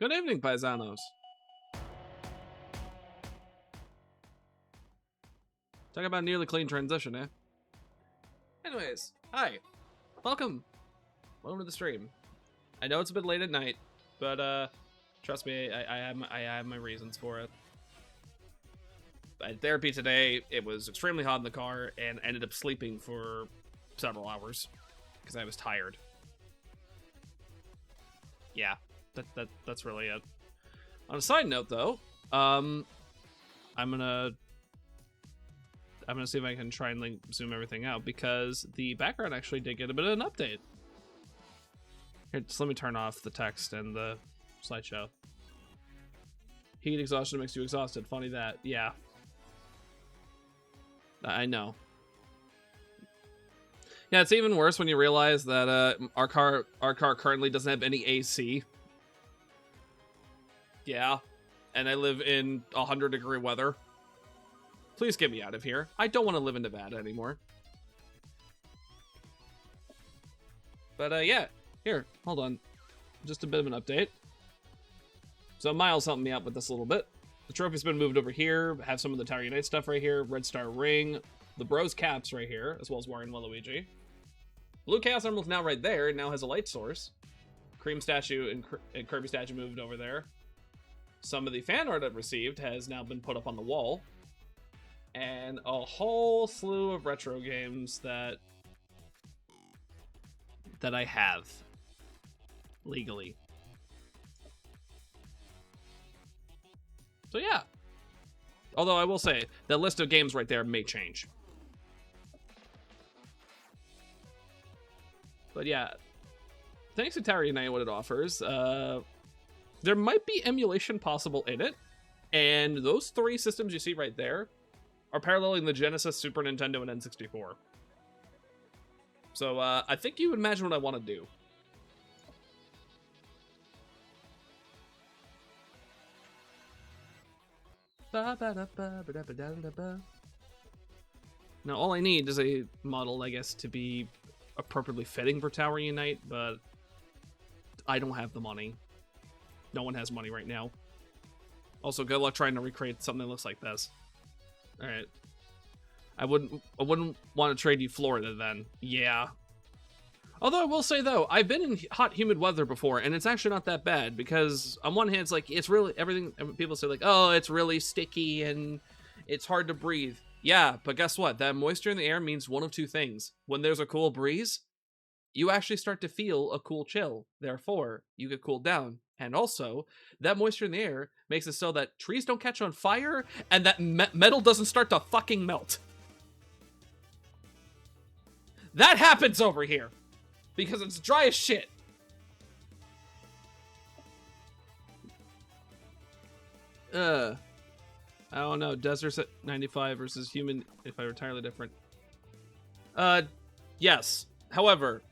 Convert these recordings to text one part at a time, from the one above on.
Good evening, paisanos. Talk about nearly clean transition, eh? Anyways, hi. Welcome. Welcome to the stream. I know it's a bit late at night, but trust me, I have my reasons for it. I had therapy today. It was extremely hot in the car and ended up sleeping for several hours because I was tired. Yeah, that's really it. On a side note, though, I'm gonna see if I can try and zoom everything out because the background actually did get a bit of an update. Here, just let me turn off the text and the slideshow. Heat exhaustion makes you exhausted. Funny that, yeah. I know. Yeah, it's even worse when you realize that our car currently doesn't have any AC. Yeah, and I live in 100-degree weather. Please get me out of here. I don't want to live in Nevada anymore. But yeah, here, hold on. Just a bit of an update. So Miles helped me out with this a little bit. The trophy's been moved over here. Have some of the Tower Unite stuff right here. Red Star Ring. The Bros caps right here, as well as Wario and Waluigi. Blue Chaos Emerald's now right there. It now has a light source. Cream statue and Kirby statue moved over there. Some of the fan art I've received has now been put up on the wall. And a whole slew of retro games that I have legally. So yeah. Although I will say, the list of games right there may change. But yeah, thanks to Tower Unite, what it offers, there might be emulation possible in it. And those three systems you see right there are paralleling the Genesis, Super Nintendo, and N64. So I think you imagine what I want to do. Now all I need is a model, I guess, to be appropriately fitting for Tower Unite, but I don't have the money. No one has money right now. Also, good luck trying to recreate something that looks like this. Alright. I wouldn't want to trade you Florida then. Yeah. Although I will say though, I've been in hot, humid weather before, and it's actually not that bad because on one hand, it's like it's really everything. People say like, oh, it's really sticky and it's hard to breathe. Yeah, but guess what? That moisture in the air means one of two things. When there's a cool breeze, you actually start to feel a cool chill. Therefore, you get cooled down. And also, that moisture in the air makes it so that trees don't catch on fire and that metal doesn't start to fucking melt. That happens over here because it's dry as shit. I don't know. Desert's at 95 versus human if I were entirely different. Yes. However,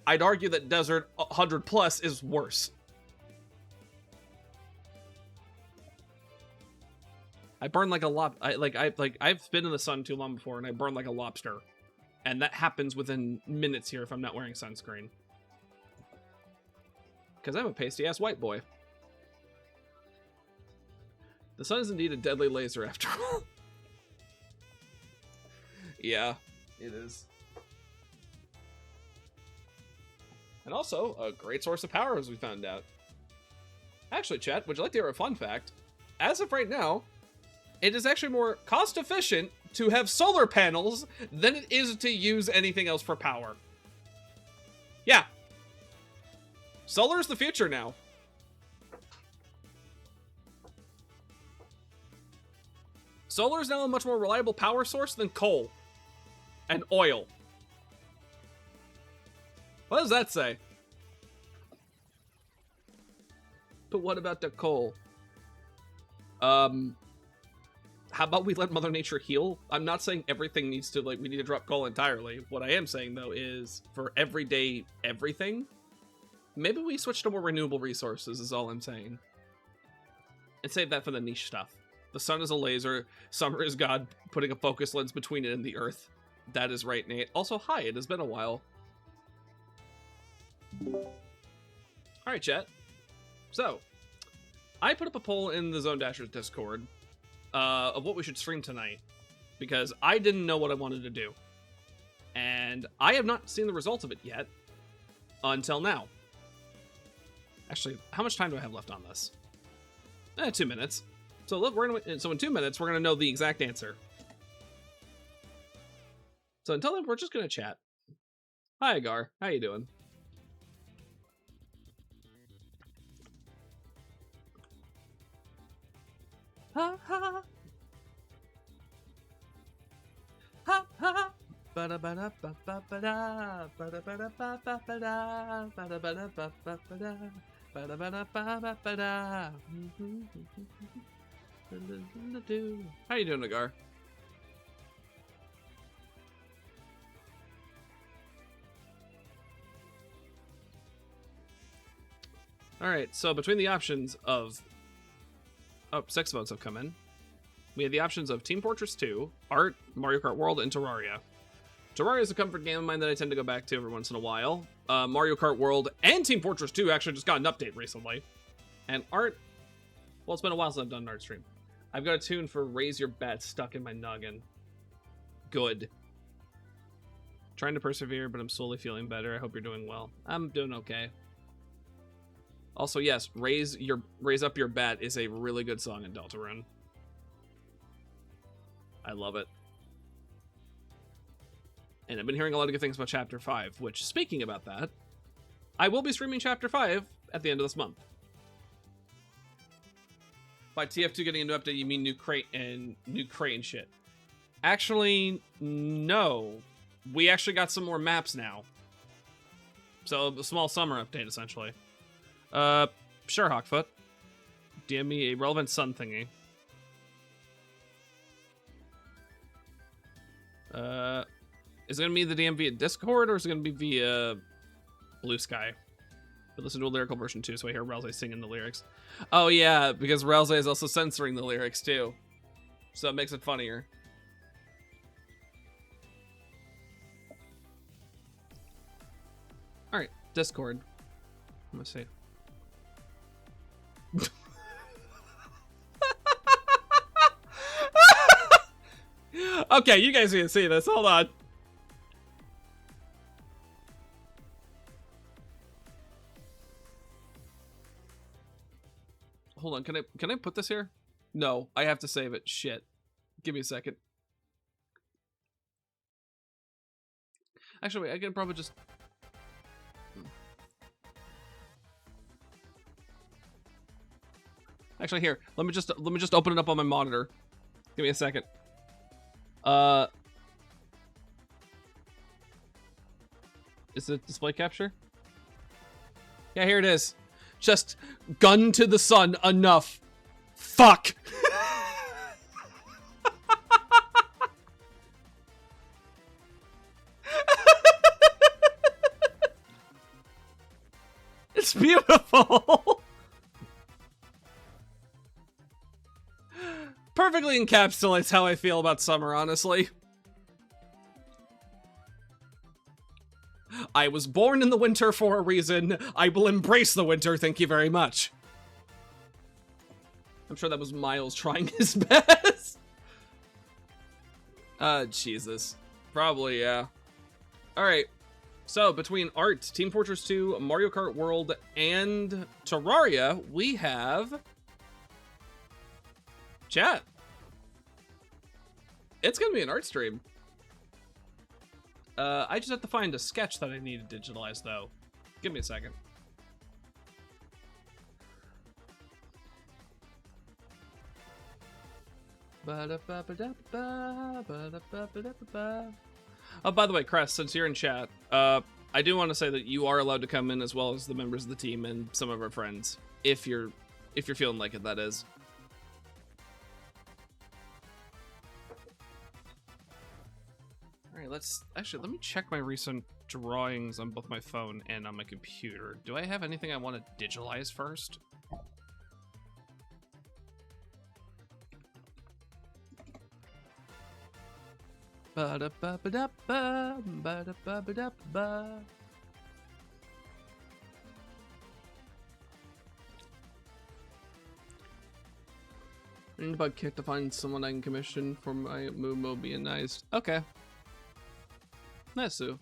I'd argue that desert 100 plus is worse. I burn like a I've been in the sun too long before and I burn like a lobster. And that happens within minutes here if I'm not wearing sunscreen. Because I'm a pasty ass white boy. The sun is indeed a deadly laser after all. Yeah, it is. And also, a great source of power as we found out. Actually, chat, would you like to hear a fun fact? As of right now, it is actually more cost efficient to have solar panels than it is to use anything else for power. Yeah. Solar is the future now. Solar is now a much more reliable power source than coal and oil. What does that say? But what about the coal? How about we let Mother Nature heal? I'm not saying everything needs to, we need to drop coal entirely. What I am saying, though, is for everyday everything, maybe we switch to more renewable resources, is all I'm saying. And save that for the niche stuff. The sun is a laser. Summer is God putting a focus lens between it and the earth. That is right, Nate. Also, hi, it has been a while. Alright, chat. So, I put up a poll in the Zone Dashers Discord of what we should stream tonight, because I didn't know what I wanted to do. And I have not seen the results of it yet until now. Actually, how much time do I have left on this? 2 minutes. So look, so in 2 minutes, we're gonna know the exact answer. So until then, we're just gonna chat. Hi, Agar. How you doing? Ha ha. Ha ha. Ba-da ba-da ba-ba-ba-da. Ba-da-ba-da-ba-ba-ba-da. Ba-da-ba-da-ba-ba-ba-da. Ba-da-ba-da-ba-ba-ba-da. How you doing, Agar? Alright, so between the options of... Oh, 6 votes have come in. We have the options of Team Fortress 2, Art, Mario Kart World, and Terraria. Terraria is a comfort game of mine that I tend to go back to every once in a while. Mario Kart World and Team Fortress 2 actually just got an update recently. And Art, well, it's been a while since I've done an Art stream. I've got a tune for Raise Your Bet stuck in my noggin. Good. Trying to persevere, but I'm slowly feeling better. I hope you're doing well. I'm doing okay. Also, yes, Raise Up Your Bet is a really good song in Deltarune. I love it. And I've been hearing a lot of good things about Chapter 5, which, speaking about that, I will be streaming Chapter 5 at the end of this month. By TF2 getting a new update, you mean new crate and shit. Actually, no. We actually got some more maps now. So, a small summer update, essentially. Sure, Hawkfoot. DM me a relevant sun thingy. Is it gonna be the DM via Discord, or is it gonna be via Blue Sky? But listen to a lyrical version too, so I hear Relze singing the lyrics. Oh yeah, because Relze is also censoring the lyrics too, so it makes it funnier. All right, Discord. I'm gonna see. Okay, you guys can see this. Hold on. Hold on. Can I put this here? No, I have to save it. Shit. Give me a second. Actually, wait, I can probably just... Actually, here. Let me just open it up on my monitor. Give me a second. Is it display capture? Yeah, here it is. Just gun to the sun enough. Fuck. It's beautiful. Perfectly encapsulates how I feel about summer, honestly. I was born in the winter for a reason. I will embrace the winter, thank you very much. I'm sure that was Miles trying his best. Jesus. Probably, yeah. Alright. So, between Art, Team Fortress 2, Mario Kart World, and Terraria, we have... Chat. It's gonna be an art stream. I just have to find a sketch that I need to digitalize, though. Give me a second. Oh, by the way, Crest, since you're in chat, I do want to say that you are allowed to come in as well as the members of the team and some of our friends, if you're feeling like it, that is. Alright, let me check my recent drawings on both my phone and on my computer. Do I have anything I want to digitalize first? Ba-da-ba-ba-da-ba, ba-da-ba-ba-da-ba. Bug kick to find someone I can commission for my Mumo being nice. Okay. Nasu.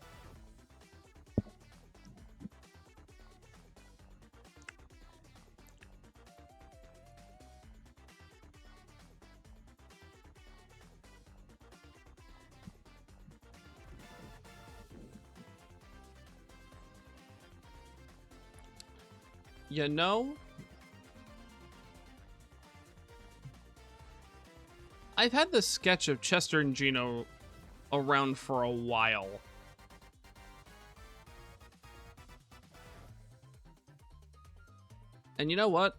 You know, I've had this sketch of Chester and Gino around for a while. And you know what?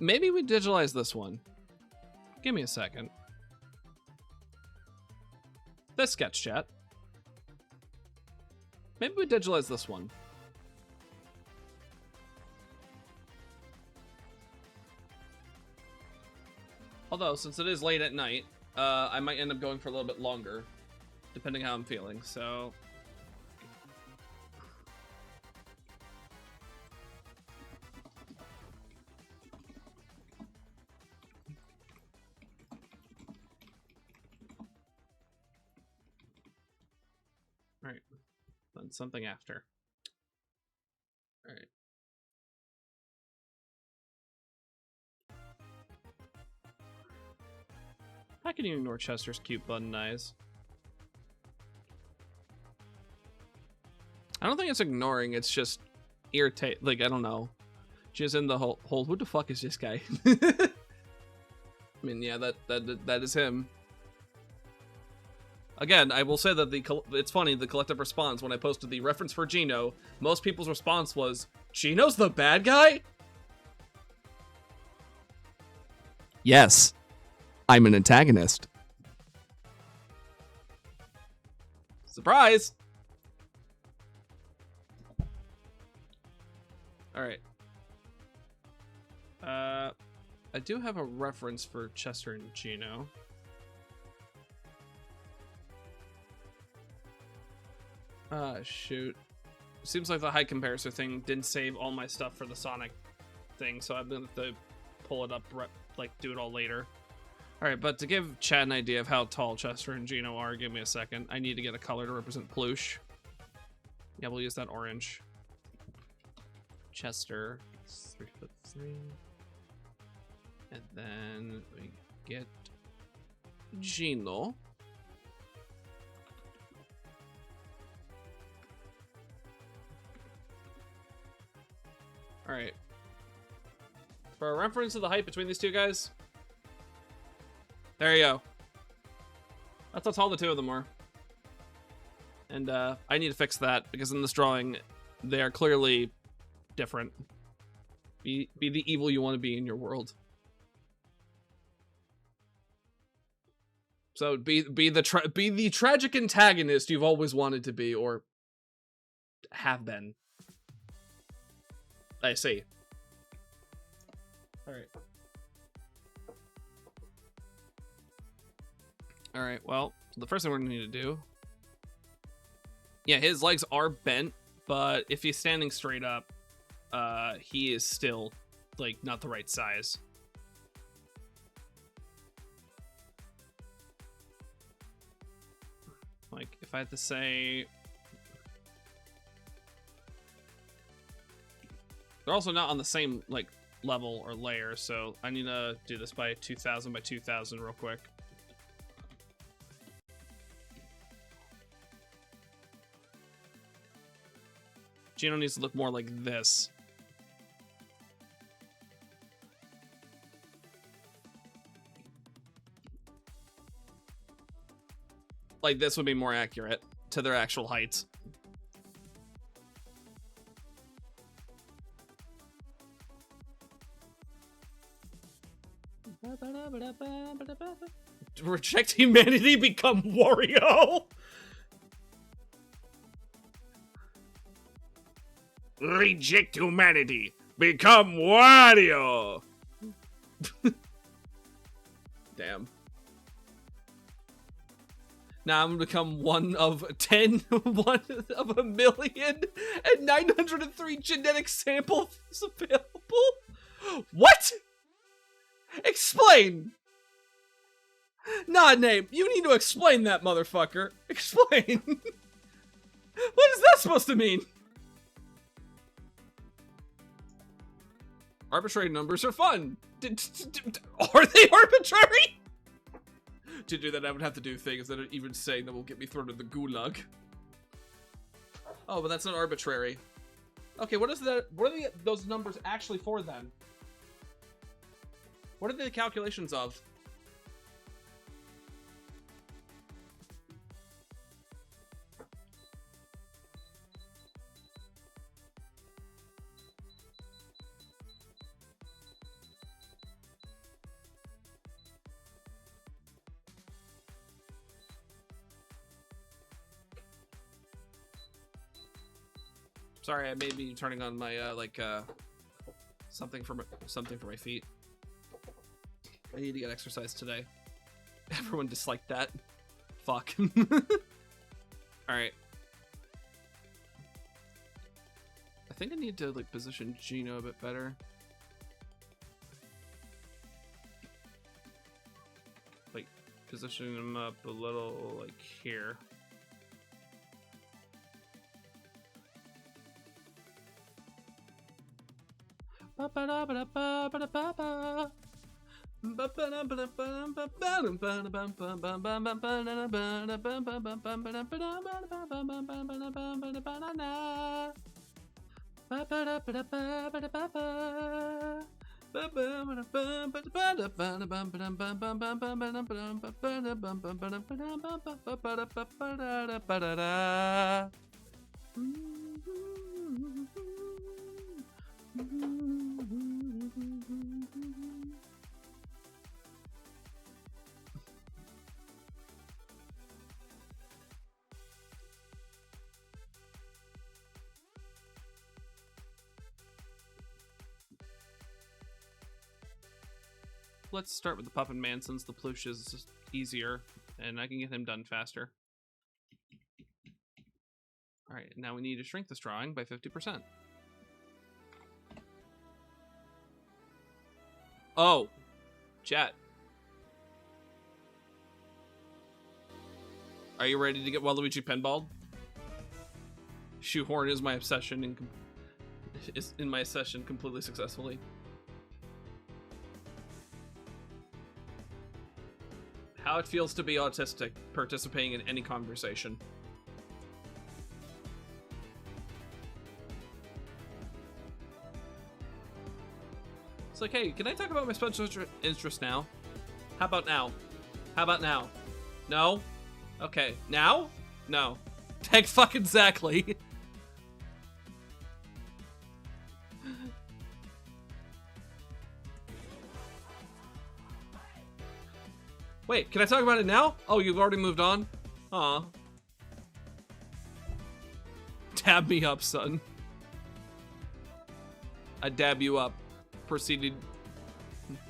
Maybe we digitalize this one. Give me a second. This sketch chat. Maybe we digitalize this one. Although, since it is late at night, I might end up going for a little bit longer, depending how I'm feeling, so... Alright, then something after. Alright. How can you ignore Chester's cute button eyes? I don't think it's ignoring, it's just irritate. Like, I don't know. Just in the whole who the fuck is this guy? I mean, yeah, that is him. Again, I will say that it's funny, the collective response when I posted the reference for Gino, most people's response was, Gino's the bad guy? Yes. I'm an antagonist. Surprise! Alright. I do have a reference for Chester and Gino. Shoot. Seems like the height comparison thing didn't save all my stuff for the Sonic thing, so I'm gonna have to pull it up, like, do it all later. Alright, but to give Chad an idea of how tall Chester and Gino are, give me a second. I need to get a color to represent Ploosh. Yeah, we'll use that orange. Chester, 3'3". And then we get Gino. Alright. For a reference to the height between these two guys, there you go. That's how tall the two of them are. And I need to fix that, because in this drawing, they are clearly different. Be the evil you want to be in your world. So be the tragic antagonist you've always wanted to be, or have been. I see. Alright. Alright, well, the first thing we're gonna need to do... Yeah, his legs are bent, but if he's standing straight up, he is still, like, not the right size. Like, if I had to say... They're also not on the same, like, level or layer, so I need to do this by 2000 by 2000 real quick. Gino needs to look more like this. Like, this would be more accurate to their actual heights. Reject humanity, become Wario. Reject humanity, become Wario. Damn. Now I'm gonna become one of 10, one of 1,903 genetic samples available. What? Explain! Nah, name. You need to explain that, motherfucker. Explain. What is that supposed to mean? Arbitrary numbers are fun. Are they arbitrary? To do that, I would have to do things that are even saying that will get me thrown in the gulag. Oh, but that's not arbitrary. Okay, what is that? What are those numbers actually for then? What are the calculations of? Sorry, I may be turning on my something for my feet. I need to get exercise today. Everyone disliked that. Fuck. All right. I think I need to like position Gino a bit better. Like position him up a little like here. Let's start with the Puppet Man since the plush is easier and I can get him done faster. Alright, now we need to shrink this drawing by 50%. Oh, chat. Are you ready to get Waluigi pinballed? Shoehorn is my obsession and is in my session completely successfully. How it feels to be autistic, participating in any conversation. It's like, hey, can I talk about my special interest now? How about now? How about now? No? Okay, now? No. Thanks fucking exactly. Wait, can I talk about it now? Oh, you've already moved on? Aw. Dab me up, son. I dab you up. Proceeded,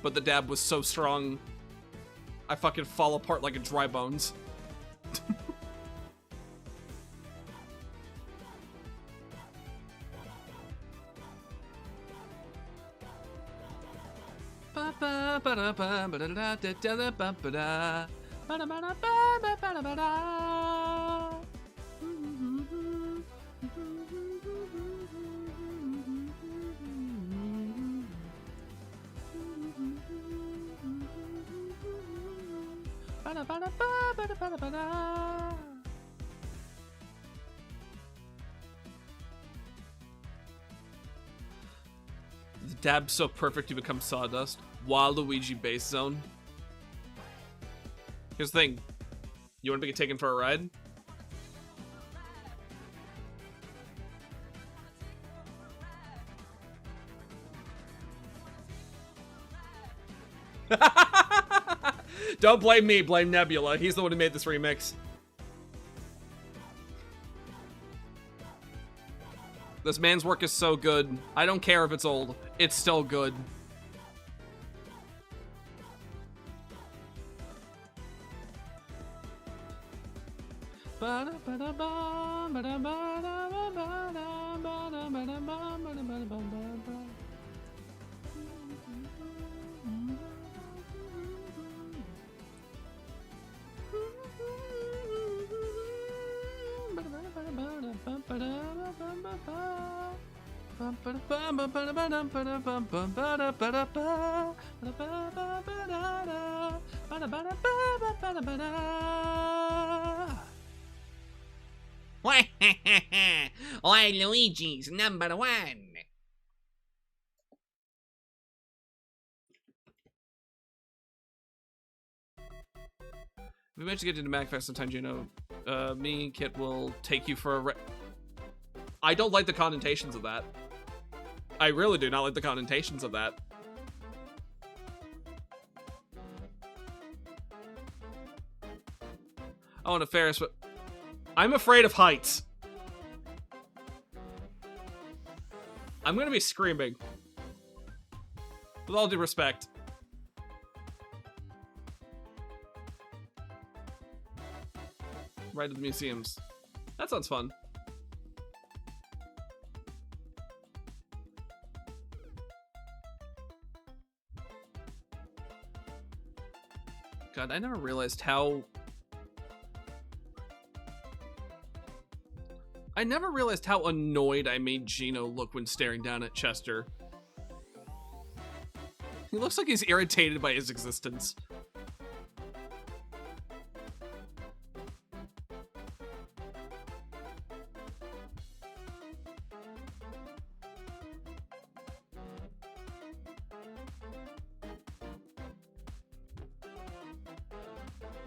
but the dab was so strong, I fucking fall apart like a dry bones. The dab's so perfect you become sawdust. Waluigi base zone. Here's the thing. You want to get taken for a ride? Don't blame me, blame Nebula. He's the one who made this remix. This man's work is so good. I don't care if it's old. It's still good. Why, Luigi's number one. If we manage to get into MagFest sometime, Gino, me and Kit will take you for a I don't like the connotations of that. I really do not like the connotations of that. Oh, and a Ferris, but I'm afraid of heights. I'm gonna be screaming. With all due respect. Right to the museums. That sounds fun. God, I never realized how... annoyed I made Gino look when staring down at Chester. He looks like he's irritated by his existence.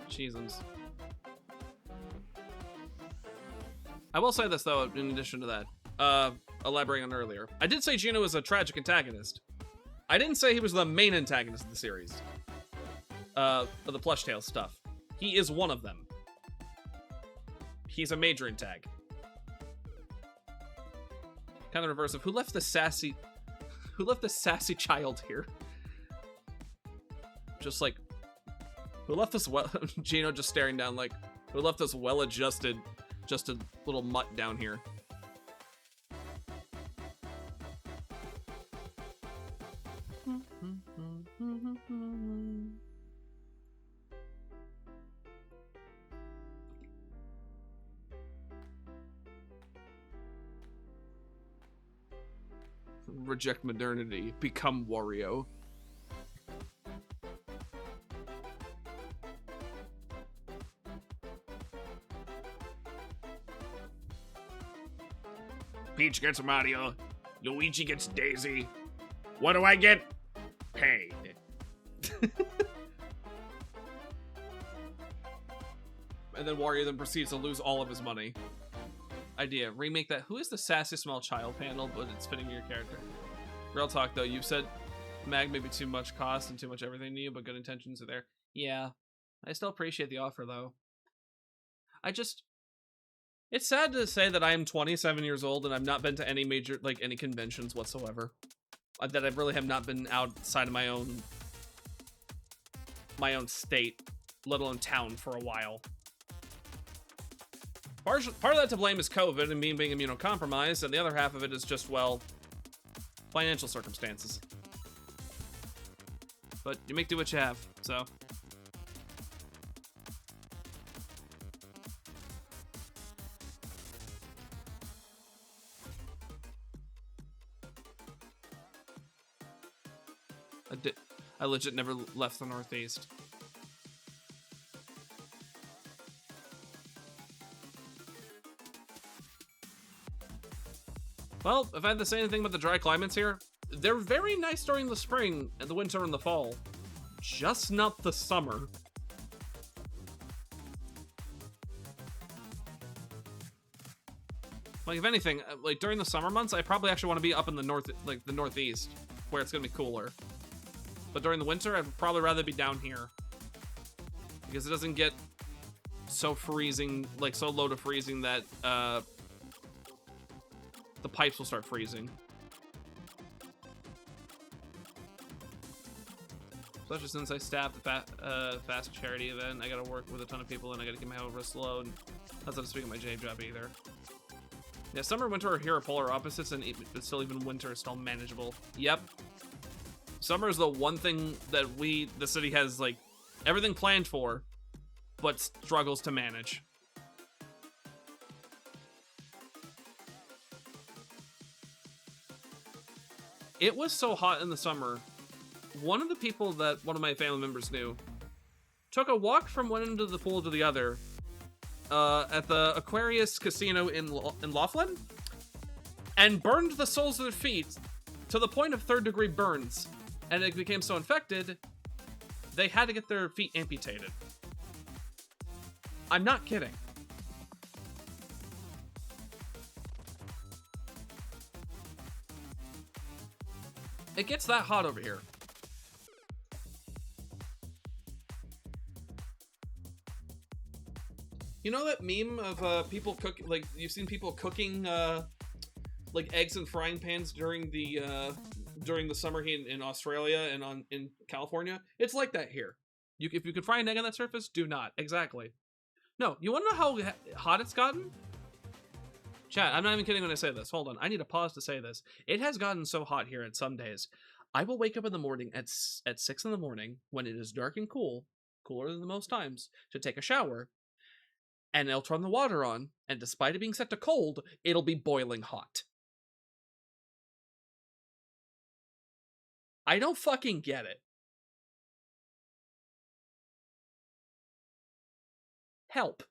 Jesus. I will say this, though, in addition to that. Elaborating on earlier. I did say Gino was a tragic antagonist. I didn't say he was the main antagonist of the series. Of the plush tail stuff. He is one of them. He's a major antag. Kind of reverse of who left the sassy child here? Just like, who left this Gino just staring down like, who left this well-adjusted, just a little mutt down here? Reject modernity, become Wario. Peach gets Mario. Luigi gets Daisy. What do I get? Paid. And then Wario then proceeds to lose all of his money. Idea, remake that. Who is the sassy small child panel, but it's fitting your character? Real talk though, you've said Mag may be too much cost and too much everything to you, but good intentions are there. Yeah, I still appreciate the offer though. It's sad to say that I am 27 years old and I've not been to any major, like, any conventions whatsoever. That I really have not been outside of my own state, let alone town, for a while. Part of that to blame is COVID and me being immunocompromised, and the other half of it is just, well, financial circumstances. But you make do what you have, so... I legit never left the Northeast. Well, if I had to say anything about the dry climates here, they're very nice during the spring, and the winter, and the fall. Just not the summer. Like, if anything, like, during the summer months, I probably actually want to be up in the the Northeast, where it's gonna be cooler. But during the winter, I'd probably rather be down here. Because it doesn't get so freezing, like so low to freezing that the pipes will start freezing. Especially since I staffed the fast charity event, I gotta work with a ton of people and I gotta keep my head over slow, and that's not to speak of my J job either. Yeah, summer, winter here are polar opposites, and still even winter is still manageable. Yep. Summer is the one thing that the city has, like, everything planned for, but struggles to manage. It was so hot in the summer. One of the people that one of my family members knew took a walk from one end of the pool to the other at the Aquarius Casino in Laughlin and burned the soles of their feet to the point of 3rd-degree burns. And it became so infected, they had to get their feet amputated. I'm not kidding. It gets that hot over here. You know that meme of people cook, like, you've seen people cooking like eggs in frying pans during the summer heat in Australia and in California? It's like that here. If you can fry an egg on that surface, do not. Exactly. No, you want to know how hot it's gotten? Chat, I'm not even kidding when I say this. Hold on, I need to pause to say this. It has gotten so hot here at some days. I will wake up in the morning at 6 in the morning when it is dark and cool, cooler than most times, to take a shower, and I'll turn the water on, and despite it being set to cold, it'll be boiling hot. I don't fucking get it. Help.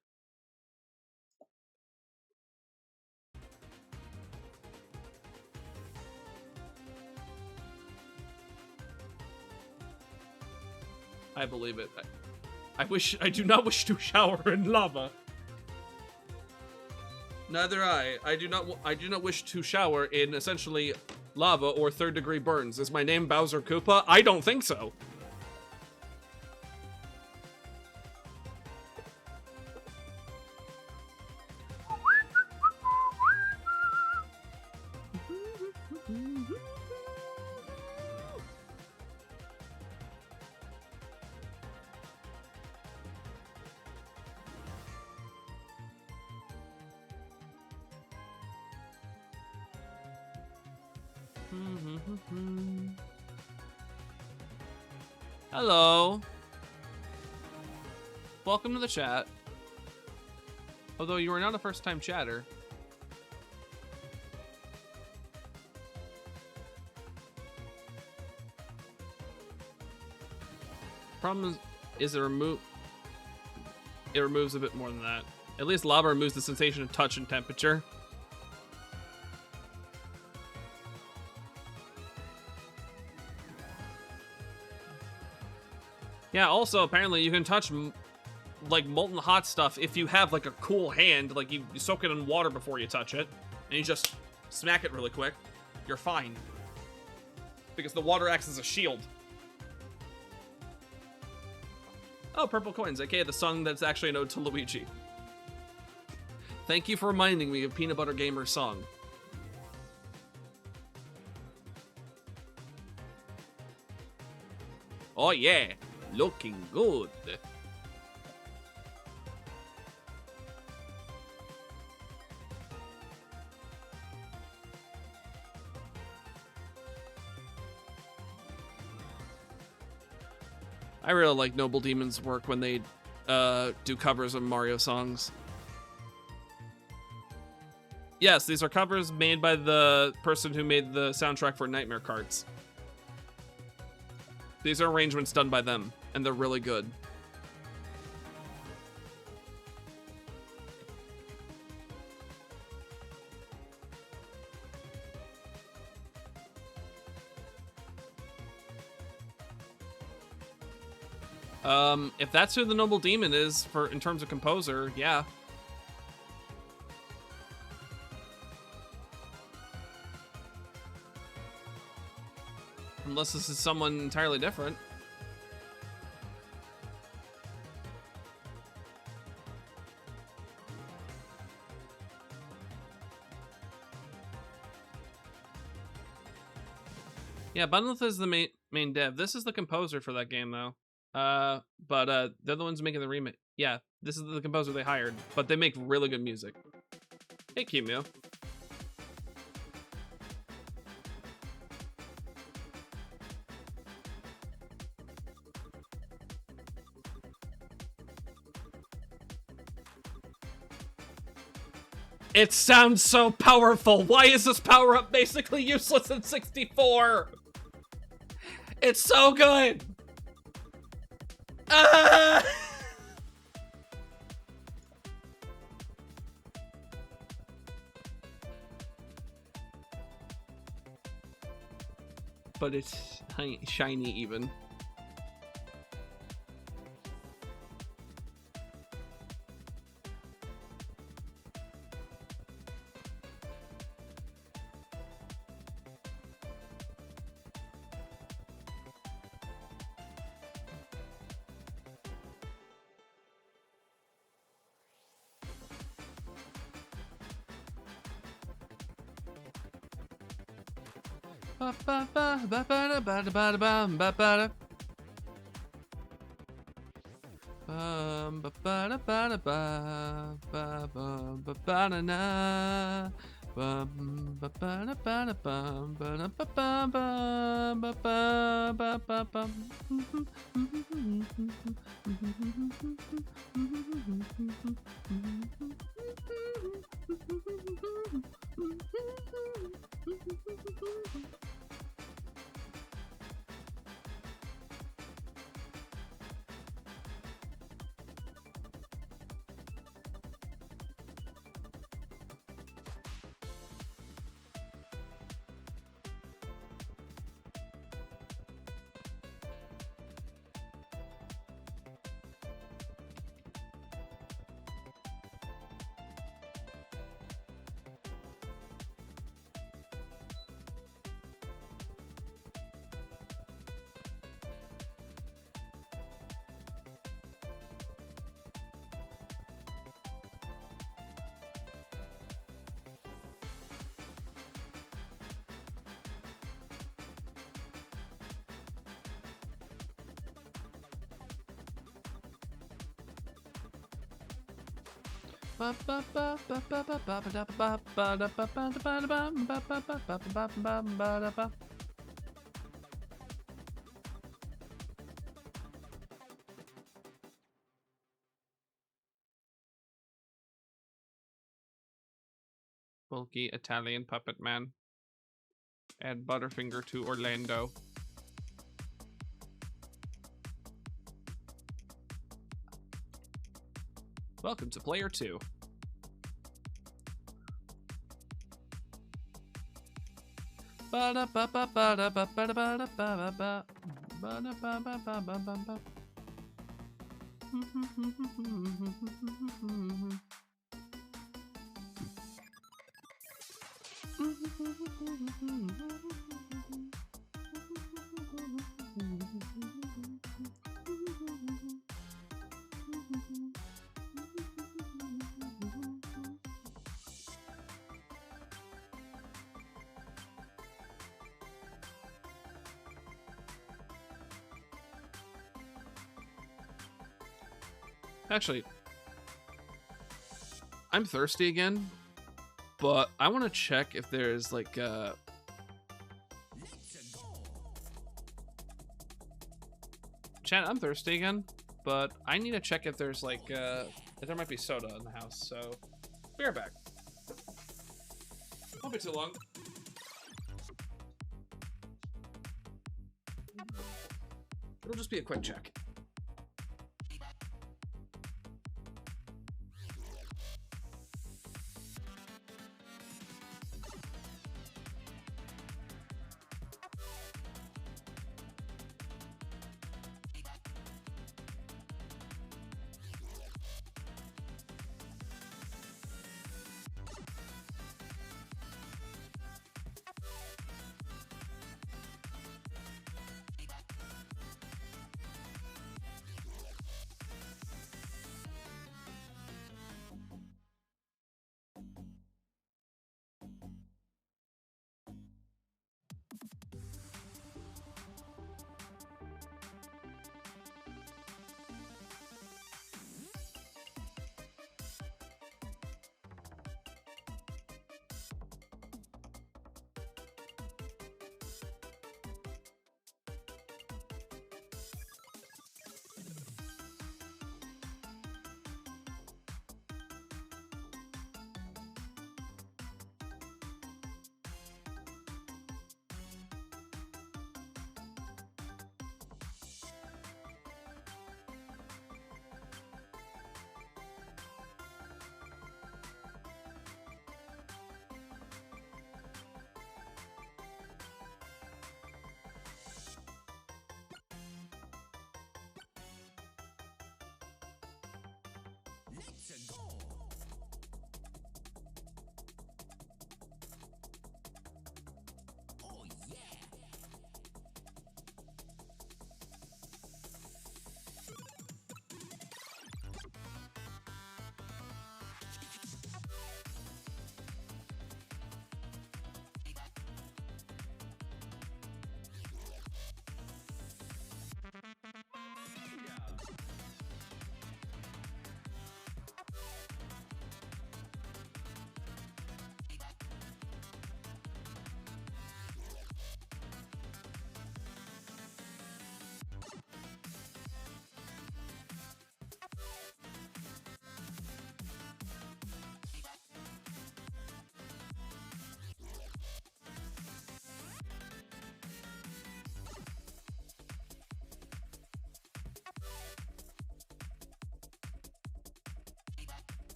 I believe it. I do not wish to shower in lava. Neither I. I do not wish to shower in essentially lava or 3rd-degree burns. Is my name Bowser Koopa? I don't think so. Hello. Welcome to the chat. Although you are not a first-time chatter. Problem is it removes a bit more than that. At least lava removes the sensation of touch and temperature. Yeah, also, apparently, you can touch, like, molten hot stuff if you have, like, a cool hand. Like, you soak it in water before you touch it, and you just smack it really quick. You're fine. Because the water acts as a shield. Oh, Purple Coins, aka the song that's actually an ode to Luigi. Thank you for reminding me of Peanut Butter Gamer's song. Oh, yeah. Looking good. I really like Noble Demon's work when they do covers of Mario songs. Yes, these are covers made by the person who made the soundtrack for Nightmare Karts. These are arrangements done by them, and they're really good. If that's who the Noble Demon is in terms of composer, yeah. Unless this is someone entirely different. Yeah, Bunleth is the main dev. This is the composer for that game, though. But they're the ones making the remake. Yeah, this is the composer they hired, but they make really good music. Hey, Kimio. It sounds so powerful. Why is this power-up basically useless in 64? It's so good. Ah! But it's shiny even. Ba ba ba ba ba da ba da ba da bum ba ba da. Bum ba ba da ba da ba ba bum ba ba da na. Bum ba ba da ba da bum ba da ba ba bum ba ba ba ba bum. Ba ba ba ba ba ba ba ba da ba ba da ba ba da ba da ba ba ba ba ba ba ba ba da ba. Bulky Italian puppet man. Add Butterfinger to Orlando. Welcome to Player 2. Ba da ba ba ba da ba ba da ba da ba ba ba ba da ba ba ba ba ba ba. Actually, I'm thirsty again, but I want to check if there's like Chat, I'm thirsty again, but I need to check if there's like if there might be soda in the house, so be right back. Won't be too long. It'll just be a quick check.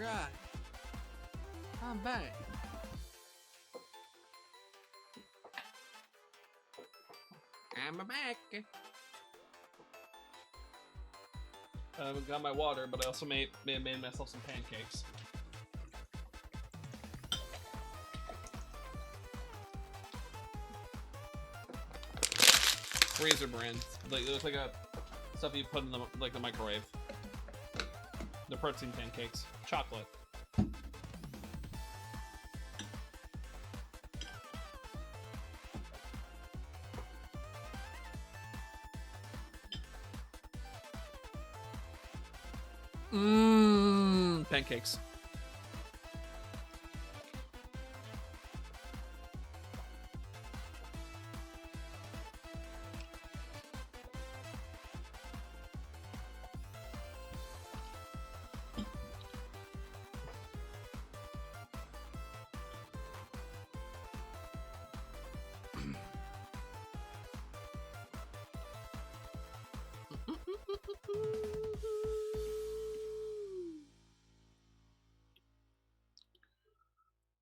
god. I'm back. I'm back. I got my water, but I also made myself some pancakes. Freezer brand. Like, it looks like a stuff you put in the microwave. The protein pancakes. Chocolate. Mmm. Pancakes.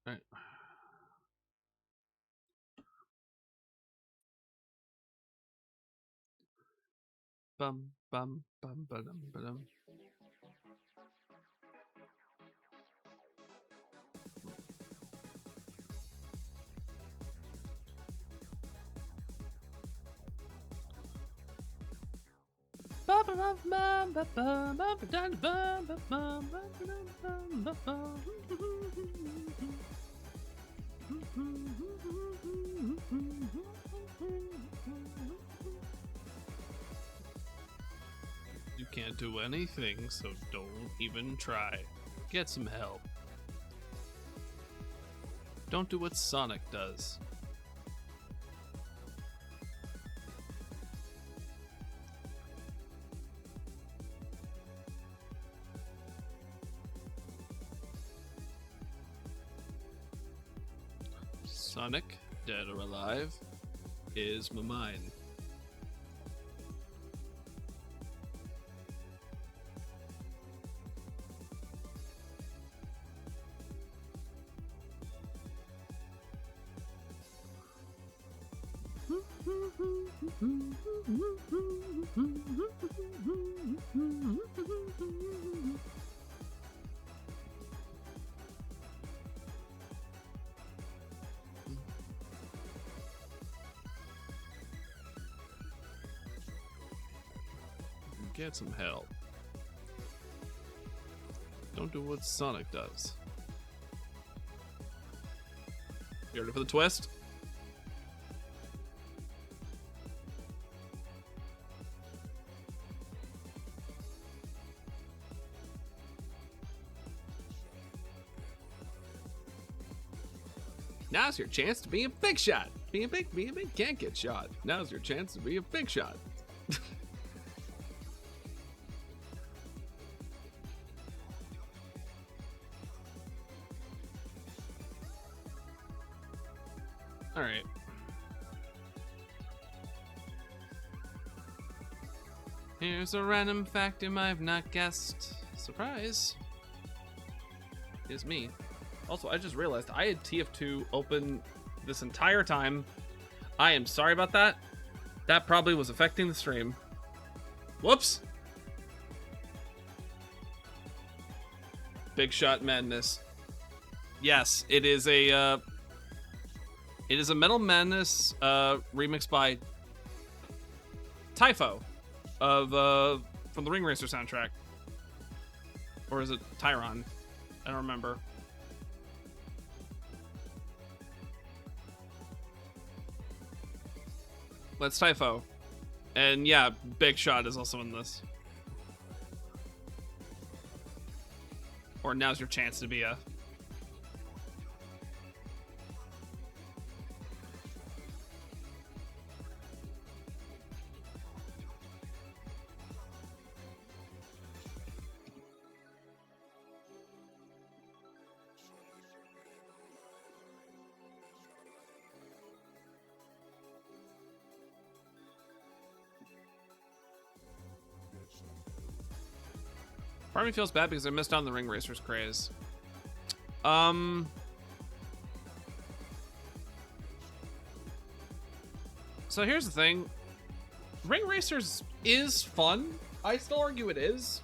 Right. Bum bum bum ba-dum ba-dum. You can't do anything, so don't even try. Get some help. Don't do what Sonic does. Sonic, dead or alive, is my mind. Get some help. Don't do what Sonic does. You ready for the twist? Now's your chance to be a big shot. Be a big can't get shot. Now's your chance to be a big shot. All right. Here's a random fact you might have not guessed. Surprise. Is me. Also, I just realized I had TF2 open this entire time. I am sorry about that. That probably was affecting the stream. Whoops. Big Shot Madness. Yes, it is a Metal Madness remix by Typho of from the Ring Racer soundtrack. Or is it Tyron? I don't remember. Let's Typho. And yeah, Big Shot is also in this. Or now's your chance to be a... Part of me feels bad because I missed out on the Ring Racers craze. So here's the thing. Ring Racers is fun. I still argue it is.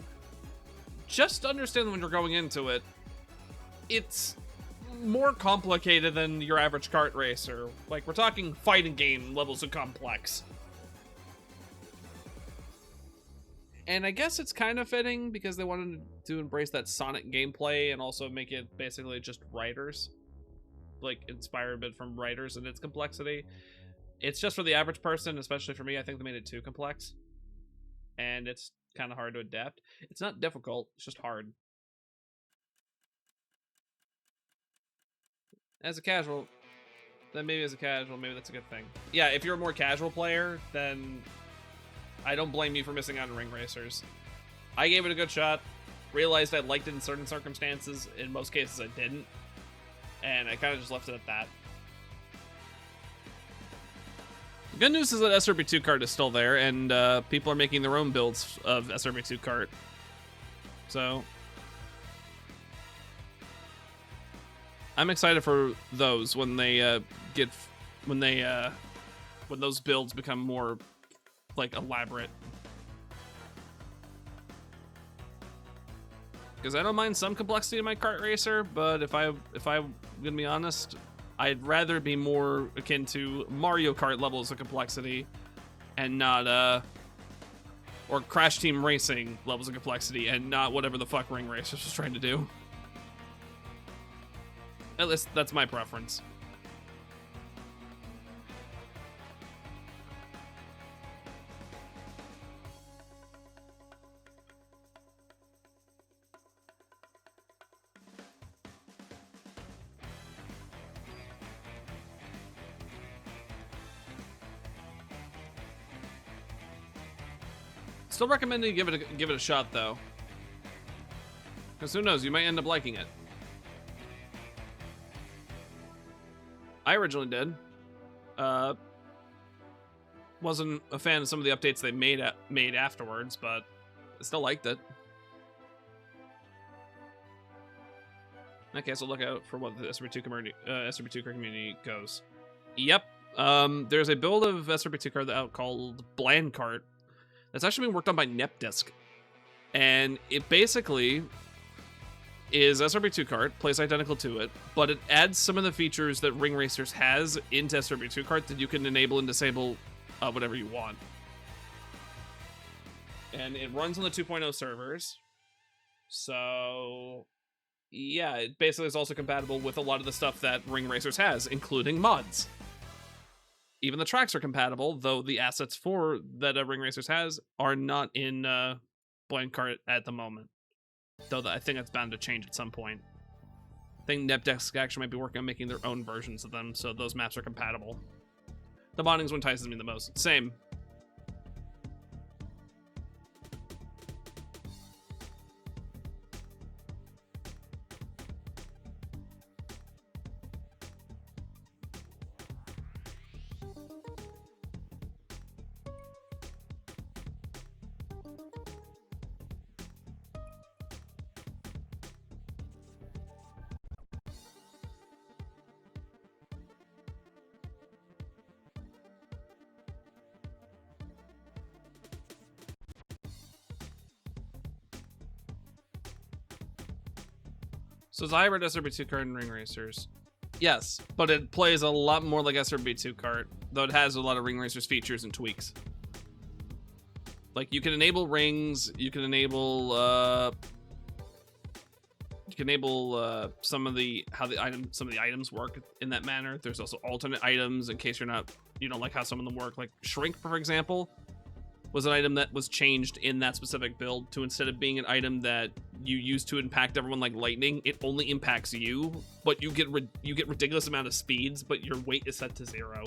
Just understand when you're going into it, it's more complicated than your average kart racer. Like, we're talking fighting game levels of complex. And I guess it's kind of fitting because they wanted to embrace that Sonic gameplay and also make it basically just riders. Like, inspire a bit from riders and its complexity. It's just for the average person, especially for me. I think they made it too complex. And it's kind of hard to adapt. It's not difficult, it's just hard. As a casual, then maybe that's a good thing. Yeah, if you're a more casual player, then I don't blame you for missing out on Ring Racers. I gave it a good shot, realized I liked it in certain circumstances. In most cases, I didn't. And I kind of just left it at that. The good news is that SRB2 Kart is still there, and people are making their own builds of SRB2 Kart. So I'm excited for those when they when those builds become more like elaborate. Because I don't mind some complexity in my kart racer, but if I'm gonna be honest, I'd rather be more akin to Mario Kart levels of complexity and not or Crash Team Racing levels of complexity and not whatever the fuck Ring Racers was trying to do. At least that's my preference. Still recommend you give it a shot though, because who knows, you might end up liking it. I originally did. Wasn't a fan of some of the updates they made afterwards, but I still liked it. Okay, so look out for what the SRB2 community goes. Yep. There's a build of SRB2 Kart out called Bland Kart. That's actually been worked on by NepDisc. And it basically is SRB2 Kart, plays identical to it, but it adds some of the features that Ring Racers has into SRB2 Kart that you can enable and disable whatever you want. And it runs on the 2.0 servers. So yeah, it basically is also compatible with a lot of the stuff that Ring Racers has, including mods. Even the tracks are compatible, though the assets for that Ring Racers has are not in Bland Kart at the moment. Though I think that's bound to change at some point. I think NepDisc actually might be working on making their own versions of them, so those maps are compatible. The modding's what entices me the most. Same. So it's a hybrid SRB2 Kart and Ring Racers. Yes, but it plays a lot more like SRB2 Kart, though it has a lot of Ring Racers features and tweaks. Like, you can enable rings, you can enable some of the items work in that manner. There's also alternate items in case you don't like how some of them work. Like Shrink, for example, was an item that was changed in that specific build to, instead of being an item that you use to impact everyone like lightning, it only impacts you, but you get ridiculous amount of speeds, but your weight is set to 0.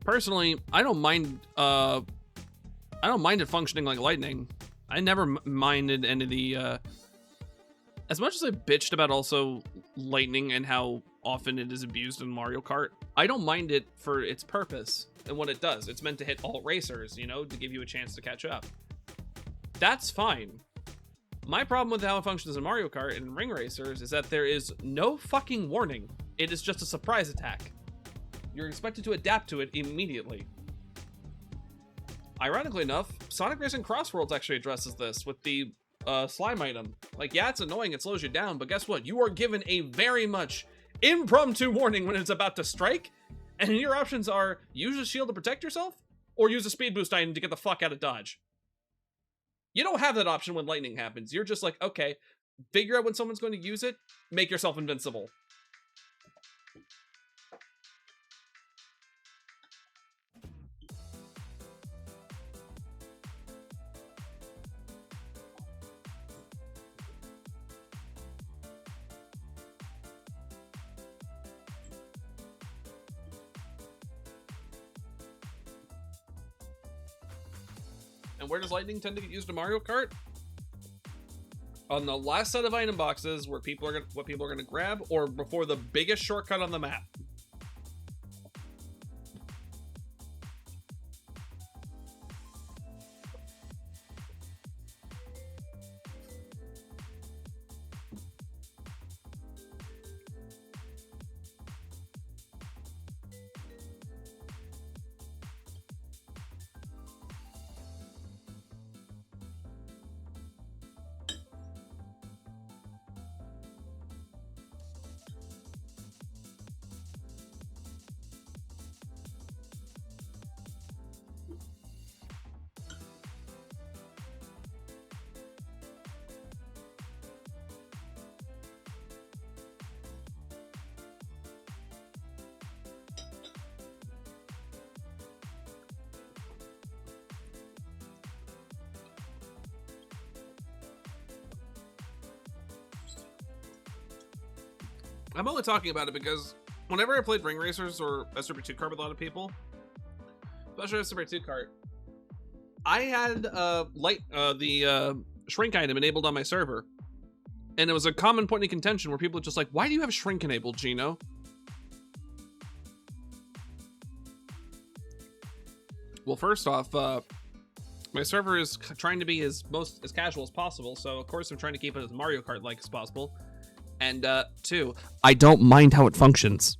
Personally, I don't mind it functioning like lightning. I never minded any of the as much as I bitched about also lightning and how often it is abused in Mario Kart. I don't mind it for its purpose and what it does. It's meant to hit all racers, you know, to give you a chance to catch up. That's fine. My problem with how it functions in Mario Kart and Ring Racers is that there is no fucking warning. It is just a surprise attack. You're expected to adapt to it immediately. Ironically enough, Sonic Racing Crossworlds actually addresses this with the slime item. Like, yeah, it's annoying, it slows you down, but guess what? You are given a very much impromptu warning when it's about to strike, and your options are use a shield to protect yourself, or use a speed boost item to get the fuck out of dodge. You don't have that option when lightning happens. You're just like, okay, figure out when someone's going to use it, make yourself invincible. And where does lightning tend to get used in Mario Kart? On the last set of item boxes where people are gonna grab, or before the biggest shortcut on the map. I'm only talking about it because whenever I played Ring Racers or SRB2 Kart with a lot of people, especially SRB2 Kart, I had the shrink item enabled on my server, and it was a common point of contention where people are just like, "Why do you have shrink enabled, Gino?" Well, first off, my server is trying to be as casual as possible, so of course I'm trying to keep it as Mario Kart-like as possible. And two, I don't mind how it functions.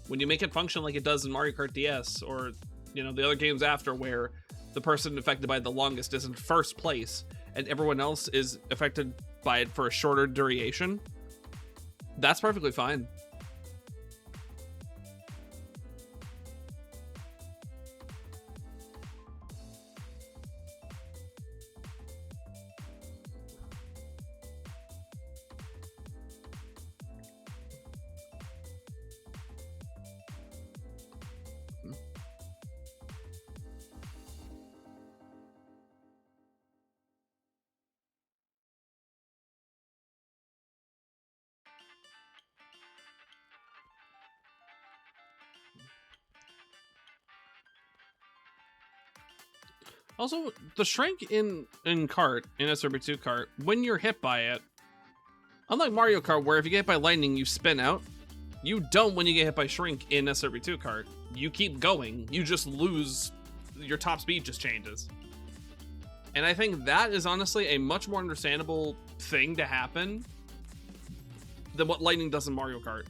When you make it function like it does in Mario Kart DS, or you know the other games after, where the person affected by it the longest is in first place, and everyone else is affected by it for a shorter duration, that's perfectly fine. Also, the shrink in Kart, in SRB2 Kart, when you're hit by it, unlike Mario Kart, where if you get hit by lightning, you spin out, you don't when you get hit by shrink in SRB2 Kart. You keep going, you just lose, your top speed just changes. And I think that is honestly a much more understandable thing to happen than what lightning does in Mario Kart.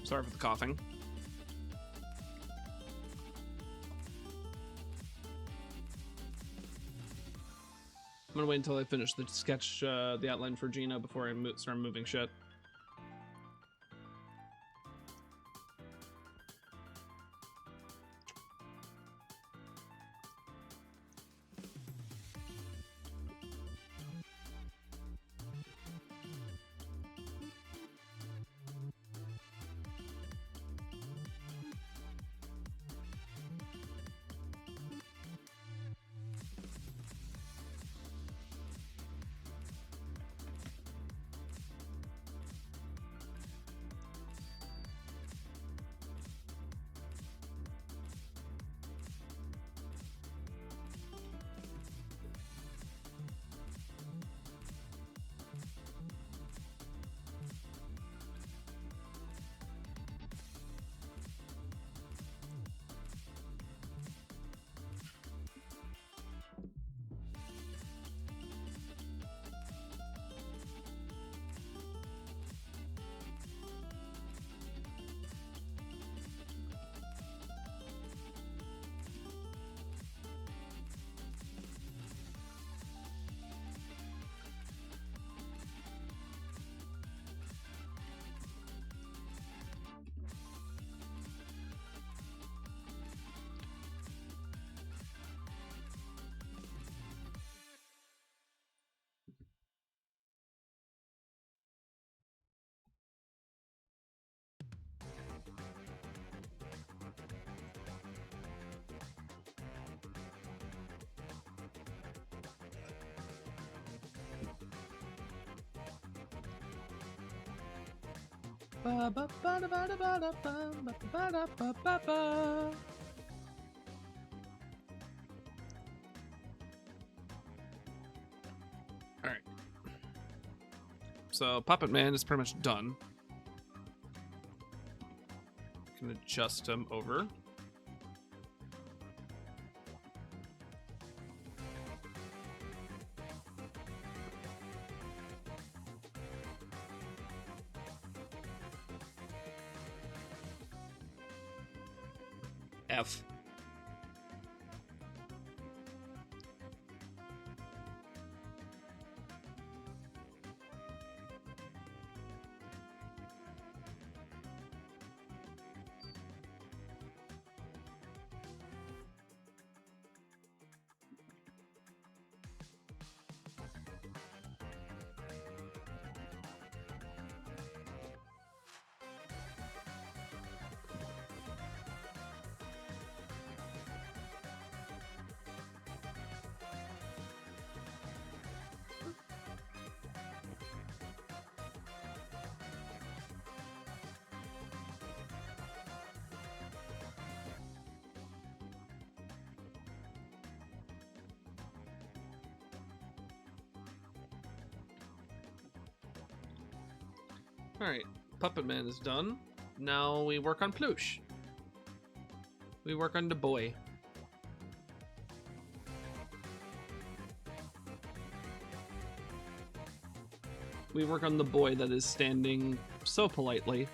Sorry for the coughing. I'm gonna wait until I finish the sketch, the outline for Gina before I start moving shit. Alright. So Puppet Man is pretty much done. Can adjust him over. F. Alright, Puppet Man is done. Now we work on Ploosh. We work on the boy. We work on the boy that is standing so politely.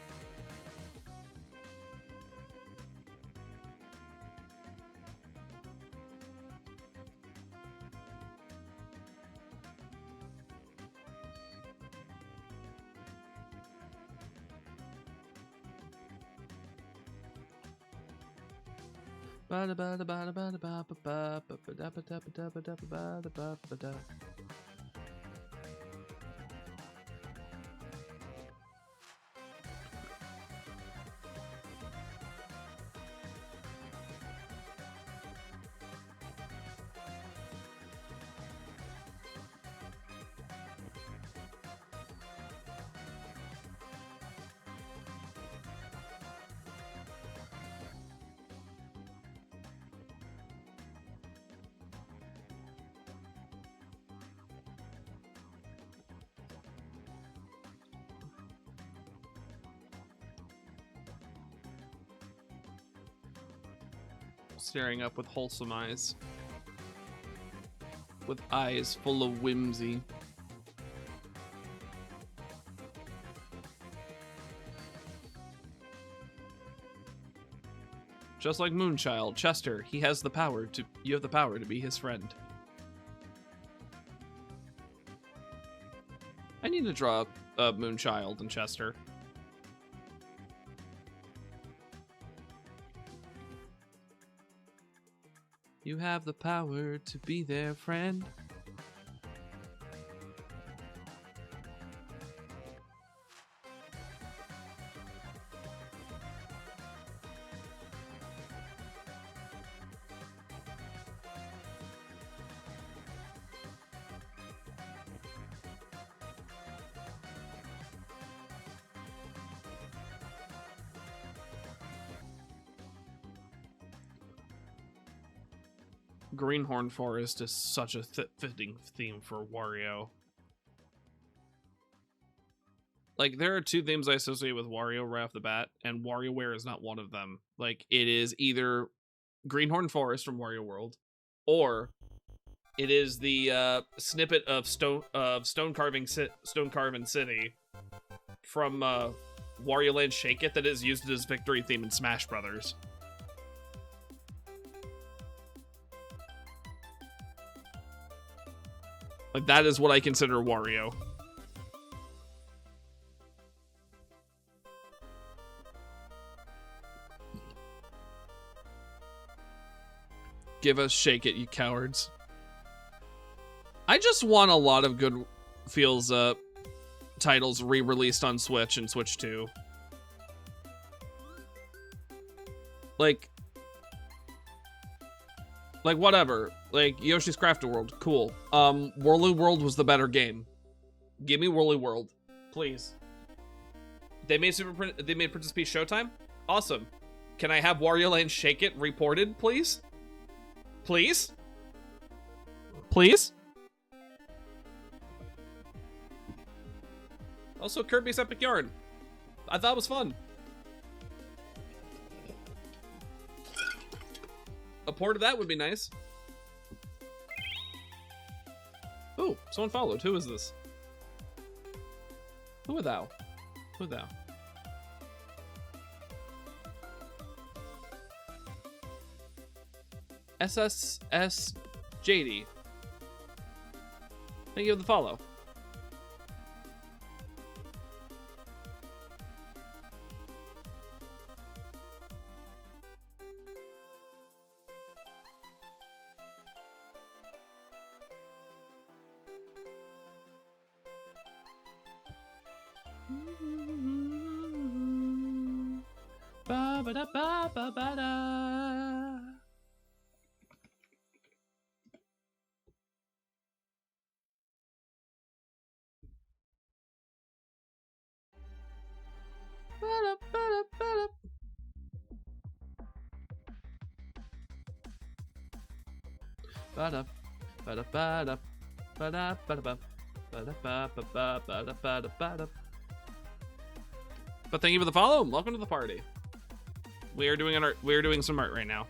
Staring up with wholesome eyes. With eyes full of whimsy. Just like Moonchild, Chester, he has the power to... You have the power to be his friend. I need to draw Moonchild and Chester. You have the power to be their friend. Greenhorn Forest is such a fitting theme for Wario. Like, there are two themes I associate with Wario right off the bat, and WarioWare is not one of them. Like, it is either Greenhorn Forest from Wario World, or it is the snippet of Stone Carving City from Wario Land Shake It that is used as victory theme in Smash Brothers. Like, that is what I consider Wario. Give us Shake It, you cowards. I just want a lot of good feels titles re-released on Switch and Switch 2. Like whatever. Like, Yoshi's Crafted World, cool. Whirly World was the better game. Give me Whirly World, please. They made they made Princess Peach Showtime? Awesome. Can I have Wario Land Shake It reported, please? Please? Please? Also, Kirby's Epic Yarn. I thought it was fun. A port of that would be nice. Ooh, someone followed. Who is this? Who are thou? Who thou? SSS JD. Thank you for the follow. Ba ba da ba ba ba da. Ba da ba da ba da. Ba da ba da ba da ba da ba da ba ba da ba ba ba ba da ba da ba da. But thank you for the follow. Welcome to the party. We are doing some art right now.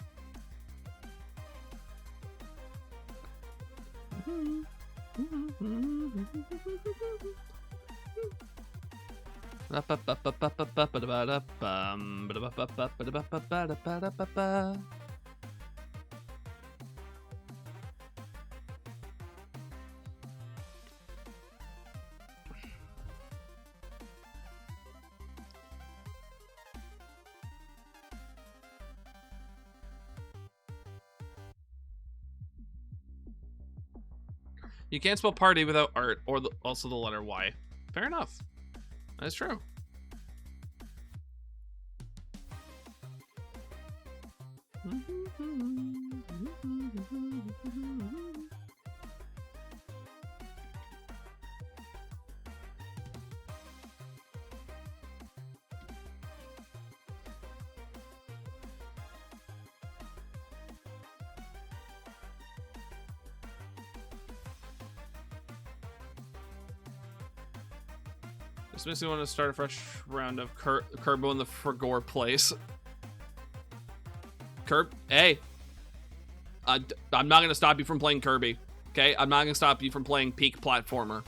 You can't spell party without art or also the letter Y. Fair enough. That's true. This makes me want to start a fresh round of Kerbo in the Fragor place. Hey. I'm not going to stop you from playing Kirby. Okay? I'm not going to stop you from playing peak platformer.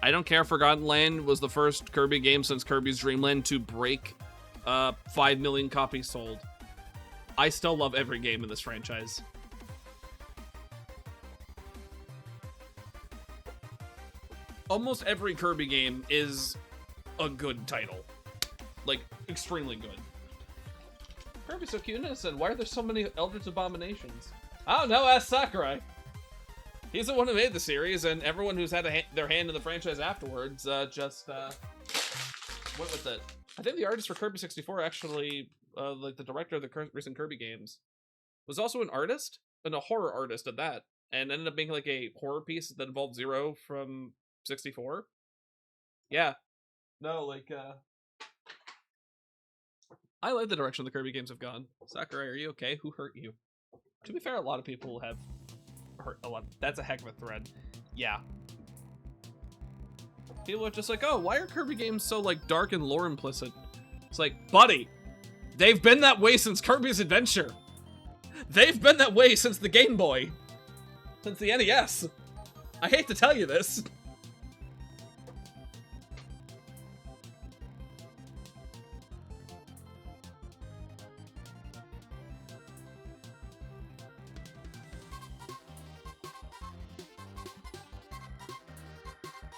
I don't care if Forgotten Land was the first Kirby game since Kirby's Dream Land to break 5 million copies sold. I still love every game in this franchise. Almost every Kirby game is a good title. Like, extremely good. Kirby's so cute and innocent. Why are there so many Eldritch Abominations? I don't know, ask Sakurai. He's the one who made the series, and everyone who's had their hand in the franchise afterwards just went with it. I think the artist for Kirby 64 actually, like the director of the recent Kirby games, was also an artist, and a horror artist at that, and ended up making like a horror piece that involved Zero from 64. Yeah. No, like, I like the direction the Kirby games have gone. Sakurai, are you okay? Who hurt you? To be fair, a lot of people have hurt a lot. That's a heck of a thread. Yeah. People are just like, oh, why are Kirby games so, like, dark and lore implicit? It's like, buddy, they've been that way since Kirby's Adventure. They've been that way since the Game Boy. Since the NES. I hate to tell you this.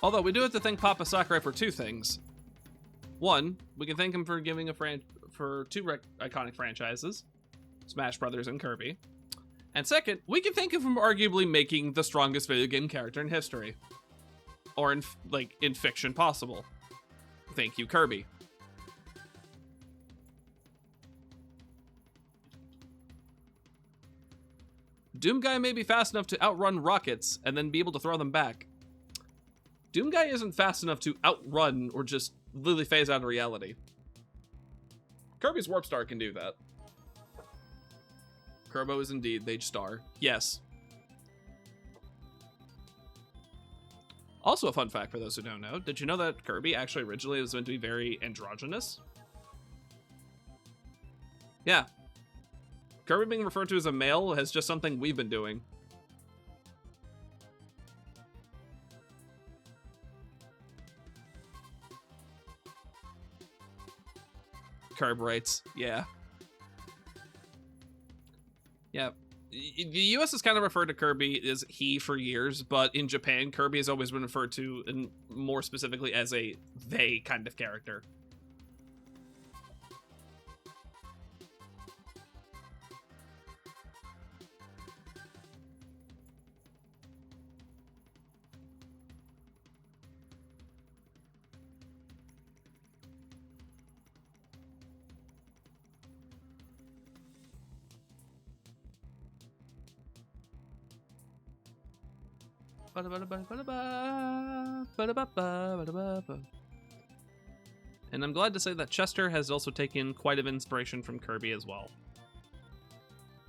Although, we do have to thank Papa Sakurai for two things. One, we can thank him for giving for two iconic franchises, Smash Brothers and Kirby. And second, we can thank him for arguably making the strongest video game character in history. Or in fiction possible. Thank you, Kirby. Doom Guy may be fast enough to outrun rockets and then be able to throw them back. Doom Guy isn't fast enough to outrun or just literally phase out of reality. Kirby's Warp Star can do that. Kerbo is indeed the star. Yes. Also a fun fact for those who don't know, did you know that Kirby actually originally was meant to be very androgynous? Yeah. Kirby being referred to as a male is just something we've been doing. Curb rights, yeah. Yeah. The US has kind of referred to Kirby as he for years, but in Japan, Kirby has always been referred to, and more specifically, as a they kind of character. And I'm glad to say that Chester has also taken quite of inspiration from Kirby as well.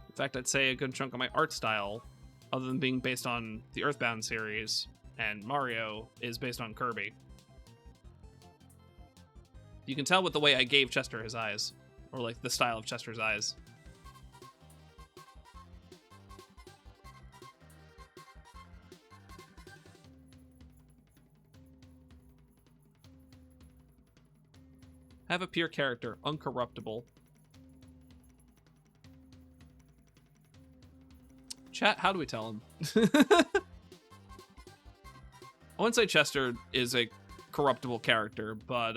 In fact, I'd say a good chunk of my art style, other than being based on the Earthbound series and Mario, is based on Kirby. You can tell with the way I gave Chester his eyes, or like the style of Chester's eyes. Have a pure character, uncorruptible. Chat, how do we tell him? I wouldn't say Chester is a corruptible character, but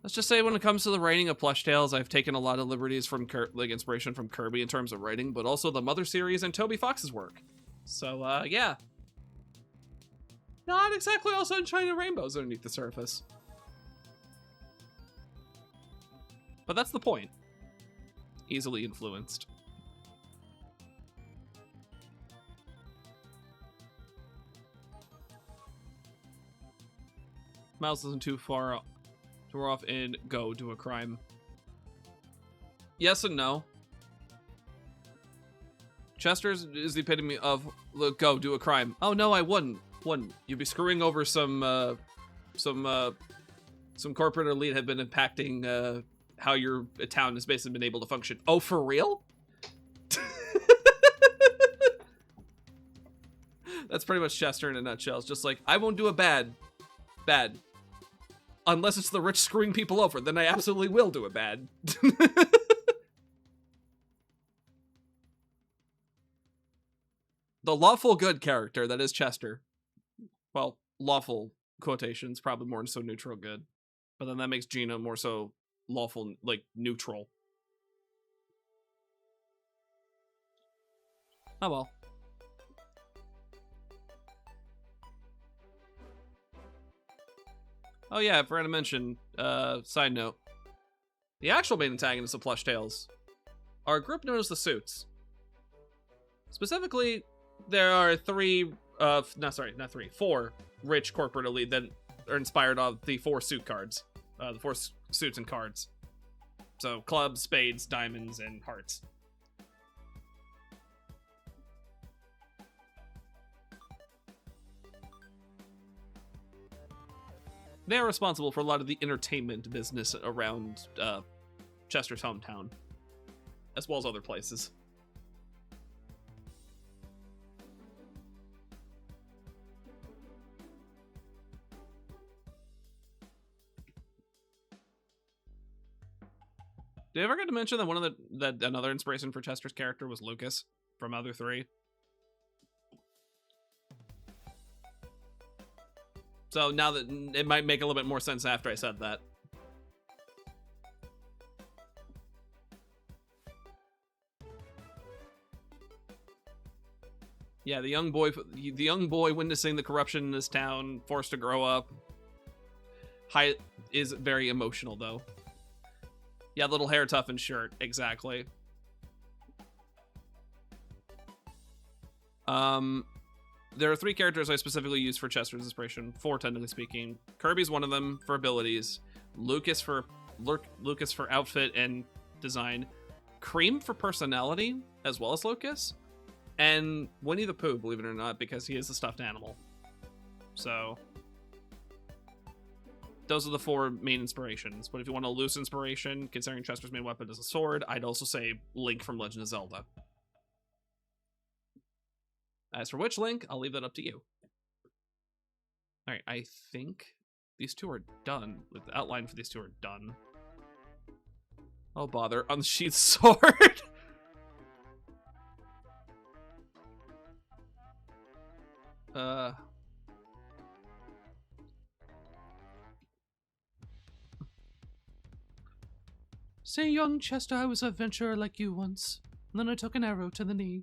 let's just say when it comes to the writing of Plush Tales, I've taken a lot of liberties from inspiration from Kirby in terms of writing, but also the Mother series and Toby Fox's work. So yeah. Not exactly all sunshine and rainbows underneath the surface. But that's the point. Easily influenced. Miles isn't too far off in go do a crime. Yes and no. Chester is the epitome of go do a crime. Oh no, I wouldn't. You'd be screwing over some corporate elite have been impacting how your town has basically been able to function. Oh, for real? That's pretty much Chester in a nutshell. It's just like, I won't do a bad. Unless it's the rich screwing people over, then I absolutely will do a bad. The lawful good character that is Chester. Well, lawful quotations, probably more so neutral good. But then that makes Gina more so lawful, like, neutral. Oh well. Oh yeah, I forgot to mention, side note. The actual main antagonists of Plush Tales are a group known as the Suits. Specifically, there are four rich corporate elite that are inspired of the 4 suit cards. The 4 suits and cards. So clubs, spades, diamonds, and hearts. They are responsible for a lot of the entertainment business around Chester's hometown, as well as other places. Did I ever get to mention that that another inspiration for Chester's character was Lucas from Other 3? So now that it might make a little bit more sense after I said that. Yeah, the young boy witnessing the corruption in his town, forced to grow up. Is very emotional though. Yeah, little hair toughened shirt, exactly. There are 3 characters I specifically use for Chester's inspiration, 4 technically speaking. Kirby's one of them for abilities, Lucas for outfit and design, Cream for personality, as well as Lucas, and Winnie the Pooh, believe it or not, because he is a stuffed animal. So those are the 4 main inspirations. But if you want a loose inspiration, considering Chester's main weapon is a sword, I'd also say Link from Legend of Zelda. As for which Link, I'll leave that up to you. All right, I think these 2 are done. Like, the outline for these 2 are done. Oh, bother. Unsheathed sword! Say, young Chester, I was an adventurer like you once. And then I took an arrow to the knee.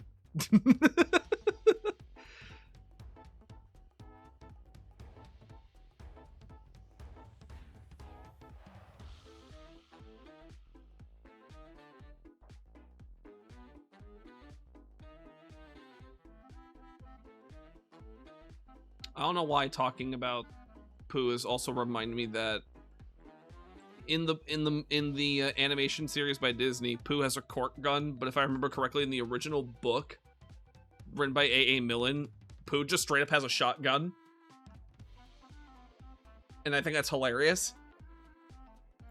I don't know why talking about Pooh is also reminding me that in the animation series by Disney, Pooh has a cork gun, but if I remember correctly, in the original book written by A.A. Millen, Pooh just straight up has a shotgun. And I think that's hilarious.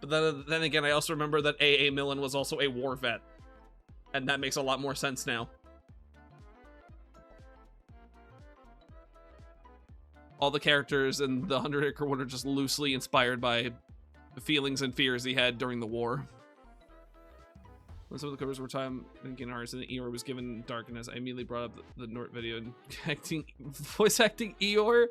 But then again, I also remember that A.A. Millen was also a war vet. And that makes a lot more sense now. All the characters in the 100 Acre Wood are just loosely inspired by the feelings and fears he had during the war. When some of the covers were time making ours and Eeyore was given darkness, I immediately brought up the Nort video and voice acting Eeyore.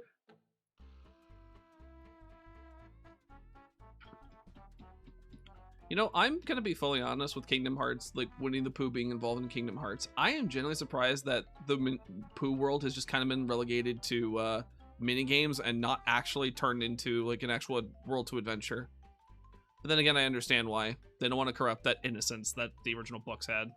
You know, I'm gonna be fully honest with Kingdom Hearts, like Winnie the Pooh being involved in Kingdom Hearts. I am genuinely surprised that the Pooh world has just kind of been relegated to mini games and not actually turned into like an actual world to adventure. But then again, I understand why. They don't want to corrupt that innocence that the original books had.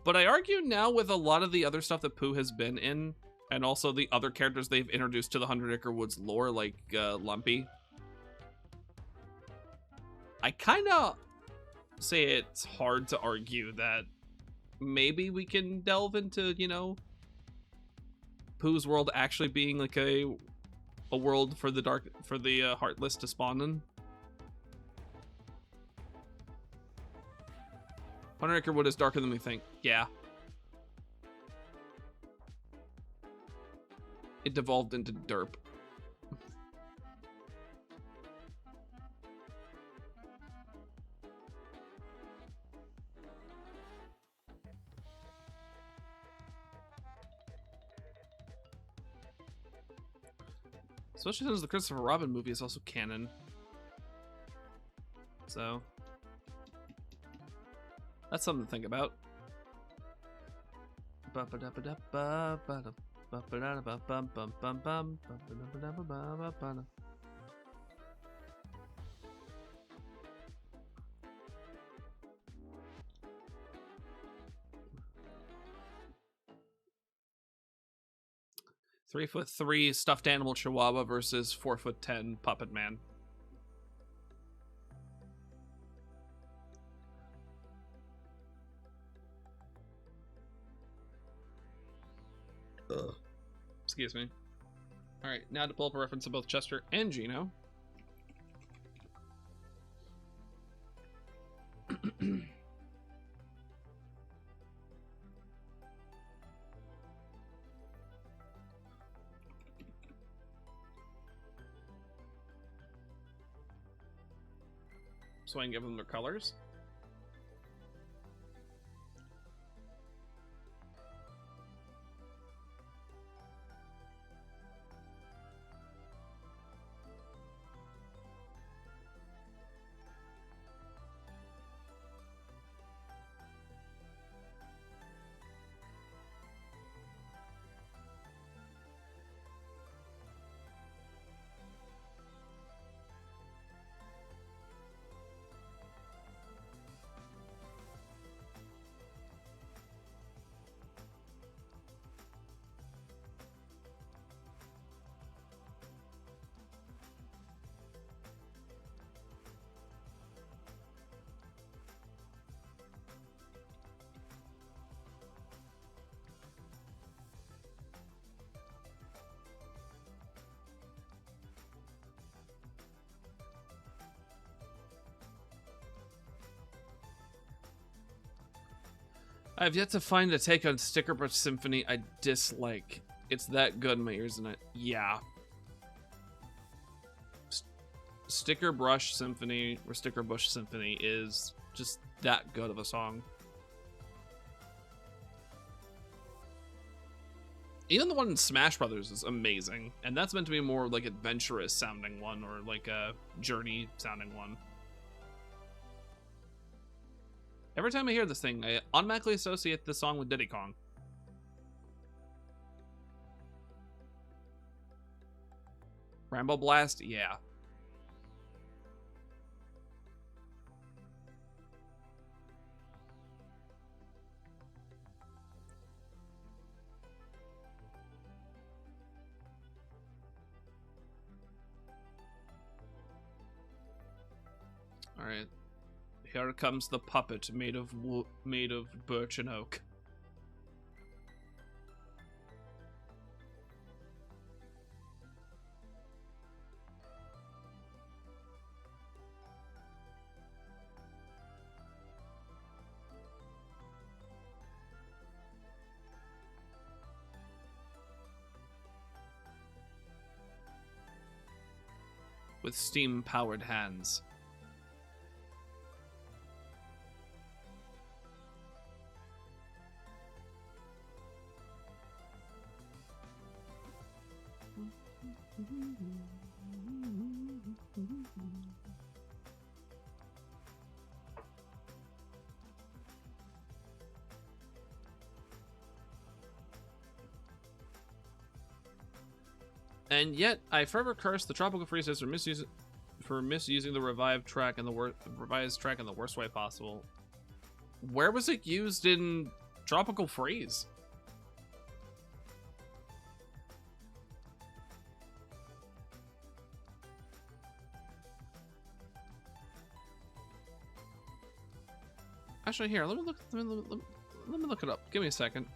But I argue now with a lot of the other stuff that Pooh has been in, and also the other characters they've introduced to the 100 Acre Woods lore, like Lumpy, I kind of say it's hard to argue that maybe we can delve into, you know, Pooh's world actually being like a world for the Heartless to spawn in. 100 Acre Wood is darker than we think. Yeah. It devolved into derp. Especially since the Christopher Robin movie is also canon. So that's something to think about. "3'3" stuffed animal Chihuahua versus 4'10" Puppet Man. Ugh. Excuse me. All right, now to pull up a reference to both Chester and Gino. So I can give them their colors. I've yet to find a take on Sticker Brush Symphony I dislike. It's that good in my ears, and yeah. Sticker Brush Symphony or Sticker Bush Symphony is just that good of a song. Even the one in Smash Brothers is amazing, and that's meant to be more like adventurous sounding one or like a journey sounding one. Every time I hear this thing, I automatically associate this song with Diddy Kong. Rambo Blast, yeah. All right, here comes the puppet made of birch and oak. With steam-powered hands. And yet, I forever curse the Tropical Freezes for misusing the revised track in the worst way possible. Where was it used in Tropical Freeze? Actually, here, let me look it up. Give me a second.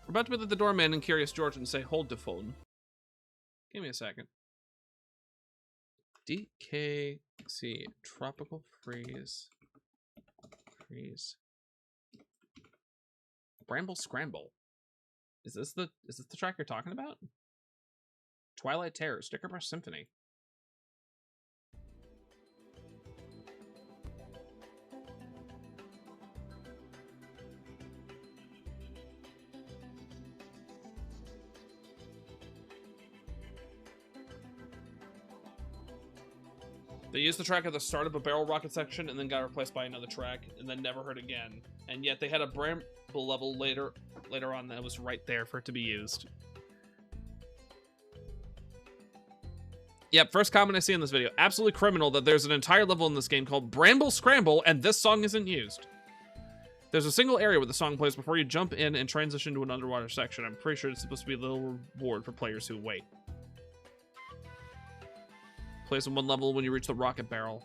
We're about to be at the doorman and Curious George and say, hold the phone. Give me a second. DKC Tropical Freeze. Bramble Scramble. Is this the track you're talking about? Twilight Terror, Sticker Brush Symphony. They used the track at the start of a Barrel Rocket section and then got replaced by another track and then never heard again. And yet they had a Bramble level later on that was right there for it to be used. Yep, first comment I see in this video. Absolutely criminal that there's an entire level in this game called Bramble Scramble and this song isn't used. There's a single area where the song plays before you jump in and transition to an underwater section. I'm pretty sure it's supposed to be a little reward for players who wait. Plays in one level when you reach the rocket barrel.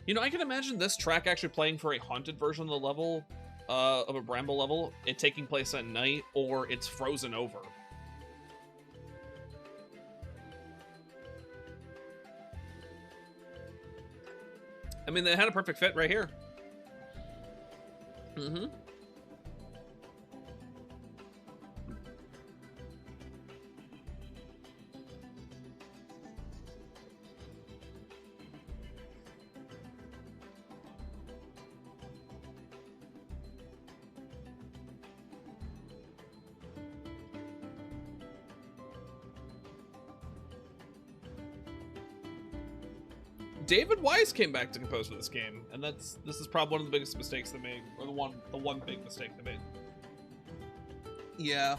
You know, I can imagine this track actually playing for a haunted version of the level, of a Bramble level, it taking place at night, or it's frozen over. I mean, they had a perfect fit right here. Mm-hmm. David Wise came back to compose for this game, and this is probably one of the biggest mistakes they made, or the one big mistake they made. Yeah.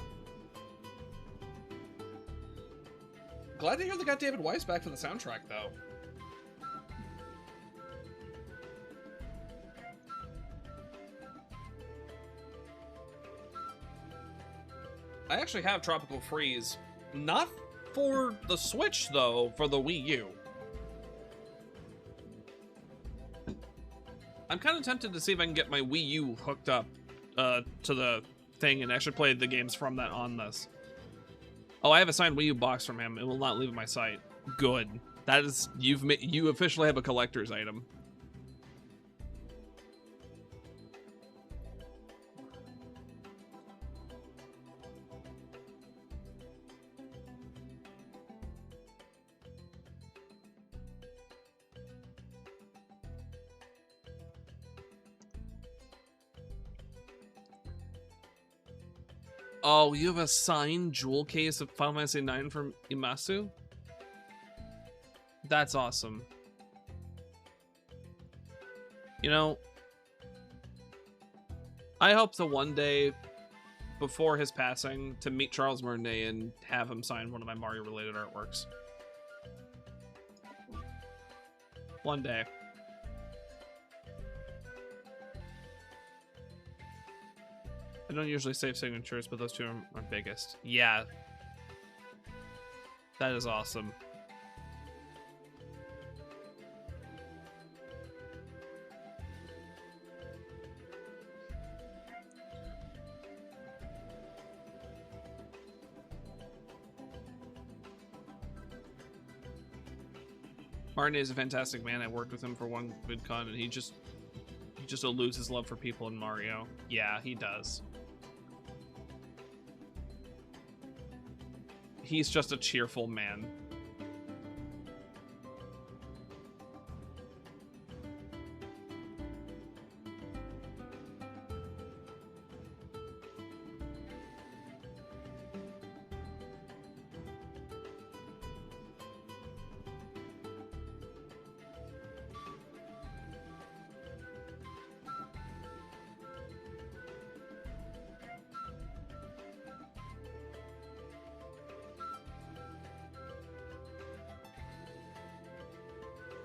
Glad to hear they got David Wise back for the soundtrack, though. I actually have Tropical Freeze, not for the Switch though, for the Wii U. I'm kind of tempted to see if I can get my Wii U hooked up to the thing and actually play the games from that on this. Oh, I have a signed Wii U box from him. It will not leave my site. Good. That is, you officially have a collector's item. Oh, you have a signed jewel case of Final Fantasy IX from Imasu? That's awesome. You know, I hope to one day, before his passing, to meet Charles Martinet and have him sign one of my Mario-related artworks. One day. I don't usually save signatures, but those two are my biggest. Yeah. That is awesome. Martin is a fantastic man. I worked with him for one VidCon, and he just eludes his love for people in Mario. Yeah, he does. He's just a cheerful man.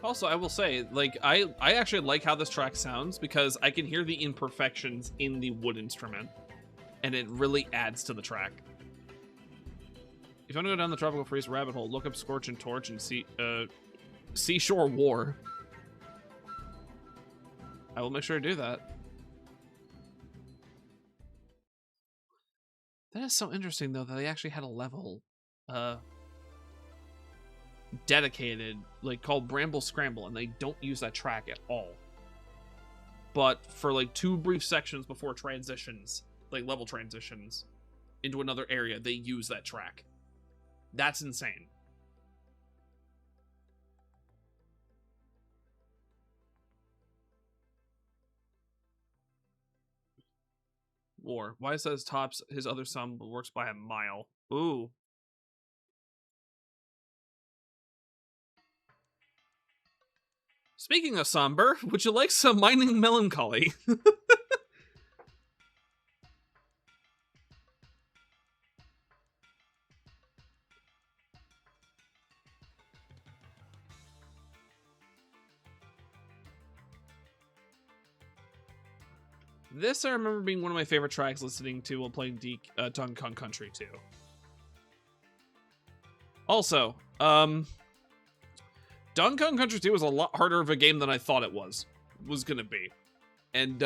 Also, I will say, like, I actually like how this track sounds because I can hear the imperfections in the wood instrument, and it really adds to the track. If you want to go down the Tropical Freeze rabbit hole, look up Scorch and Torch and Seashore War. I will make sure to do that. That is so interesting, though, that they actually had a level, dedicated, like, called Bramble Scramble, and they don't use that track at all. But for like 2 brief sections before transitions, like level transitions into another area, they use that track. That's insane. War. Why says tops his other sum but works by a mile? Ooh. Speaking of somber, would you like some mining melancholy? This I remember being one of my favorite tracks listening to while playing Donkey Kong Country 2. Also, Donkey Kong Country 2 was a lot harder of a game than I thought it was gonna be. And,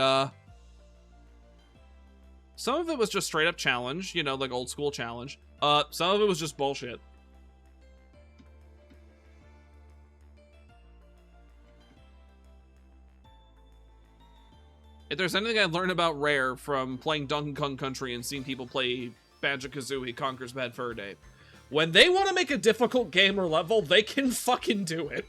some of it was just straight up challenge, you know, like old school challenge. Some of it was just bullshit. If there's anything I learned about Rare from playing Donkey Kong Country and seeing people play Banjo-Kazooie Conker's Bad Fur Day, when they want to make a difficult game or level, they can fucking do it.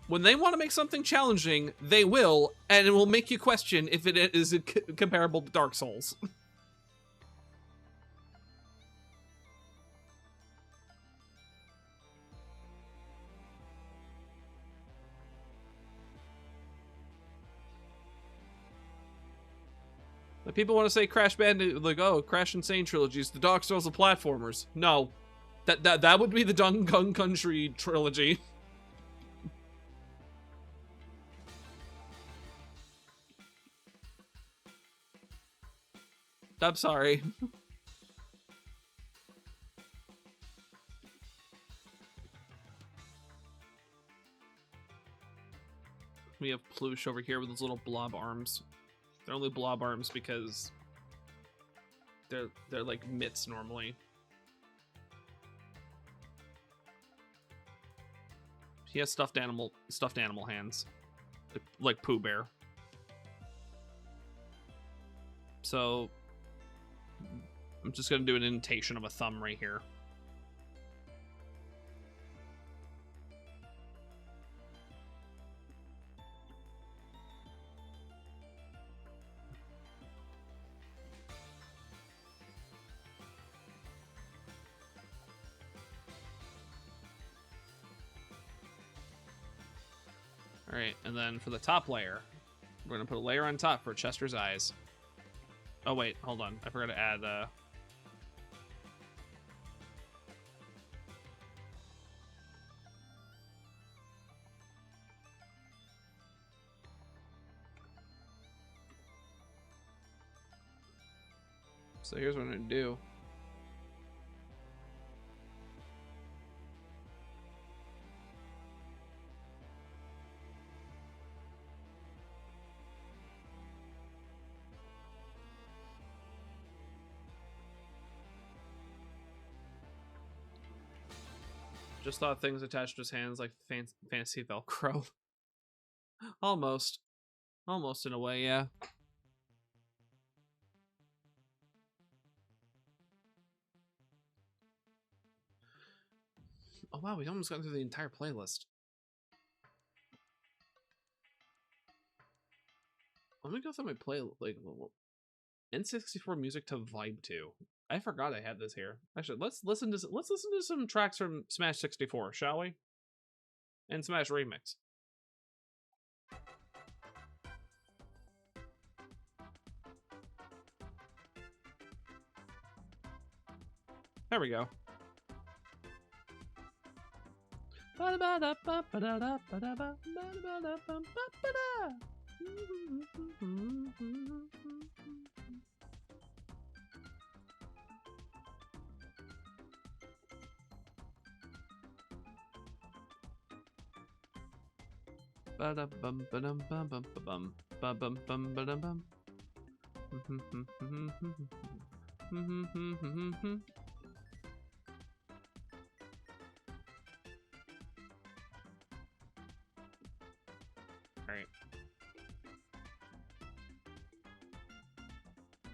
When they want to make something challenging, they will, and it will make you question if it is comparable to Dark Souls. Like, people want to say Crash Bandicoot, like, oh, Crash Insane trilogy is the Dark Souls of platformers. No. That would be the Donkey Kong Country trilogy. I'm sorry. We have Ploosh over here with his little blob arms. They're only blob arms because they're like mitts normally. He has stuffed animal hands, like Pooh Bear. So I'm just gonna do an indentation of a thumb right here. All right, and then for the top layer, we're gonna put a layer on top for Chester's eyes. Oh wait, hold on, I forgot to add so here's what I'm gonna do. Just thought things attached to his hands like fantasy Velcro. Almost. Almost in a way, yeah. Oh wow, we almost got through the entire playlist. Let me go through my play like N64 music to vibe to. I forgot I had this here. Actually, let's listen to some tracks from Smash 64, shall we? And Smash Remix. There we go.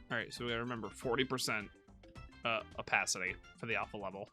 Alright, so we gotta remember 40% opacity for the alpha level.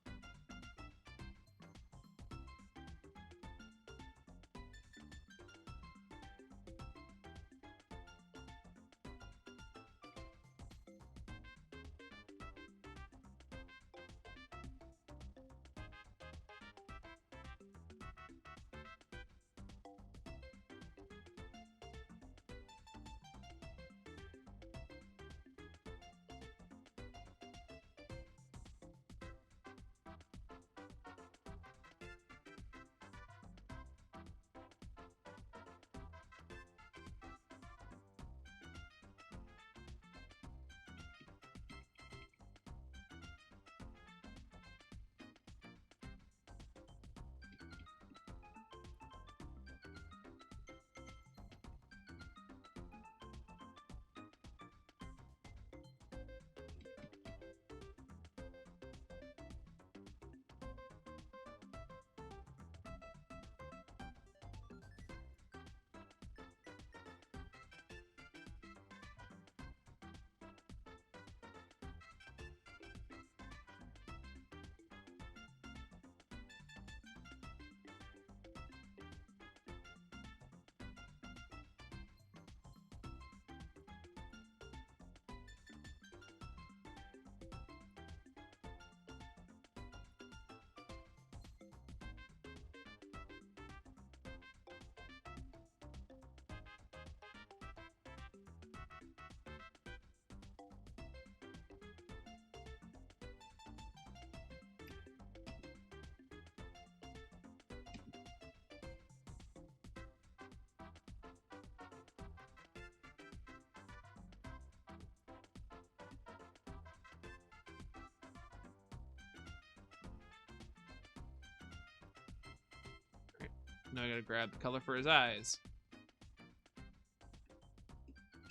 Now I gotta grab the color for his eyes.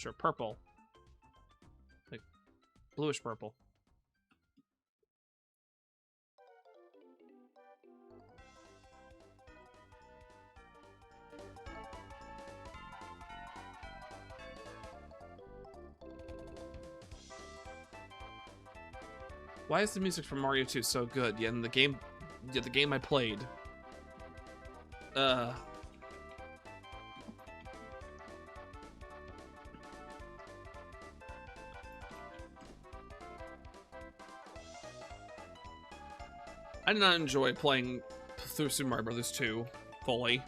sure. Purple. Like, bluish purple. Why is the music from Mario 2 so good? Yeah, in the game I played. I did not enjoy playing through Super Mario Bros. 2 fully.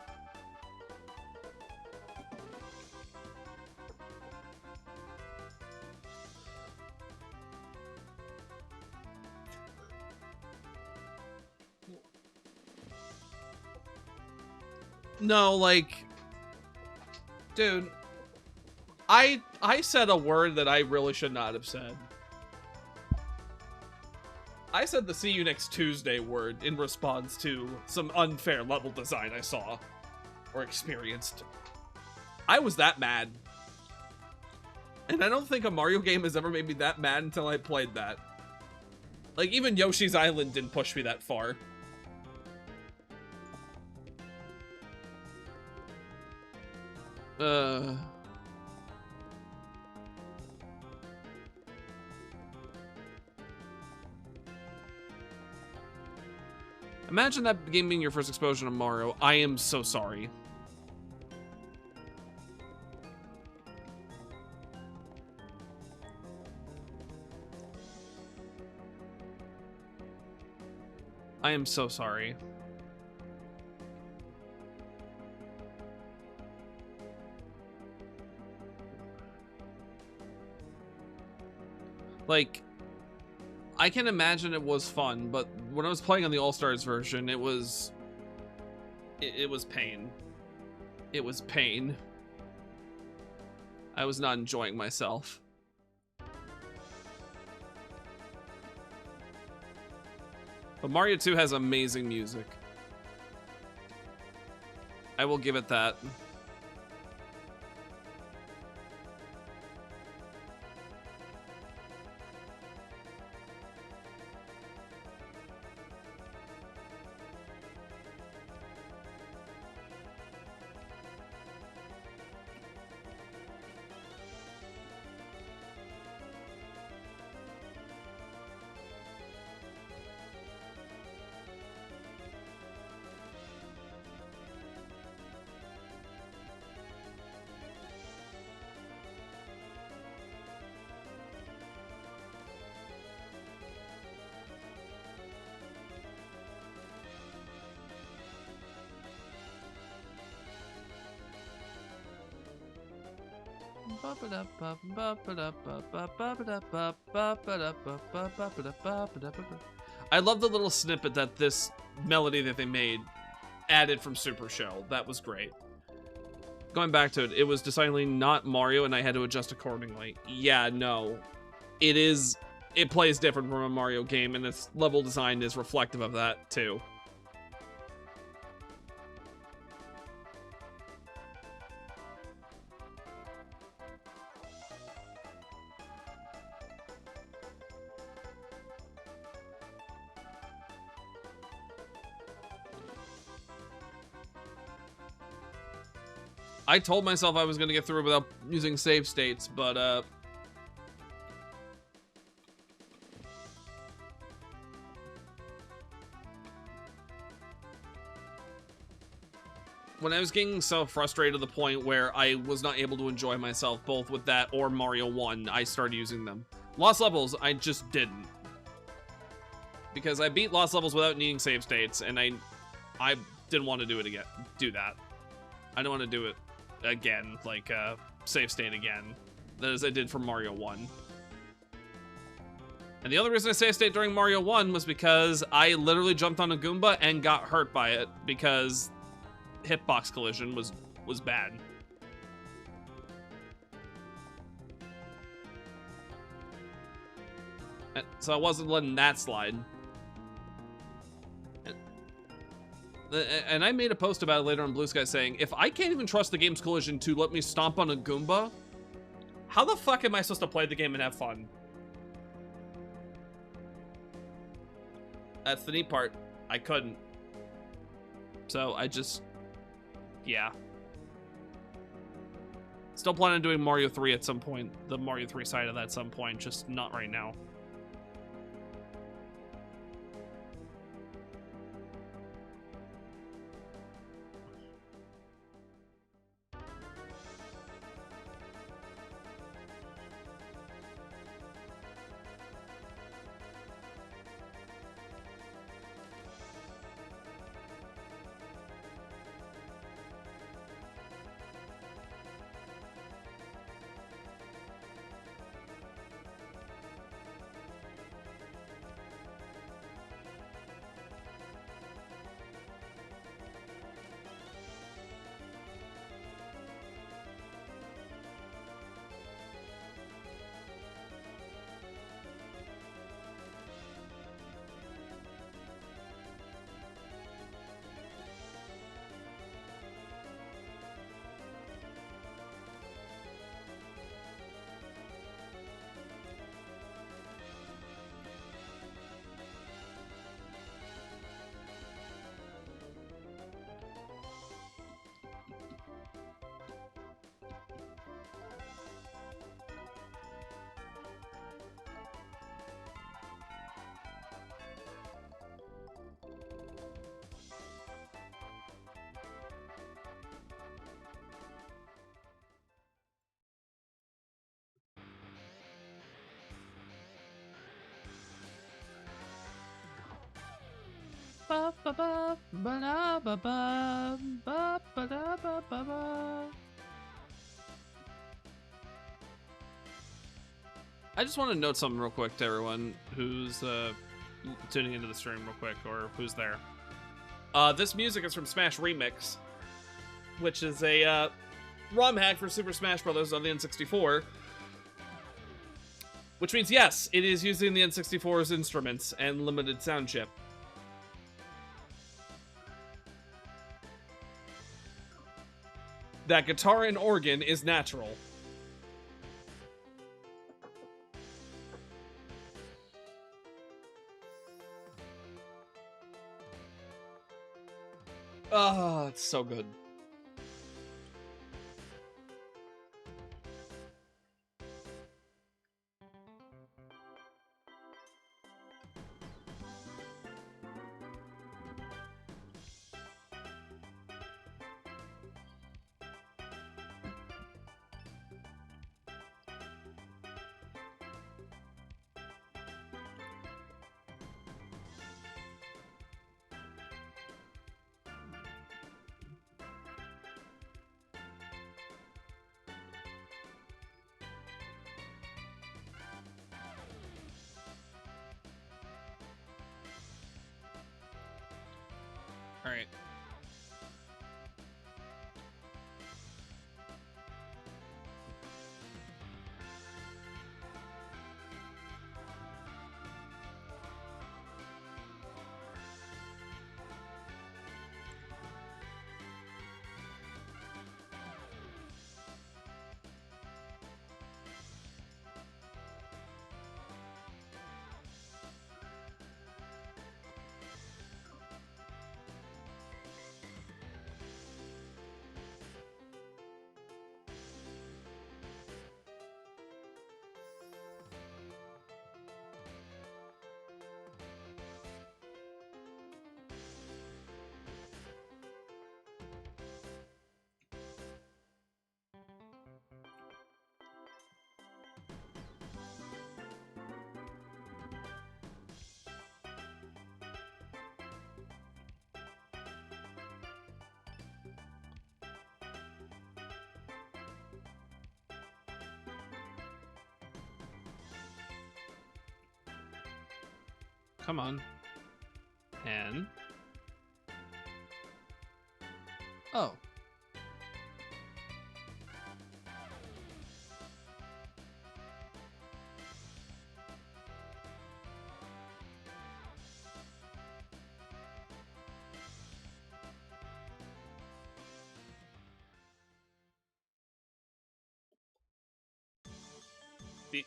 No, like, dude, I said a word that I really should not have said. I said the "see you next Tuesday" word in response to some unfair level design I saw or experienced. I was that mad. And I don't think a Mario game has ever made me that mad until I played that. Like, even Yoshi's Island didn't push me that far. Imagine that game being your first exposure to Mario. I am so sorry. I am so sorry. Like, I can imagine it was fun, but when I was playing on the All-Stars version, it was pain. It was pain. I was not enjoying myself. But Mario 2 has amazing music. I will give it that. I love the little snippet that this melody that they made added from Super Show. That was great. Going back to it, it was decidedly not Mario, and I had to adjust accordingly. Yeah, no. It plays different from a Mario game, and its level design is reflective of that, too. I told myself I was going to get through without using save states, but, when I was getting so frustrated to the point where I was not able to enjoy myself, both with that or Mario 1, I started using them. Lost Levels, I just didn't. Because I beat Lost Levels without needing save states, and I didn't want to do that. I don't want to do it again, like, save state again, as I did for Mario 1. And the other reason I save state during Mario 1 was because I literally jumped on a Goomba and got hurt by it because hitbox collision was bad. So I wasn't letting that slide. And I made a post about it later on Blue Sky saying, if I can't even trust the game's collision to let me stomp on a Goomba, How the fuck am I supposed to play the game and have fun? That's the neat part. I couldn't. So I just... yeah. Still planning on doing Mario 3 at some point. The Mario 3 side of that at some point. Just not right now. Ba ba ba ba da ba ba ba ba da ba ba ba. I just want to note something real quick to everyone who's tuning into the stream real quick, or who's there. This music is from Smash Remix, which is a ROM hack for Super Smash Bros. On the N64. Which means, yes, it is using the N64's instruments and limited sound chip. That guitar and organ is natural. Oh, it's so good. All right. Come on. And... oh.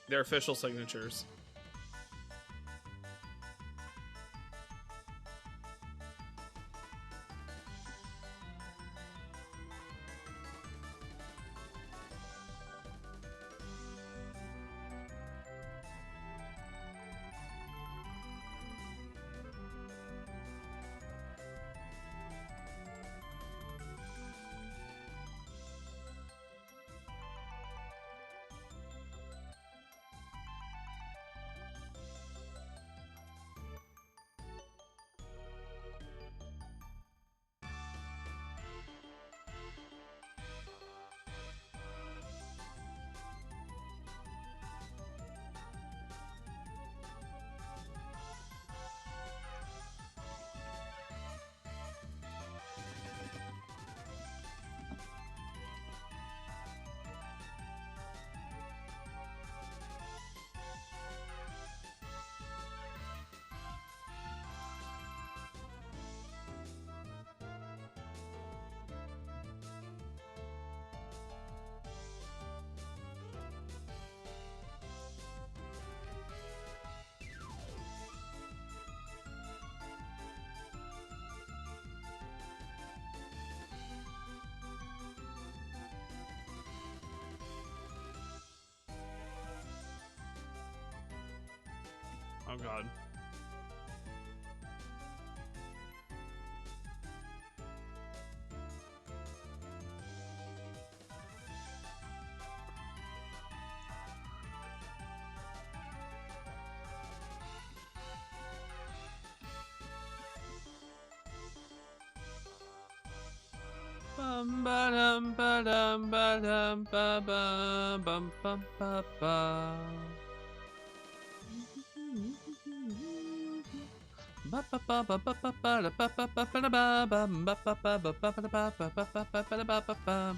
their official signatures. Oh god. Bum ba dum ba dum ba dum ba ba bum bum ba ba. Ba ba ba ba ba ba ba da ba ba ba ba da ba bum ba ba ba ba ba ba da ba ba ba ba ba da ba ba bum.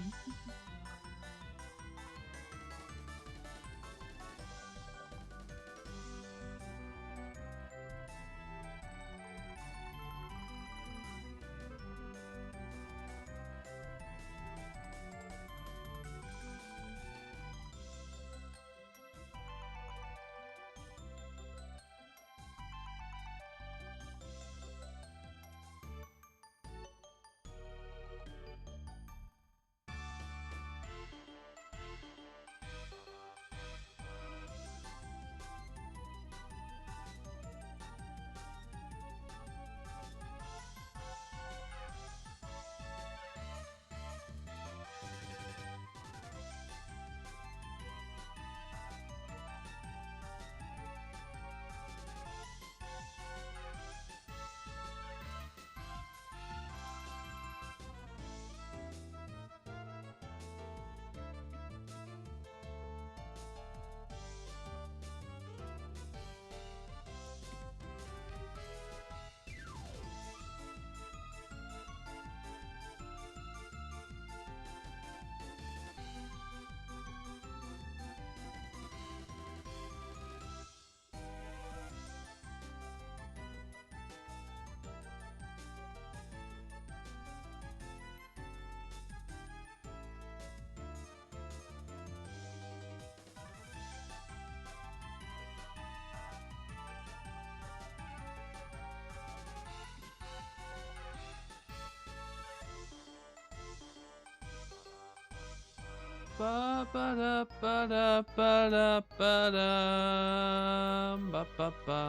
Ba ba da ba da ba da ba da ba ba ba.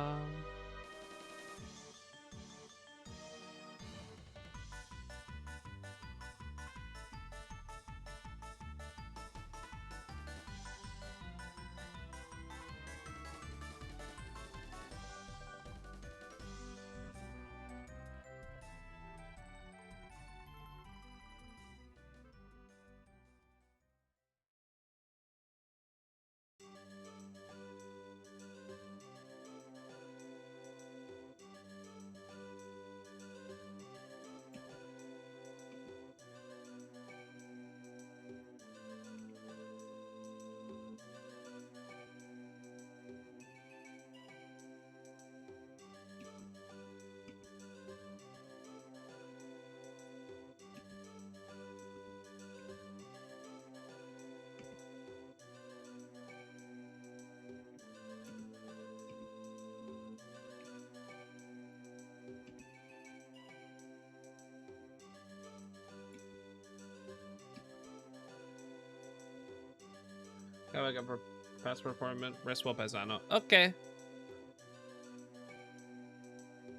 Come back up for passport appointment. Rest well, paisano. Okay.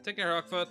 Take care, Hawkfoot.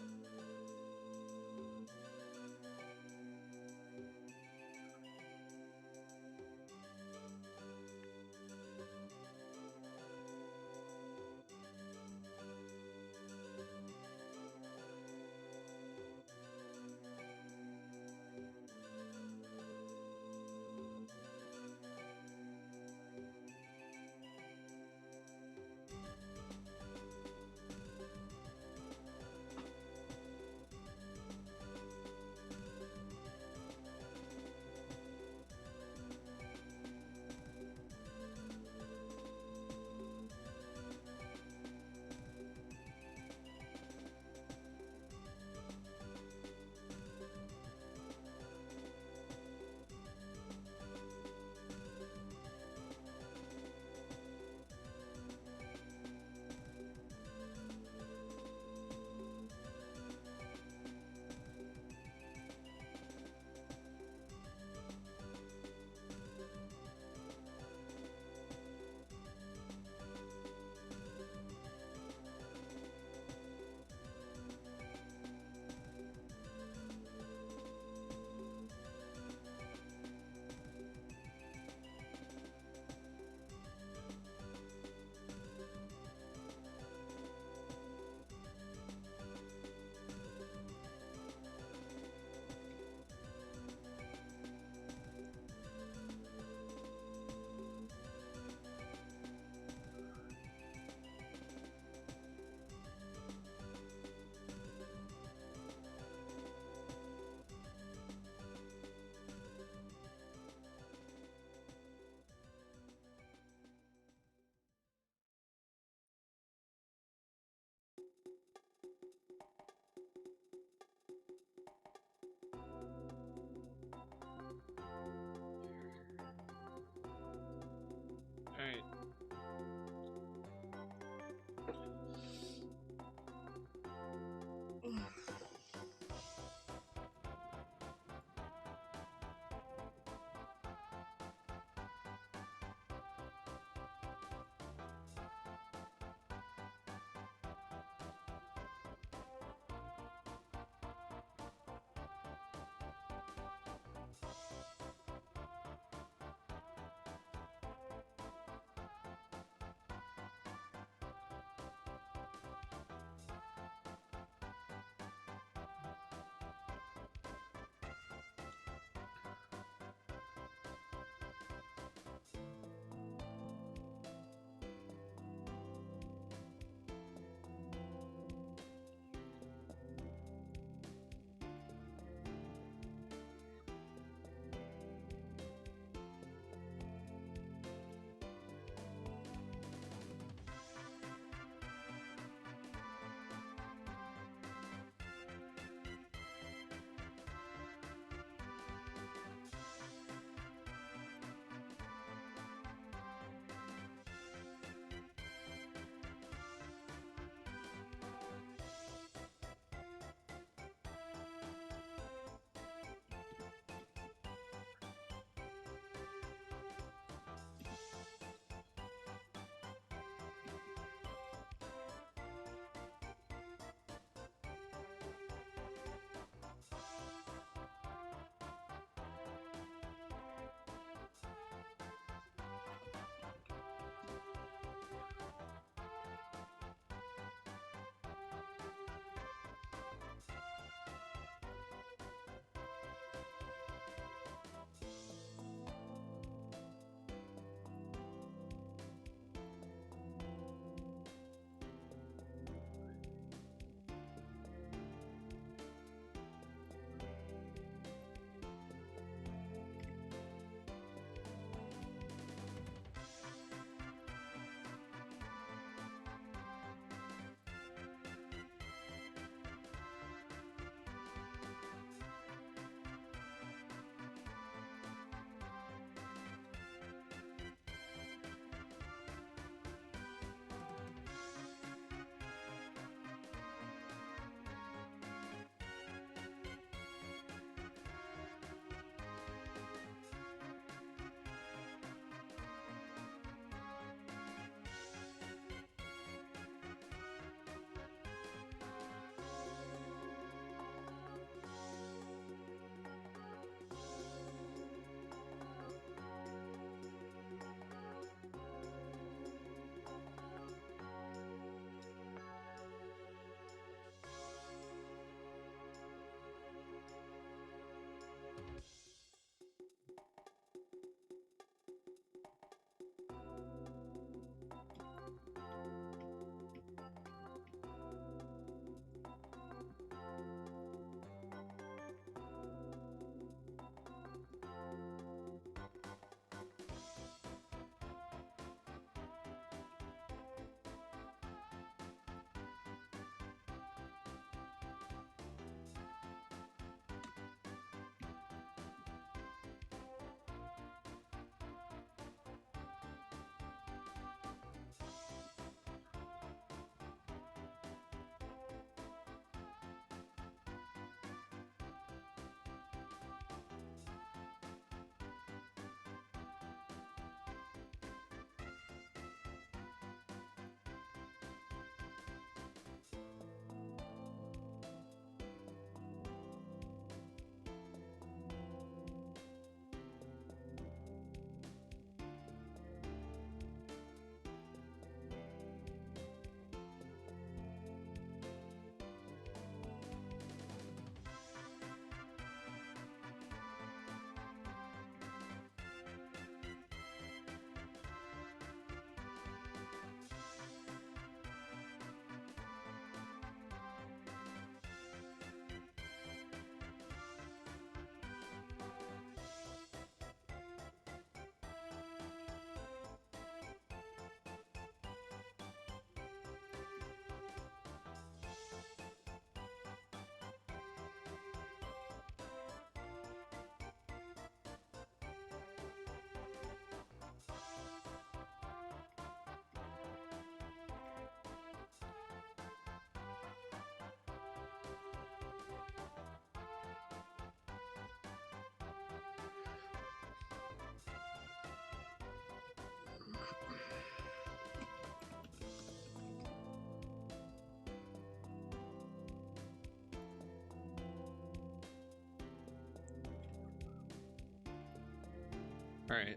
All right.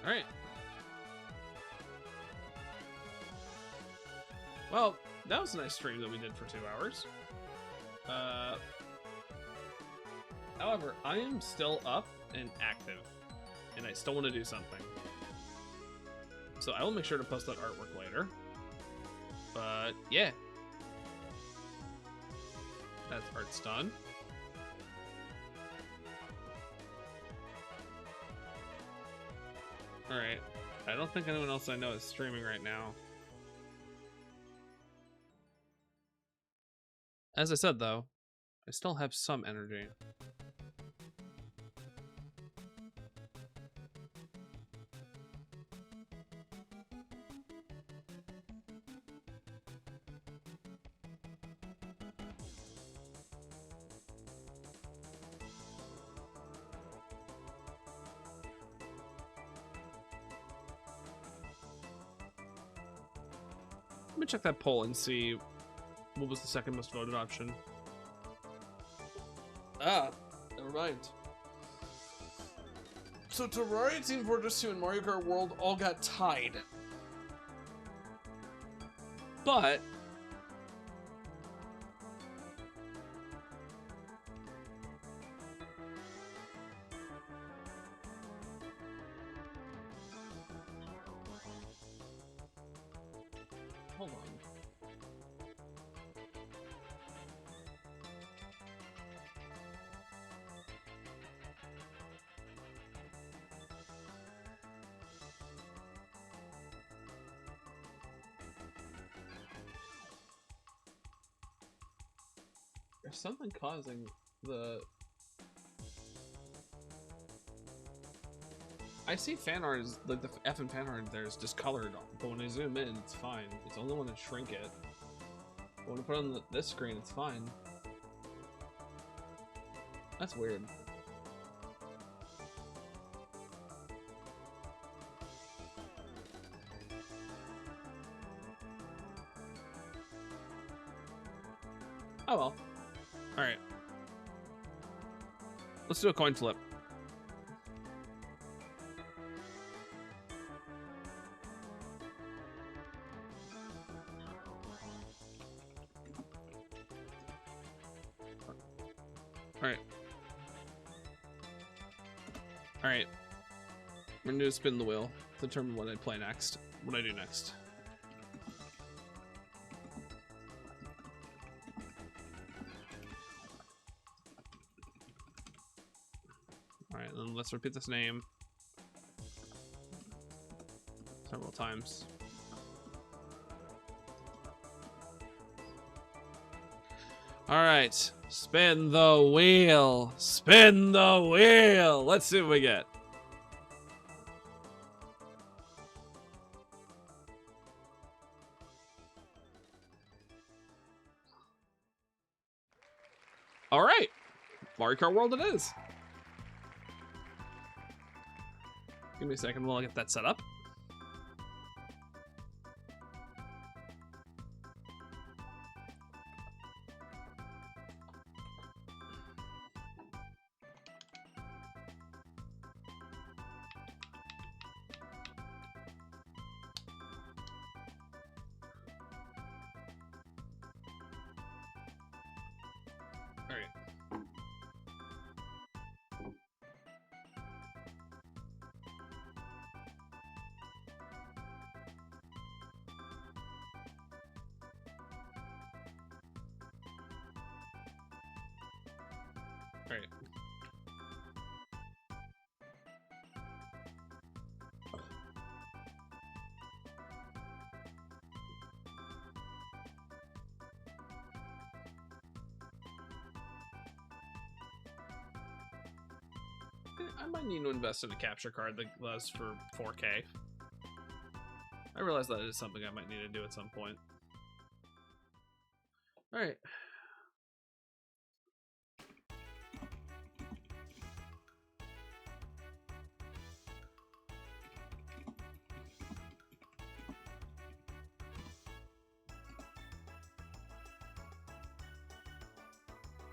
All right. Well, that was a nice stream that we did for 2 hours. However, I am still up and active, and I still want to do something. So I will make sure to post that artwork later. But yeah, that part's done. All right. I don't think anyone else I know is streaming right now. As I said, though, I still have some energy. Let me check that poll and see what was the second most voted option. Ah, never mind. So Terraria, Team Fortress 2, and Mario Kart World all got tied. But hold on. There's something causing the... I see fan art is like the effing fan art there is discolored, but when I zoom in, it's fine. It's only when I shrink it. But when I put it on this screen, it's fine. That's weird. Oh well. Alright. Let's do a coin flip. Alright. Alright. We're gonna do spin the wheel to determine what I play next. What I do next. Alright, then let's repeat this name several times. Alright. Spin the wheel. Spin the wheel. Let's see what we get. Alright. Mario Kart World it is. Give me a second while I get that set up. Alright. I might need to invest in a capture card that allows for 4K. I realize that is something I might need to do at some point. Alright.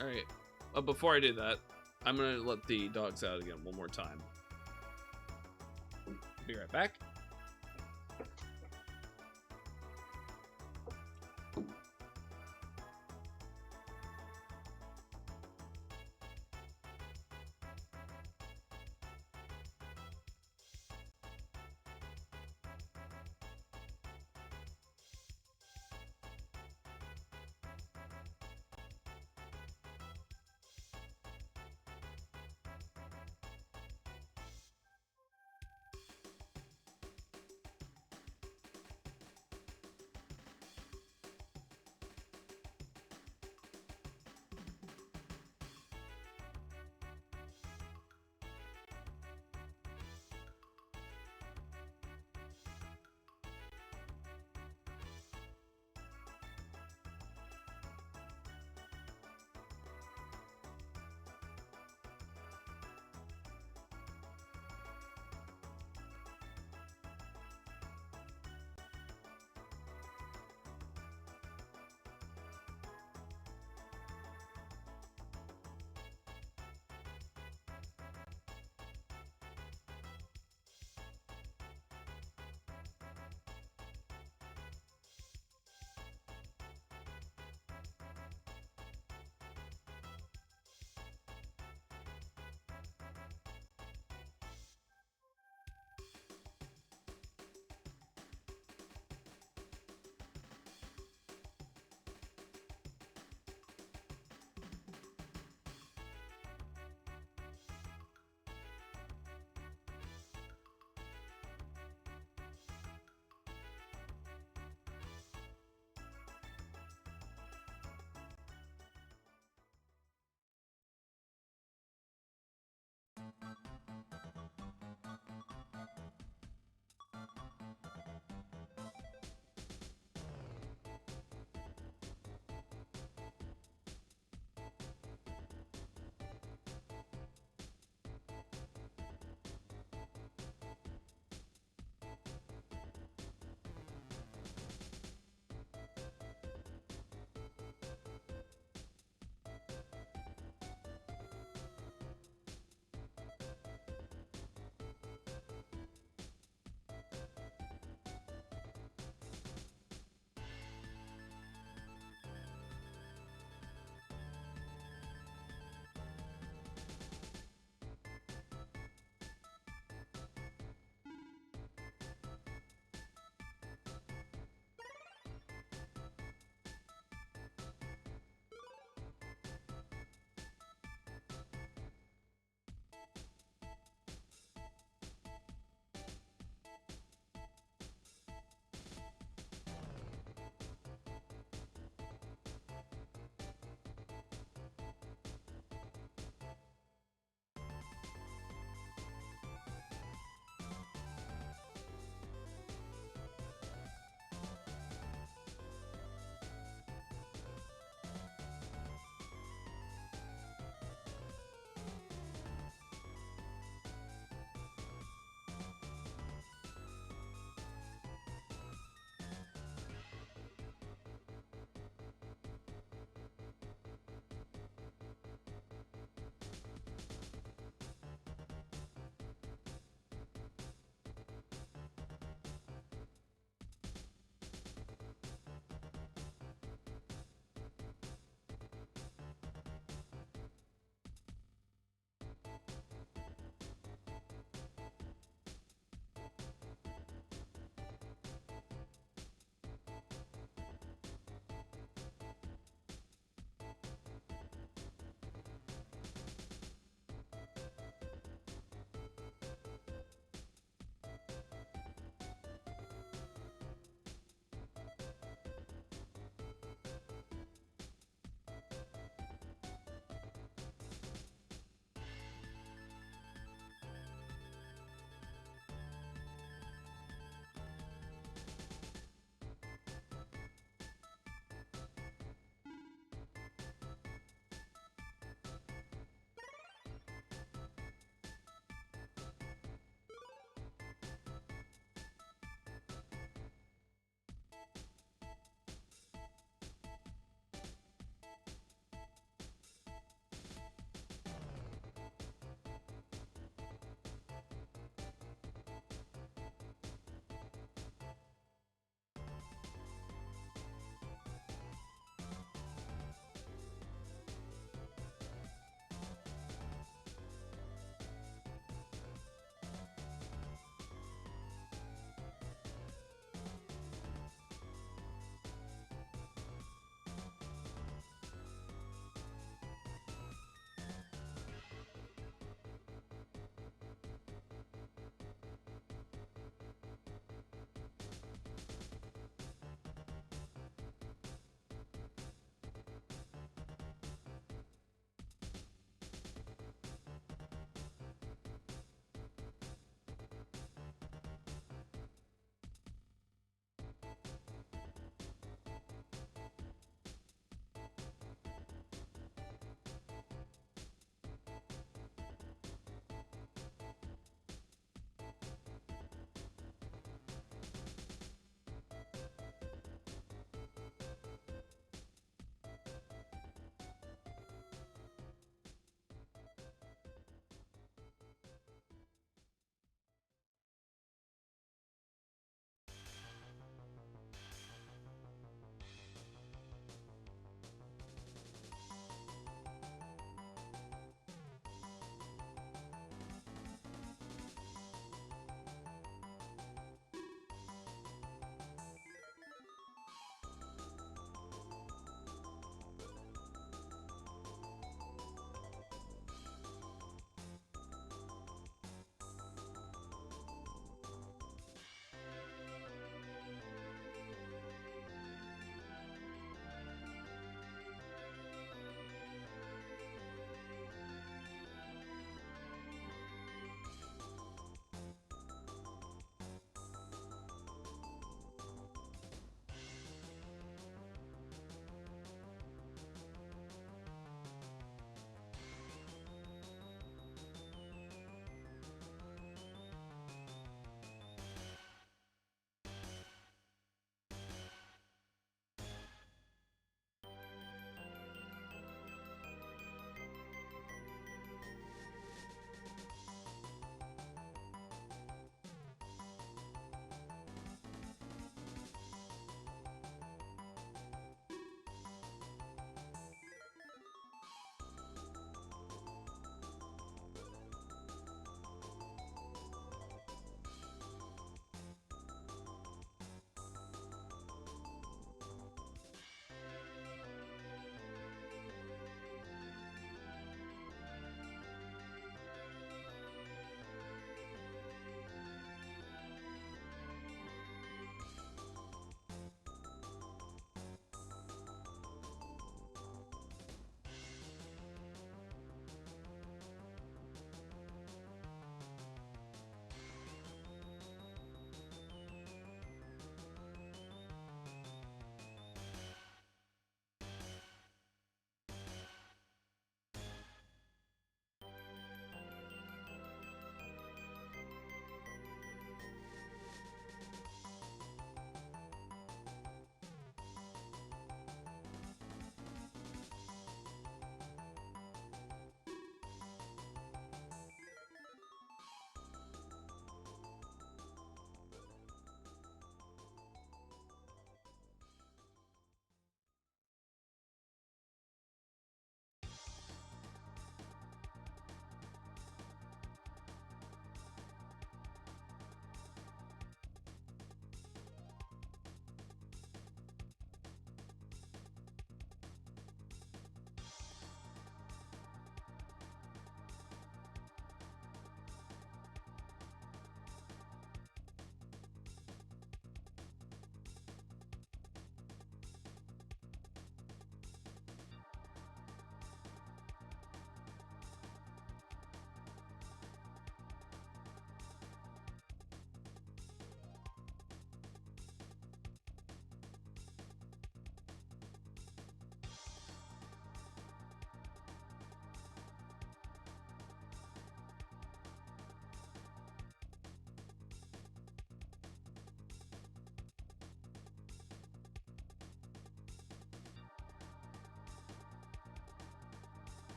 Alright. But before I do that, I'm gonna let the dogs out again one more time. Be right back.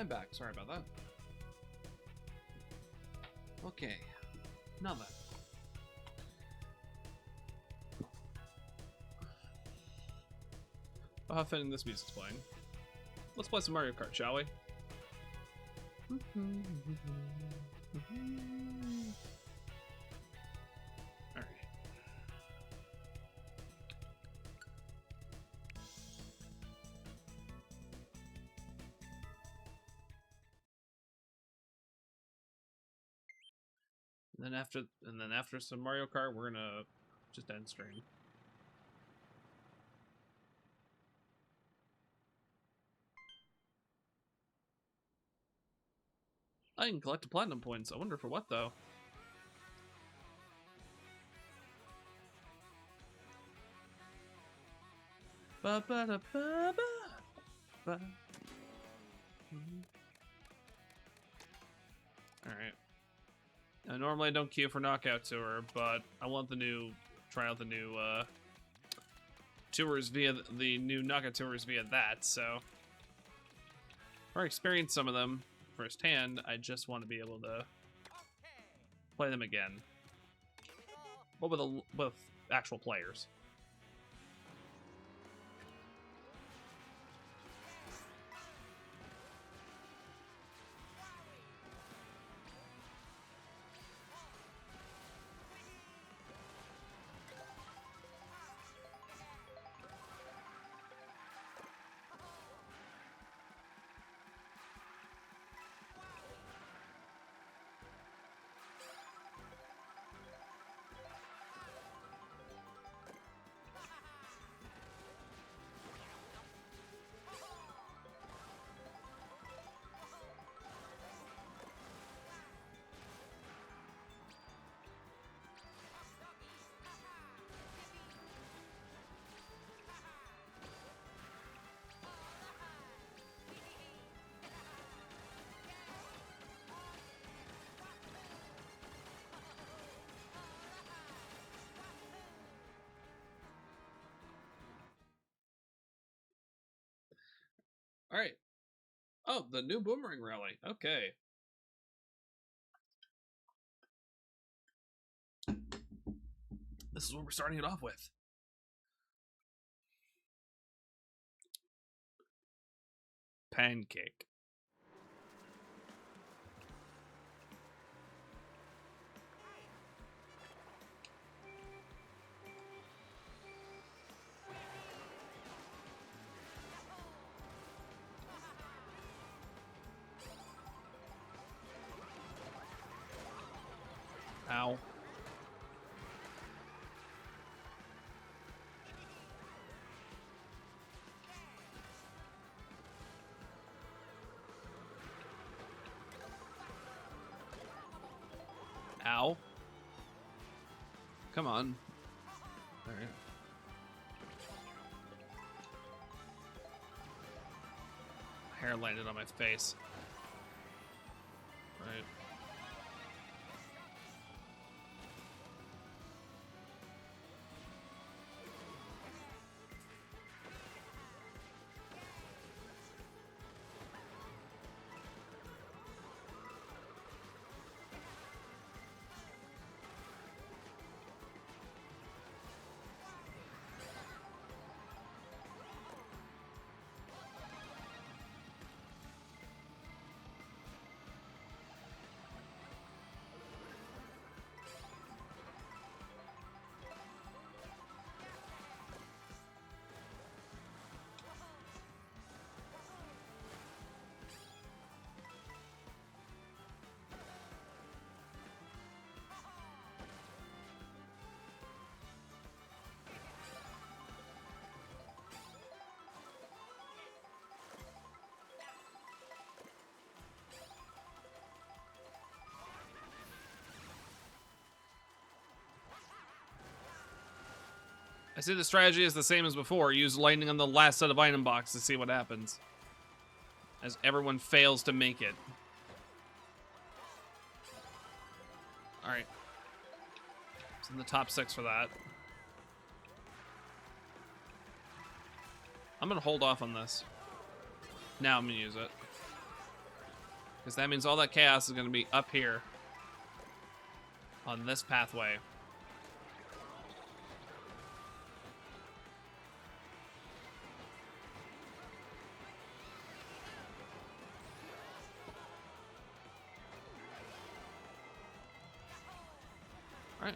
I'm back. Sorry about that. Okay. Now then. Oh, how fitting this music's playing. Let's play some Mario Kart, shall we? Alright. And then after some Mario Kart, we're gonna just end stream. I can collect platinum points. I wonder for what though. Ba ba da ba ba ba. All right. Now, normally I don't queue for Knockout Tour, but I want the new try out the new tours via the new Knockout Tours via that. So, or experience some of them firsthand. I just want to be able to play them again, but with actual players. All right. Oh, the new Boomerang Rally. Okay. This is what we're starting it off with. Pancake. Ow. Ow. Come on. All right. Hair landed on my face. Right. I see the strategy is the same as before. Use lightning on the last set of item boxes to see what happens. As everyone fails to make it. Alright. It's in the top 6 for that. I'm gonna hold off on this. Now I'm gonna use it. Because that means all that chaos is going to be up here on this pathway. All right.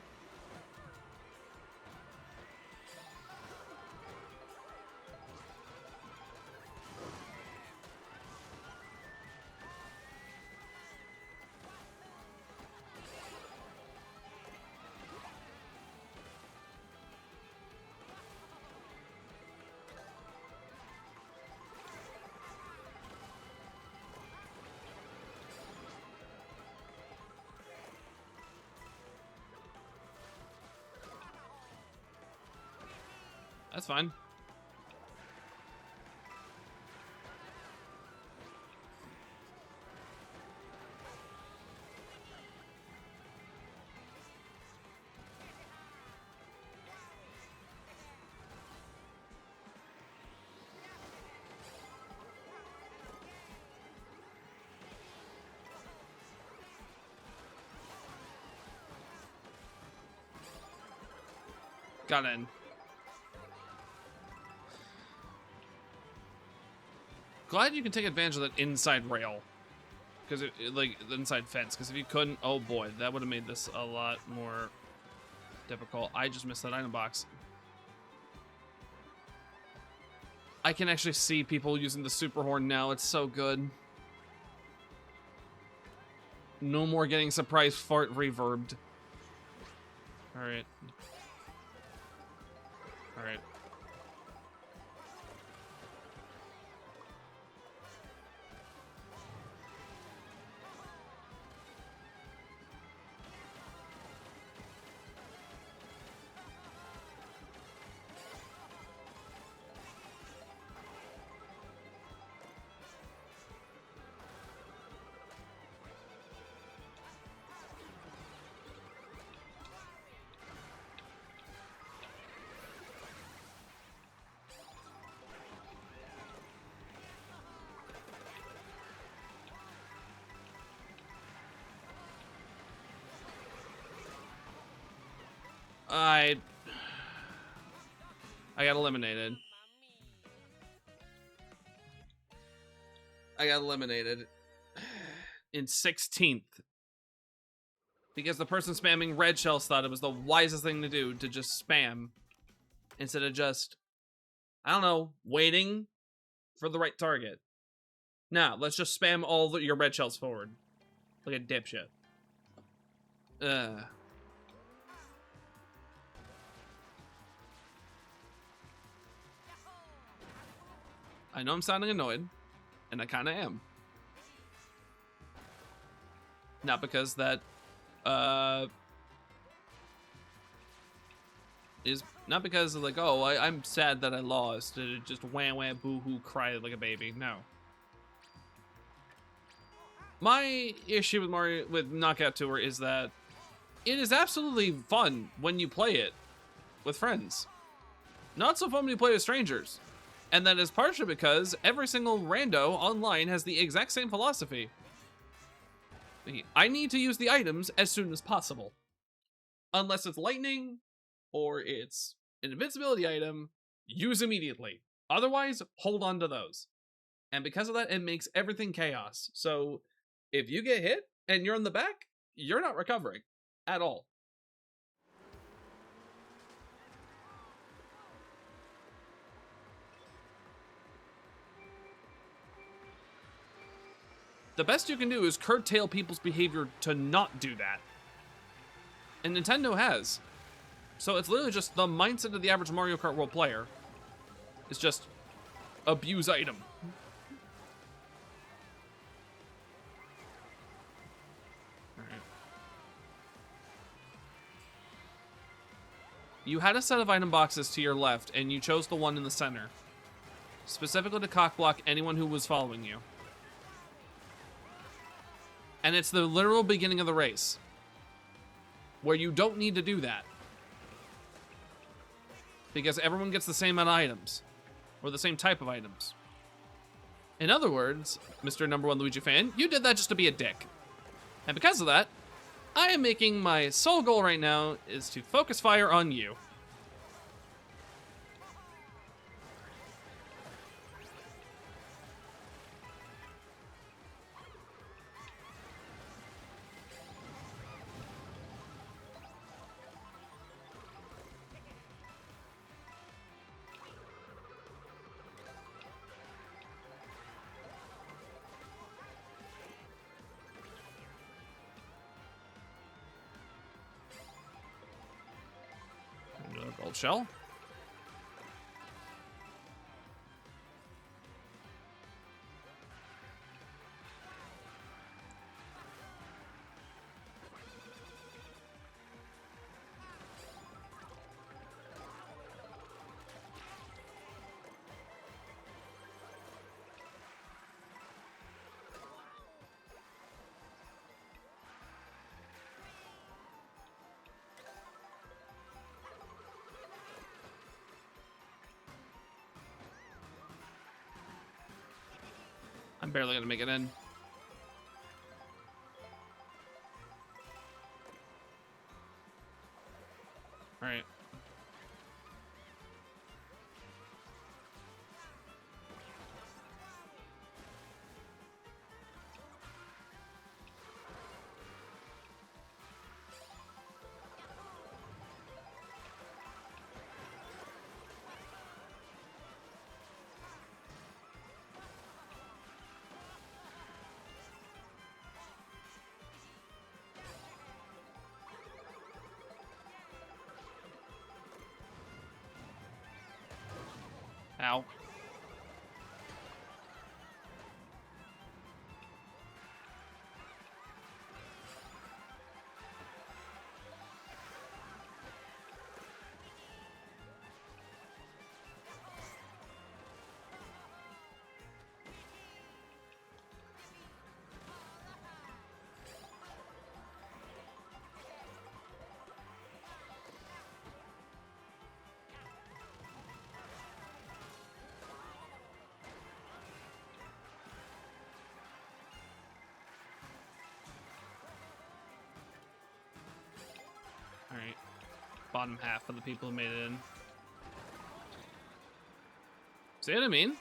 That's fine. Got in. Glad you can take advantage of that inside rail. Because like, the inside fence. Because if you couldn't, oh boy, that would have made this a lot more difficult. I just missed that item box. I can actually see people using the super horn now. It's so good. No more getting surprise fart reverbed. Alright. Alright. I got eliminated. I got eliminated in 16th. Because the person spamming red shells thought it was the wisest thing to do to just spam instead of just, I don't know, waiting for the right target. Now, let's just spam all your red shells forward. Like a dipshit. I know I'm sounding annoyed, and I kind of am. Not because that, is not because of like, oh, I'm sad that I lost. Just wah wah boo hoo, cry like a baby. No. My issue with Mario with Knockout Tour is that it is absolutely fun when you play it with friends. Not so fun when you play with strangers. And that is partially because every single rando online has the exact same philosophy. I need to use the items as soon as possible. Unless it's lightning or it's an invincibility item, use immediately. Otherwise, hold on to those. And because of that, it makes everything chaos. So if you get hit and you're in the back, you're not recovering at all. The best you can do is curtail people's behavior to not do that. And Nintendo has. So it's literally just the mindset of the average Mario Kart World player. It's just abuse item. Alright. You had a set of item boxes to your left, and you chose the one in the center. Specifically to cockblock anyone who was following you. And it's the literal beginning of the race, where you don't need to do that. Because everyone gets the same amount of items, or the same type of items. In other words, Mr. Number One Luigi fan, you did that just to be a dick. And because of that, I am making my sole goal right now is to focus fire on you. Gold shell. I'm barely gonna make it in. All right. Ow. All right. Bottom half of the people who made it in. See what I mean?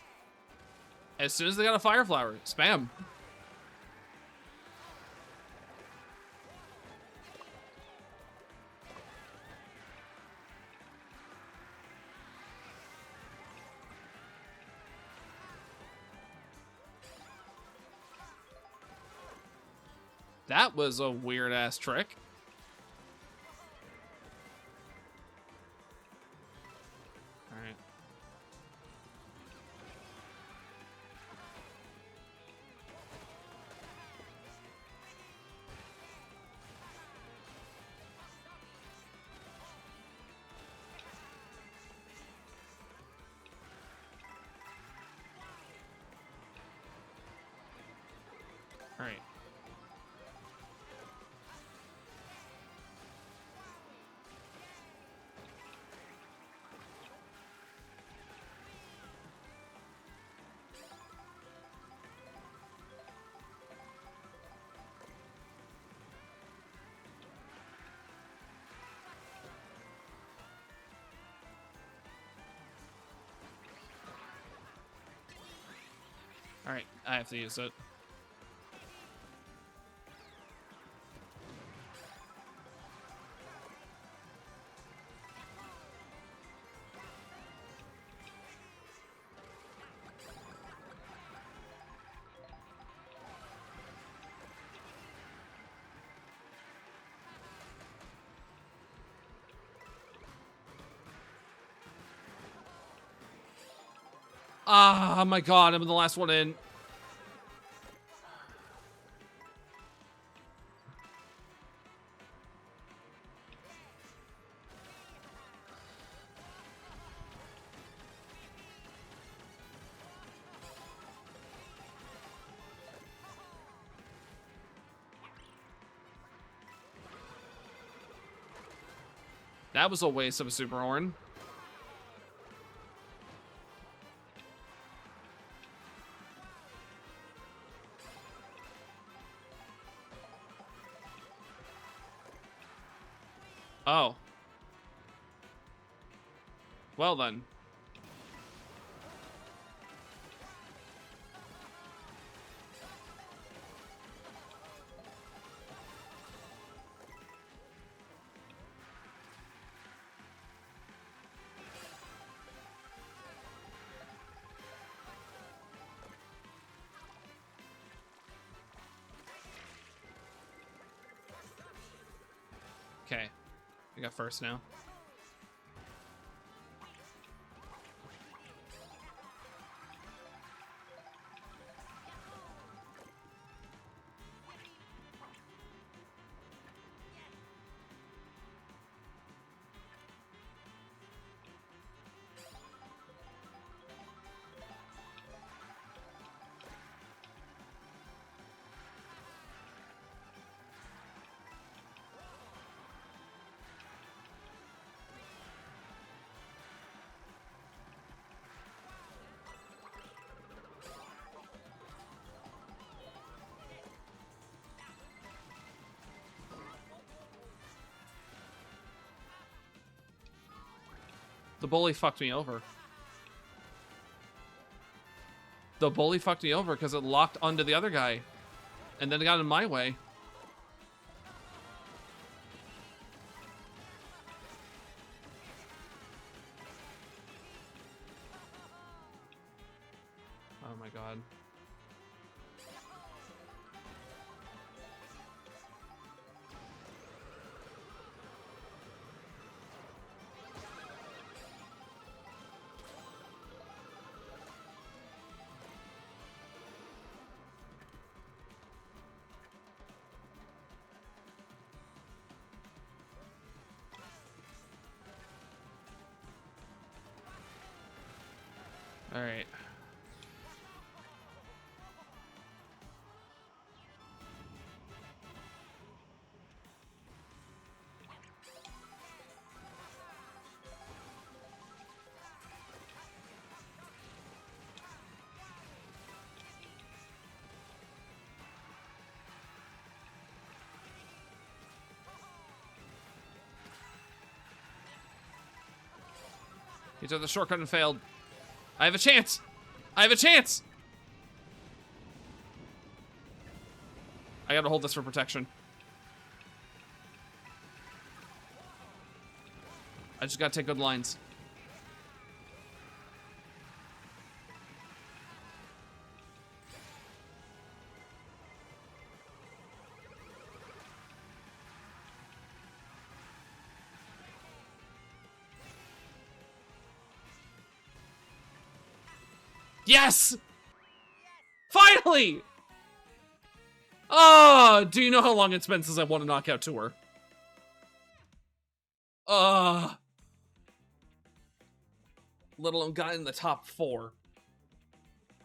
As soon as they got a fire flower, spam. That was a weird ass trick. All right. All right. All right, I have to use it. Ah, oh my god, I'm the last one in. That was a waste of a super horn. Oh. Well then. Okay. I got first now. The bully fucked me over. The bully fucked me over because it locked onto the other guy. And then it got in my way. Oh my god. All right. He took the shortcut and failed. I have a chance. I have a chance. I gotta hold this for protection. I just gotta take good lines. Yes! Finally! Oh, do you know how long it's been since I won a knockout tour? Let alone got in the top 4.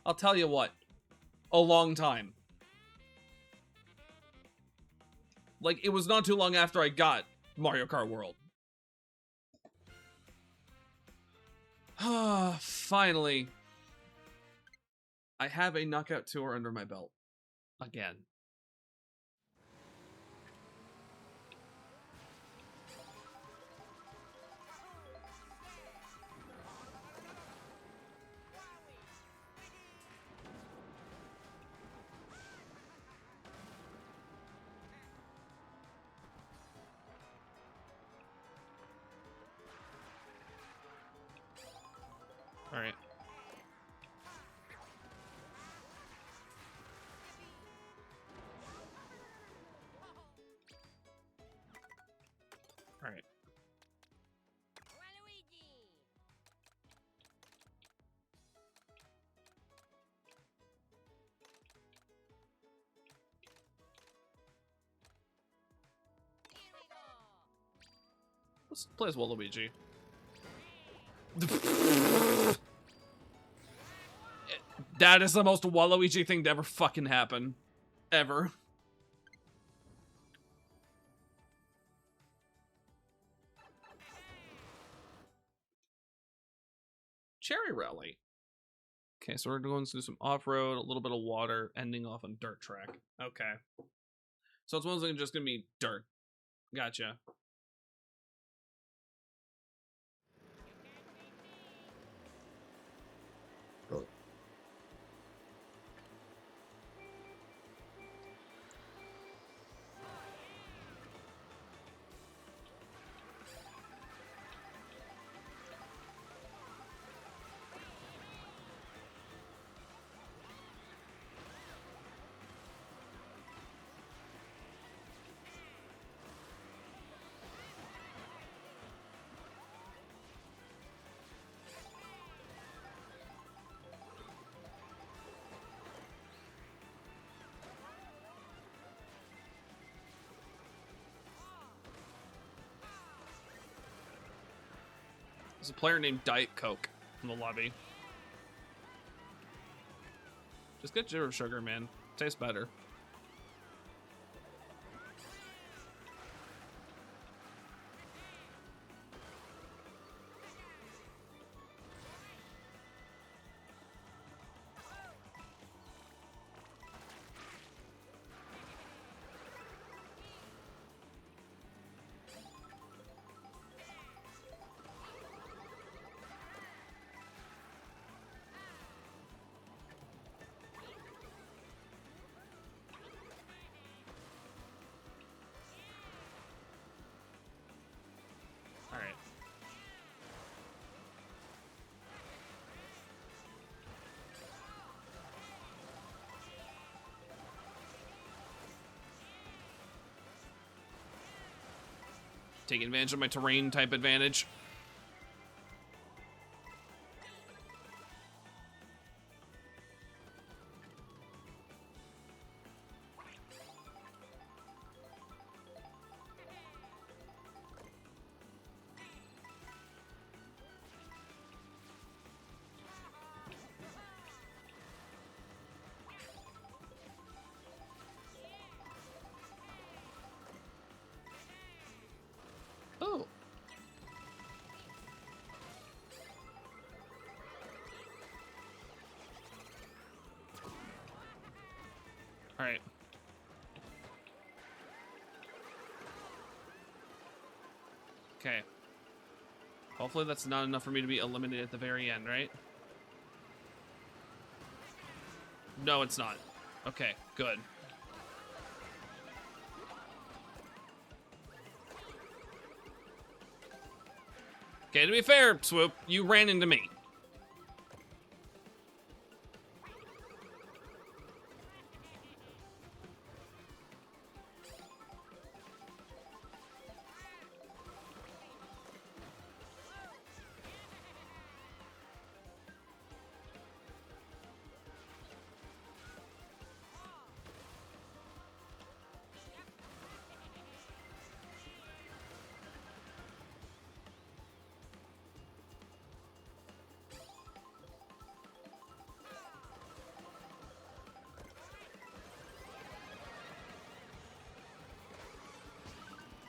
I'll tell you what, a long time. Like, it was not too long after I got Mario Kart World. Finally. I have a knockout tour under my belt. Again. All right. All right. Let's play as Waluigi. That is the most Waluigi thing to ever fucking happen. Ever. Cherry Rally. Okay, so we're going to do some off-road, a little bit of water, ending off on dirt track. Okay. So it's mostly just gonna be dirt. Gotcha. There's a player named Diet Coke in the lobby. Just get zero sugar, man. Tastes better. All right. Taking advantage of my terrain type advantage. Oh. All right. Okay. Hopefully that's not enough for me to be eliminated at the very end, right? No, it's not. Okay, good. Okay, to be fair, Swoop, you ran into me.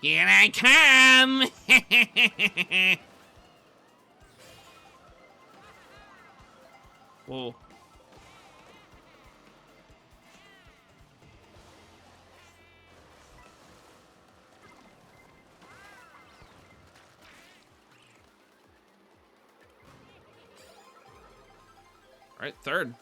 Here I come! Whoa. All right, third.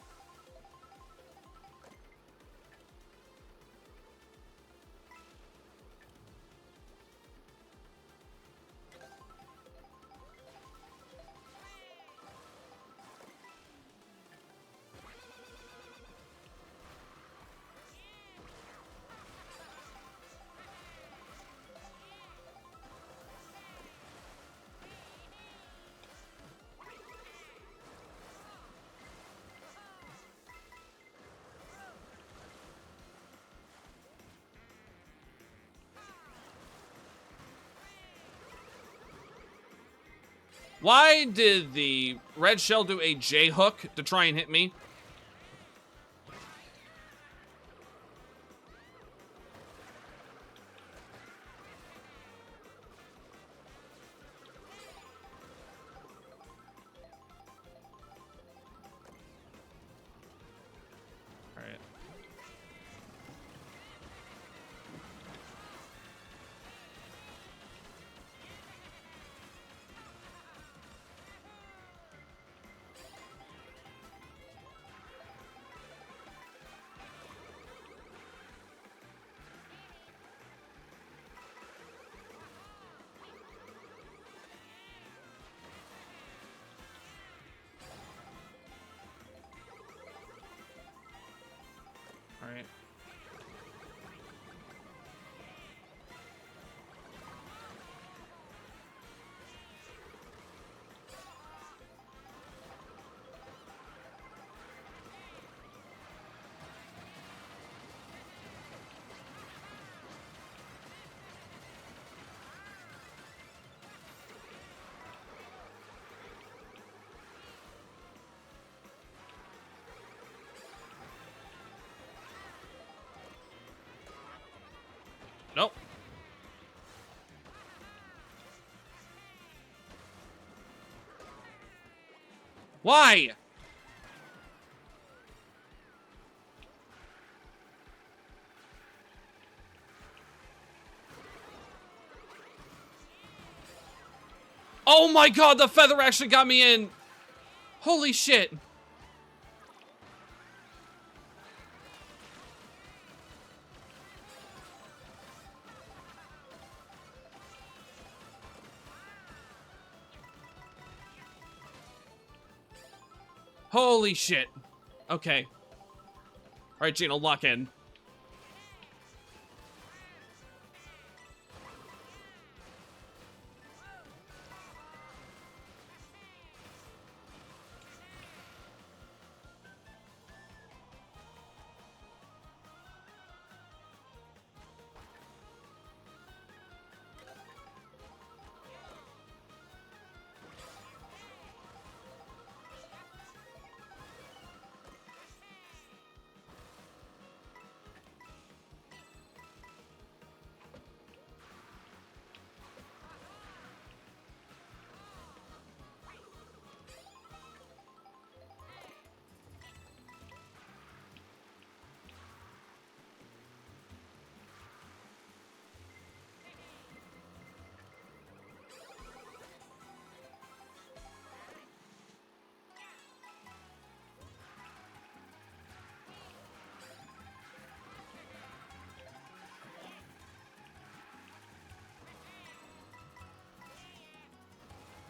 Why did the red shell do a J hook to try and hit me? All right. Nope. Why? Oh my god, the feather actually got me in. Holy shit. Holy shit. Okay. Alright, Gino, lock in.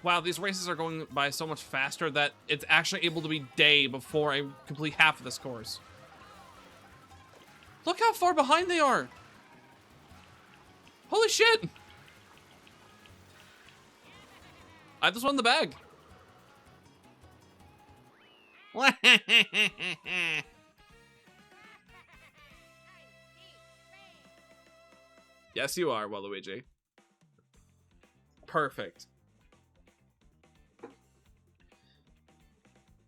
Wow, these races are going by so much faster that it's actually able to be day before I complete half of this course. Look how far behind they are. Holy shit. I have this one in the bag. Yes, you are, Waluigi. Perfect.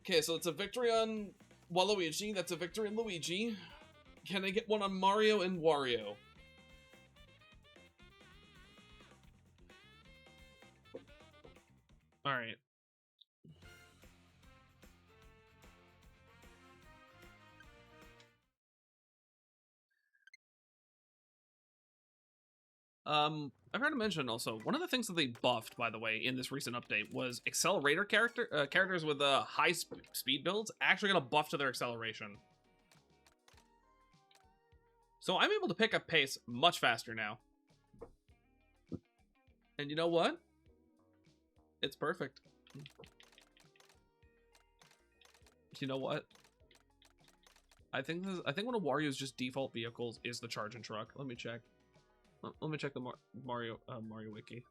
Okay, so it's a victory on Waluigi. That's a victory on Luigi. Can I get one on Mario and Wario? All right. I forgot to mention also, one of the things that they buffed, by the way, in this recent update was accelerator characters with high speed builds actually got a buff to their acceleration. So I'm able to pick up pace much faster now. And you know what? It's perfect. You know what? I think one of Wario's just default vehicles is the charging truck. Let me check. Let me check the Mario wiki.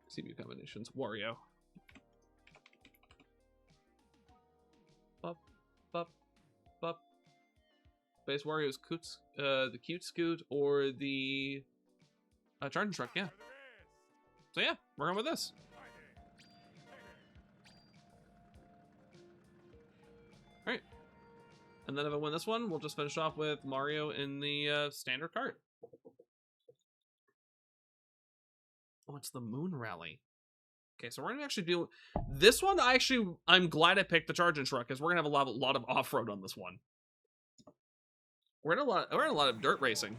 CPU combinations. Wario. Bup, bup, bup. Base Wario's the cute scoot or the charging truck. Yeah. So yeah, we're going with this. All right. And then if I win this one, we'll just finish off with Mario in the standard cart. Oh, it's the Moon Rally. Okay, so we're gonna actually do this one. I'm glad I picked the charging truck because we're gonna have a lot of off-road on this one. We're in a lot of dirt racing.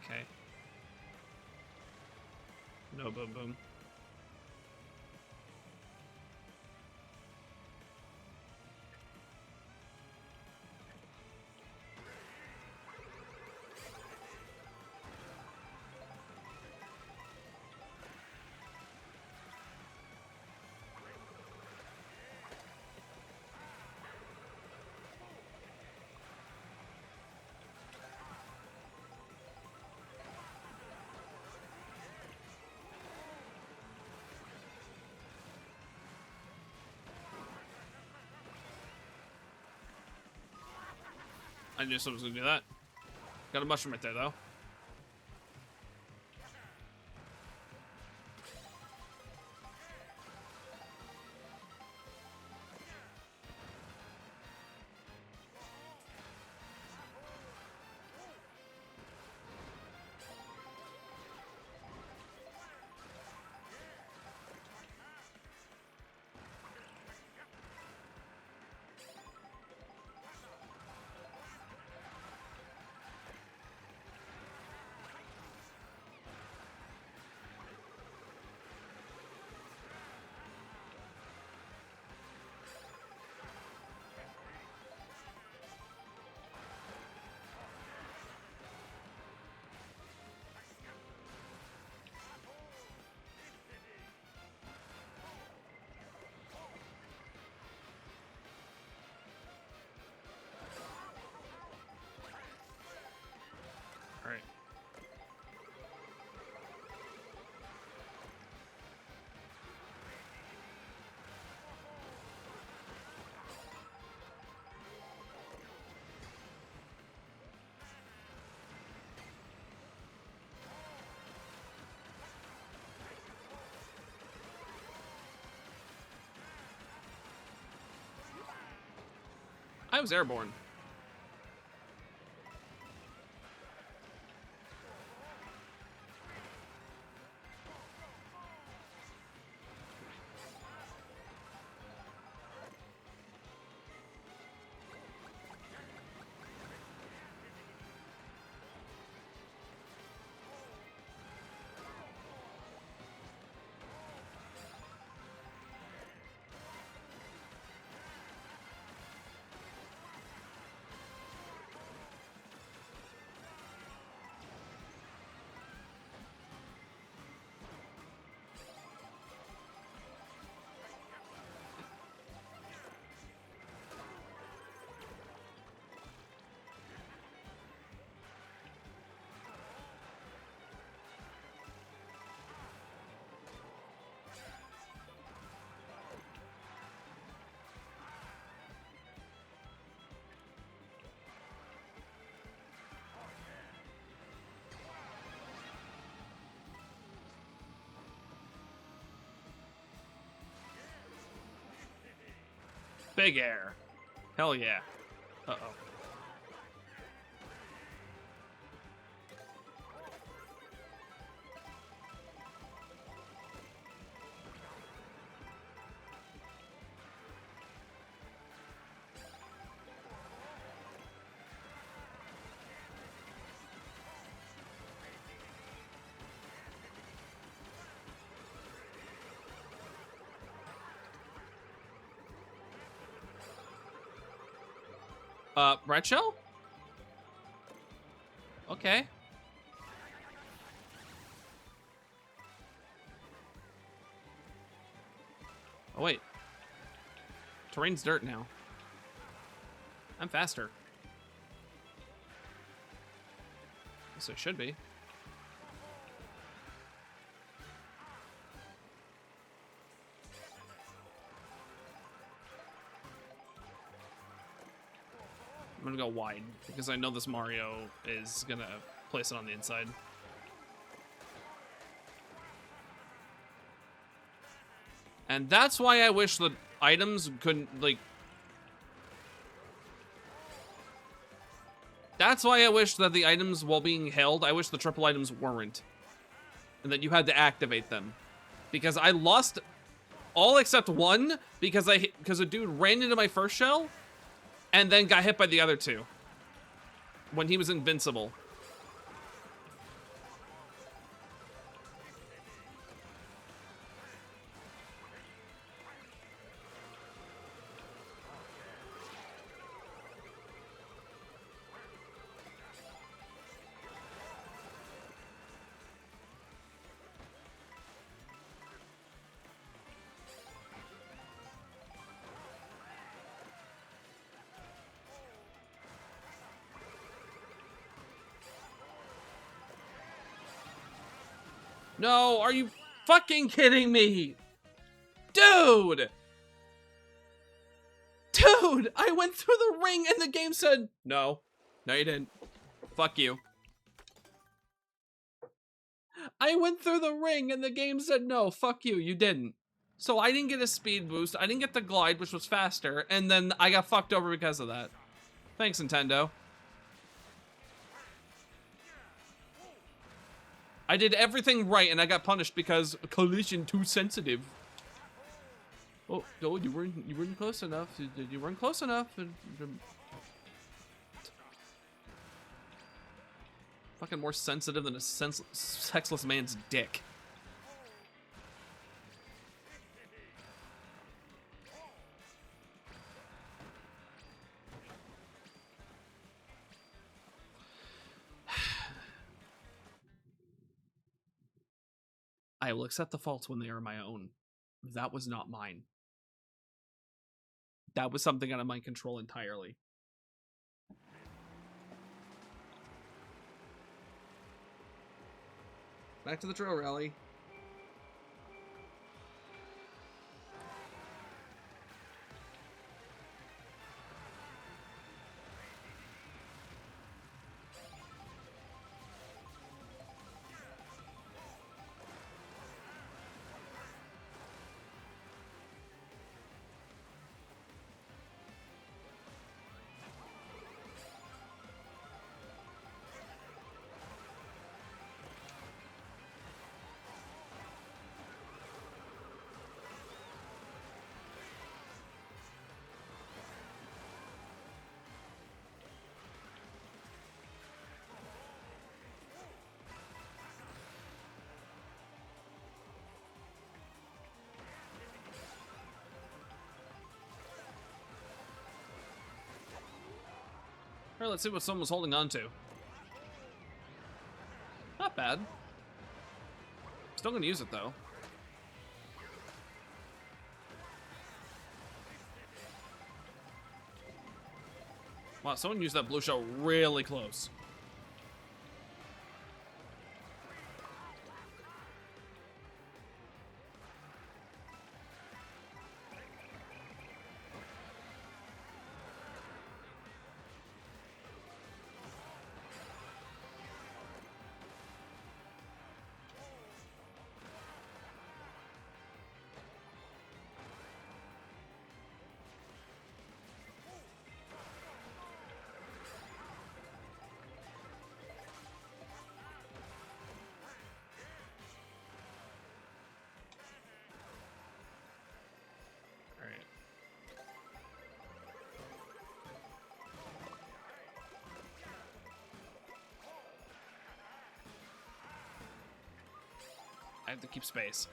Okay. No boom boom. I knew someone was gonna do that. Got a mushroom right there, though. All right. I was airborne. Big air. Hell yeah. Uh-oh. Red shell? Okay. Oh, wait. Terrain's dirt now. I'm faster. So it should be. I'm gonna go wide because I know this Mario is gonna place it on the inside. And that's why I wish the items couldn't, like... That's why I wish that the items, while being held, I wish the triple items weren't. And that you had to activate them. Because I lost all except one because a dude ran into my first shell and then got hit by the other two when he was invincible. No, are you fucking kidding me? Dude! Dude, I went through the ring and the game said, no. No, you didn't. Fuck you. I went through the ring and the game said, no, fuck you, you didn't. So I didn't get a speed boost, I didn't get the glide, which was faster, and then I got fucked over because of that. Thanks, Nintendo. I did everything right and I got punished because collision too sensitive. Oh, no, you weren't close enough. You weren't close enough. Fucking more sensitive than a sexless man's dick. I will accept the faults when they are my own. That was not mine. That was something out of my control entirely. Back to the trail rally. Alright, let's see what someone was holding on to. Not bad. Still gonna use it though. Wow, someone used that blue shell really close. I have to keep space.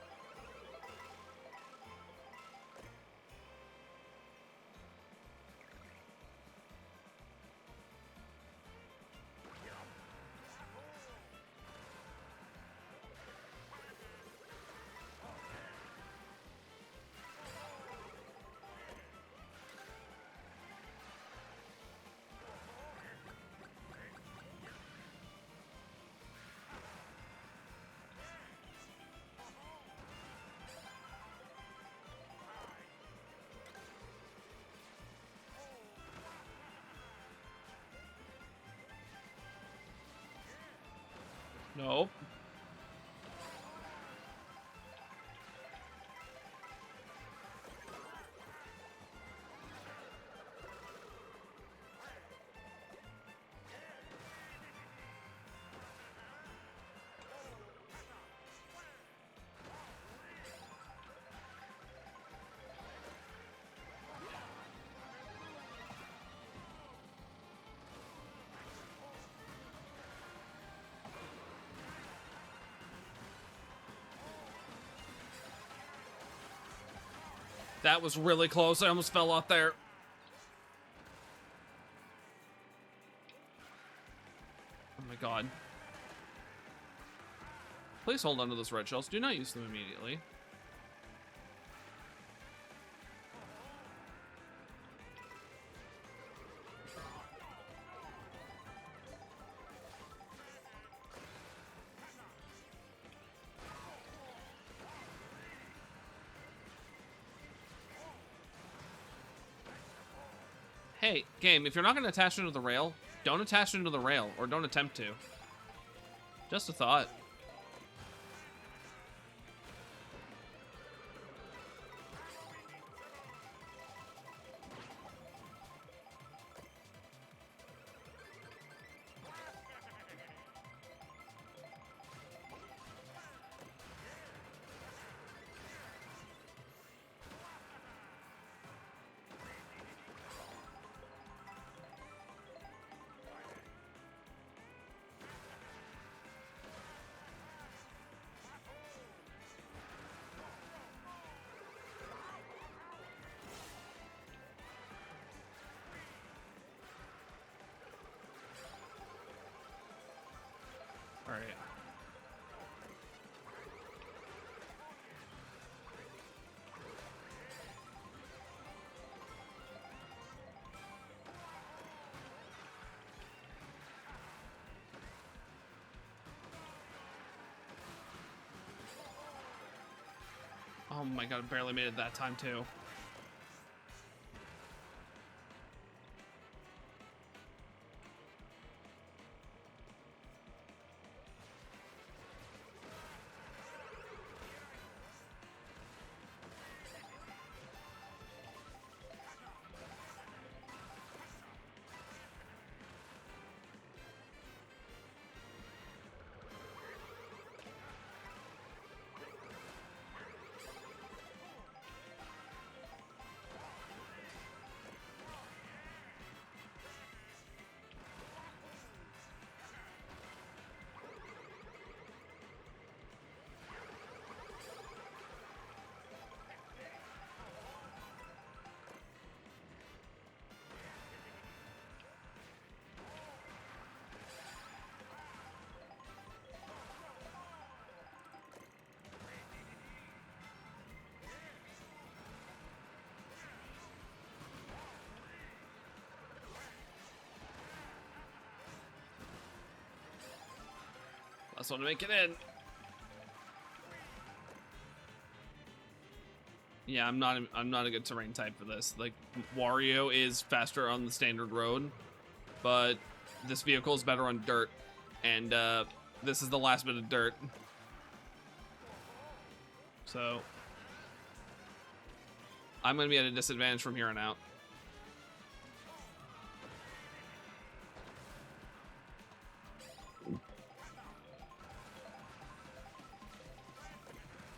Nope. That was really close. I almost fell off there. Oh my god. Please hold on to those red shells. Do not use them immediately. Hey, game, if you're not going to attach it to the rail, don't attach it to the rail, or don't attempt to. Just a thought. All right. Oh my god, I barely made it that time too. Last one to make it in. Yeah, I'm not a good terrain type for this. Like, Wario is faster on the standard road, but this vehicle is better on dirt, and this is the last bit of dirt. So I'm gonna be at a disadvantage from here on out.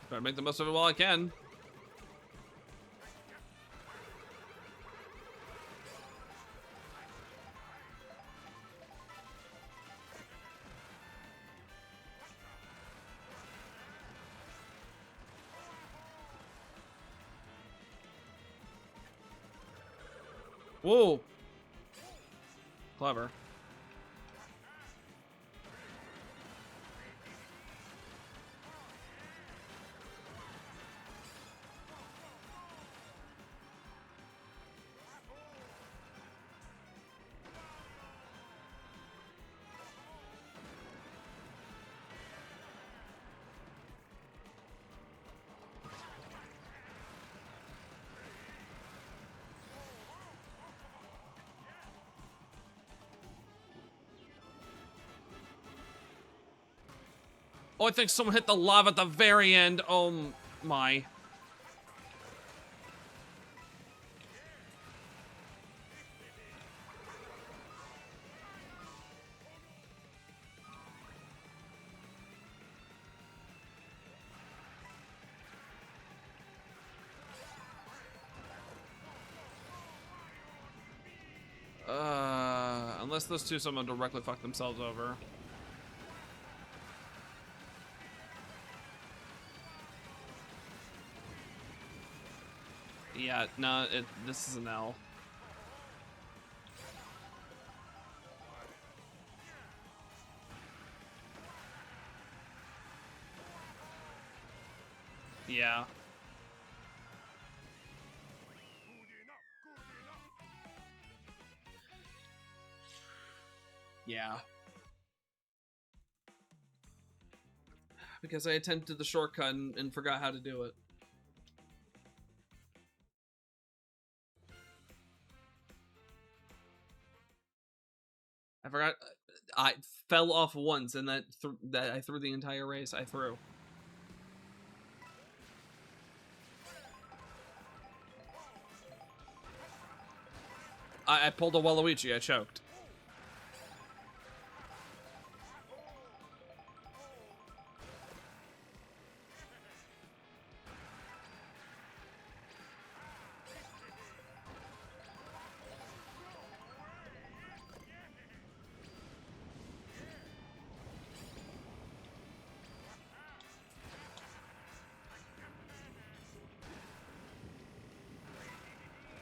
Better make the most of it while I can. Whoa. Clever. Oh, I think someone hit the lava at the very end. Oh my. Unless those two someone directly fuck themselves over. Yeah, no, this is an L. Yeah. Yeah. Because I attempted the shortcut and forgot how to do it. I forgot. I fell off once, and that I threw the entire race. I threw. I pulled a Waluigi. I choked.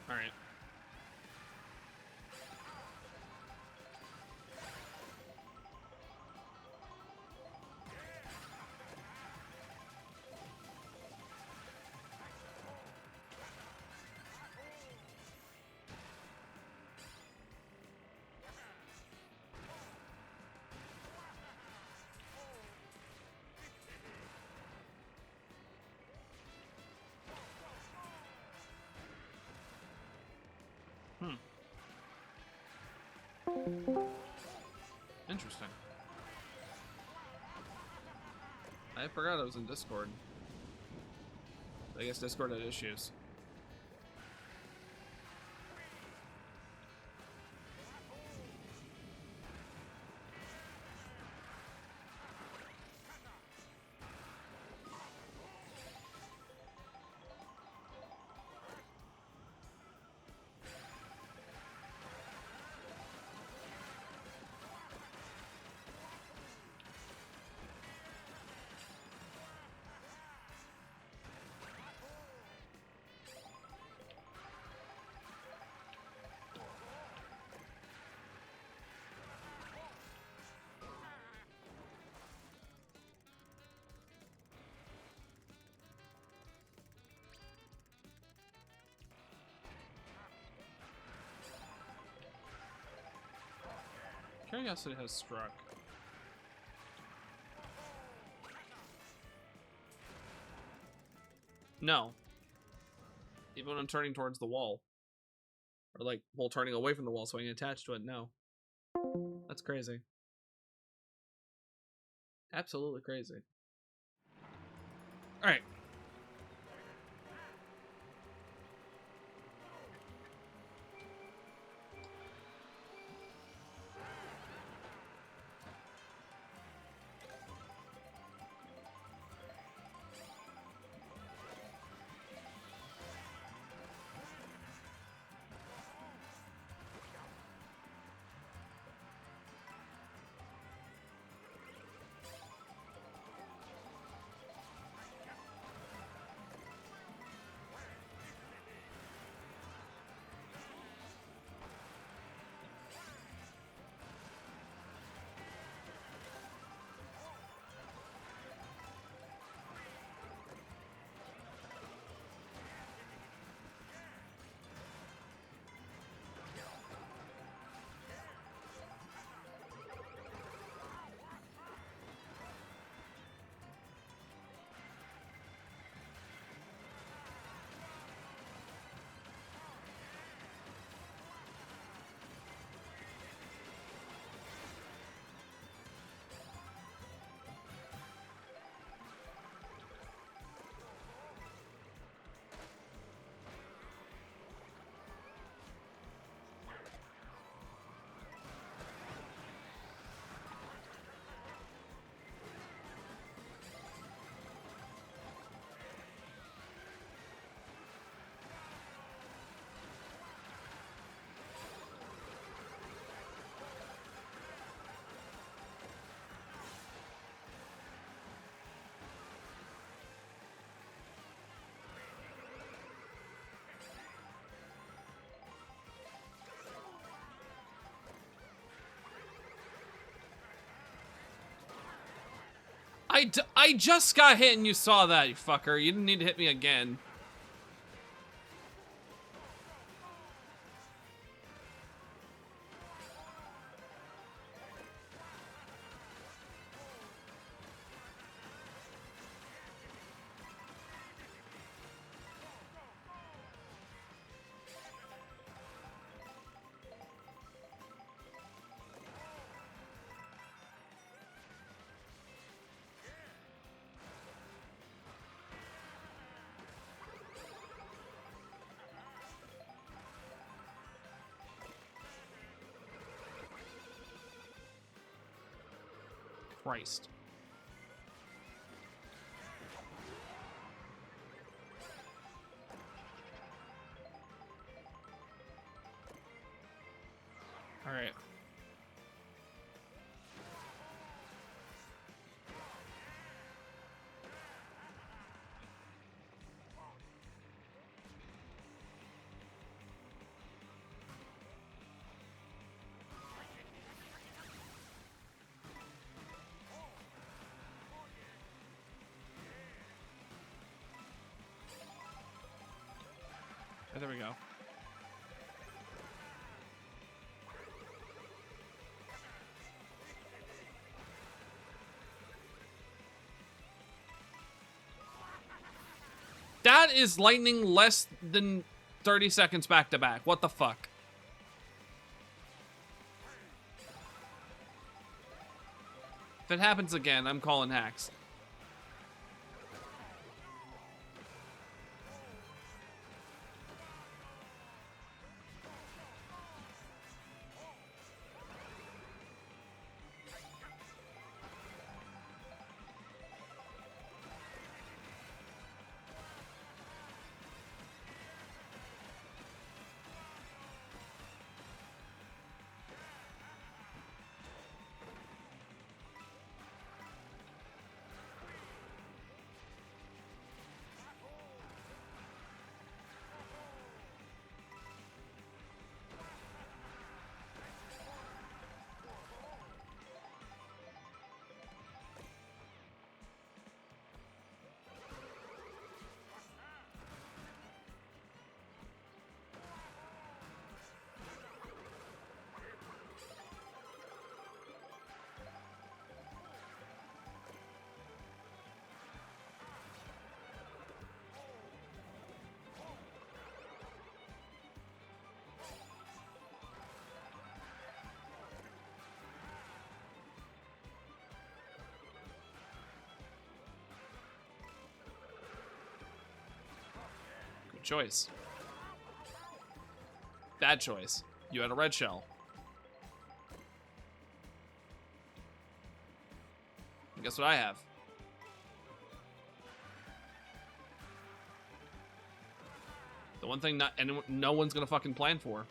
All right. Interesting. I forgot I was in Discord. I guess Discord had issues. Curiosity has struck. No. Even when I'm turning towards the wall. Or like, well, turning away from the wall so I can attach to it, no. That's crazy. Absolutely crazy. Alright. I just got hit and you saw that, you fucker. You didn't need to hit me again. Christ. All right. Oh, there we go. That is lightning less than 30 seconds back to back. What the fuck? If it happens again, I'm calling hacks. Good choice. Bad choice. You had a red shell. And guess what I have? The one thing no one's gonna fucking plan for.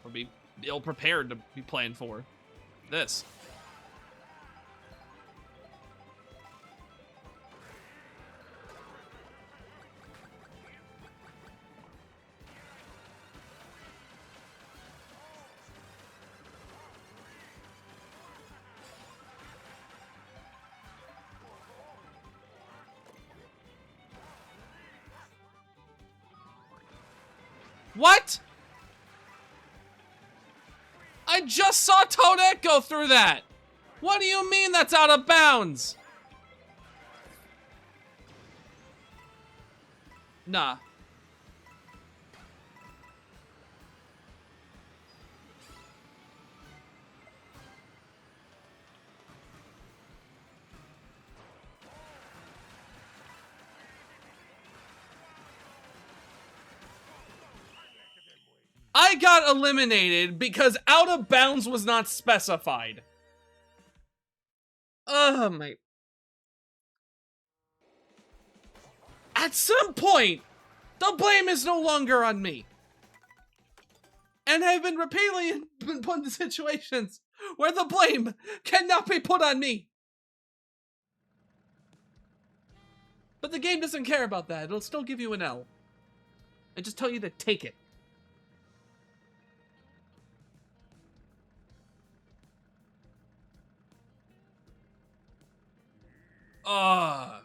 Or be ill prepared to be planned for. This. What? I just saw Toadette go through that. What do you mean that's out of bounds? Nah. I got eliminated because out of bounds was not specified. Oh my. At some point, the blame is no longer on me. And I've been repeatedly been put in situations where the blame cannot be put on me. But the game doesn't care about that. It'll still give you an L. And just tell you to take it. Ugh.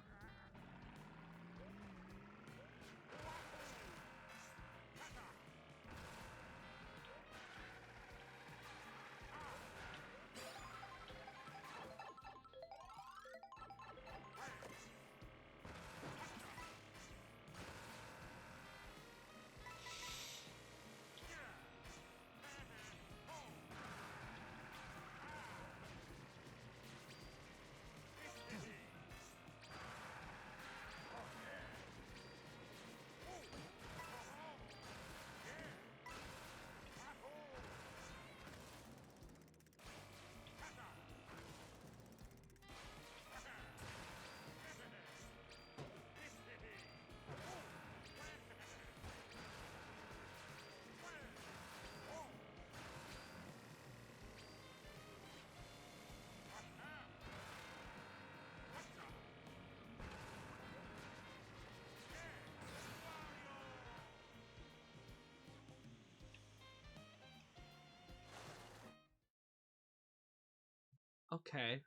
Okay.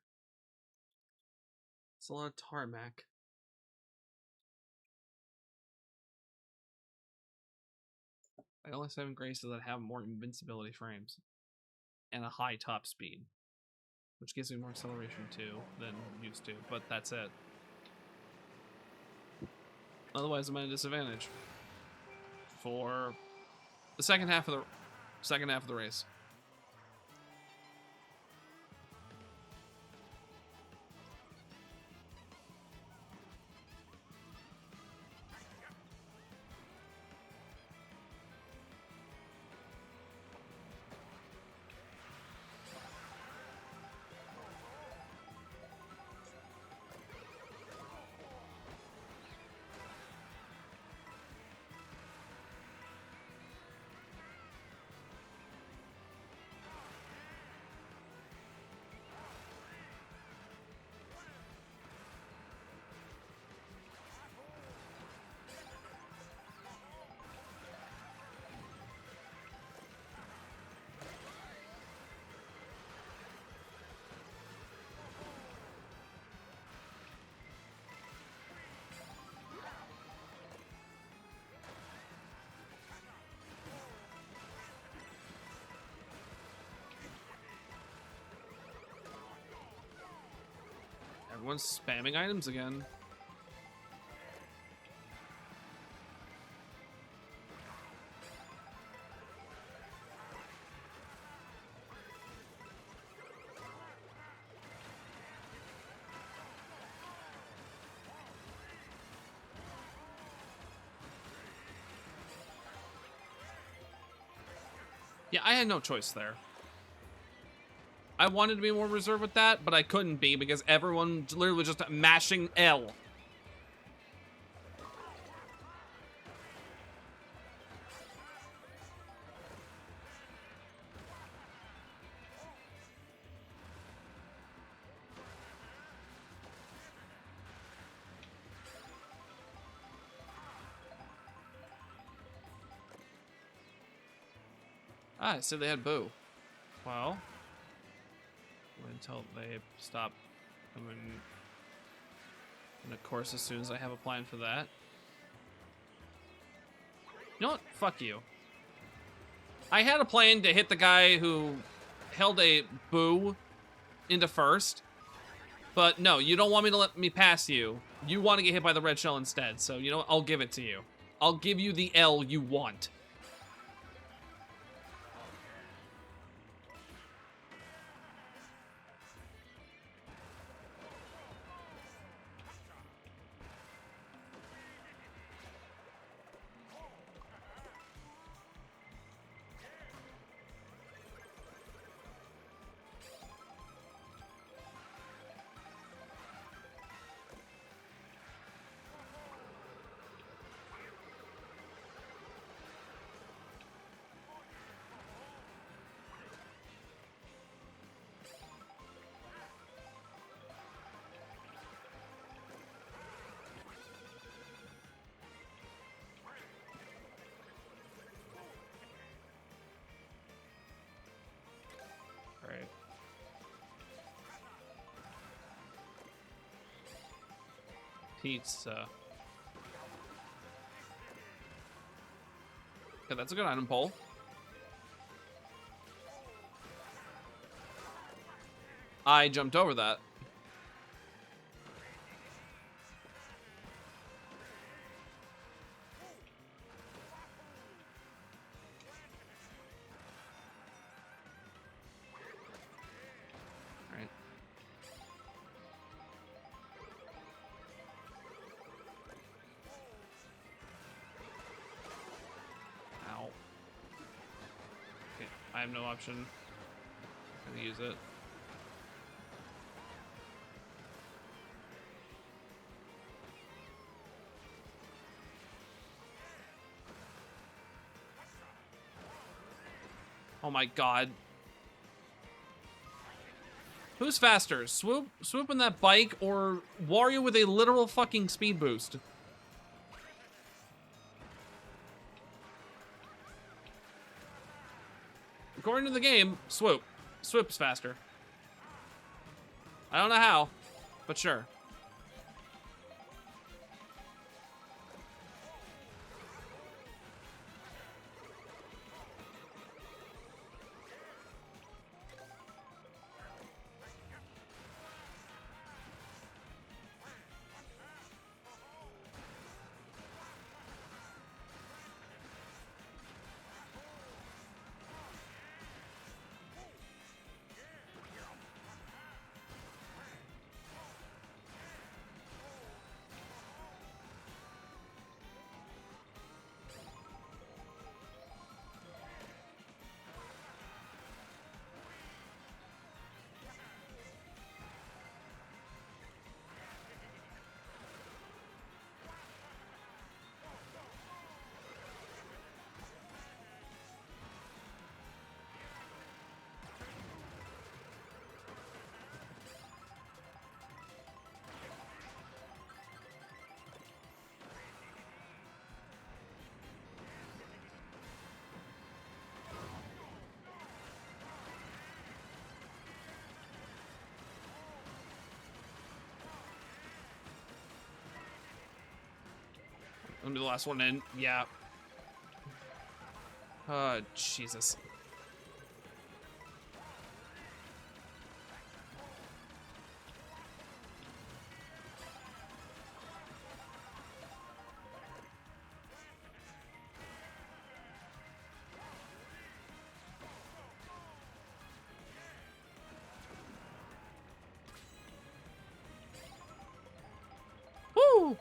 It's a lot of tarmac. I only 7 graces that have more invincibility frames and a high top speed, which gives me more acceleration too than used to, but that's it. Otherwise, I'm at a disadvantage for the second half of the race. Everyone's spamming items again. Yeah, I had no choice there. I wanted to be more reserved with that, but I couldn't be because everyone literally was just mashing L. Ah, I said they had boo. Well, wait until they stop coming. And of course, as soon as I have a plan for that. You know what? Fuck you. I had a plan to hit the guy who held a boo into first. But no, you don't want me to let me pass you. You want to get hit by the red shell instead. So, you know what? I'll give it to you. I'll give you the L you want. Right. Pizza. Okay, that's a good item pull. I jumped over that. Right. Ow. Okay, I have no option. I'm gonna use it. Oh my god. Who's faster? Swooping that bike or Wario with a literal fucking speed boost? According to the game, Swoop's faster. I don't know how, but sure. Let me be the last one in. Yeah. Jesus. Woo!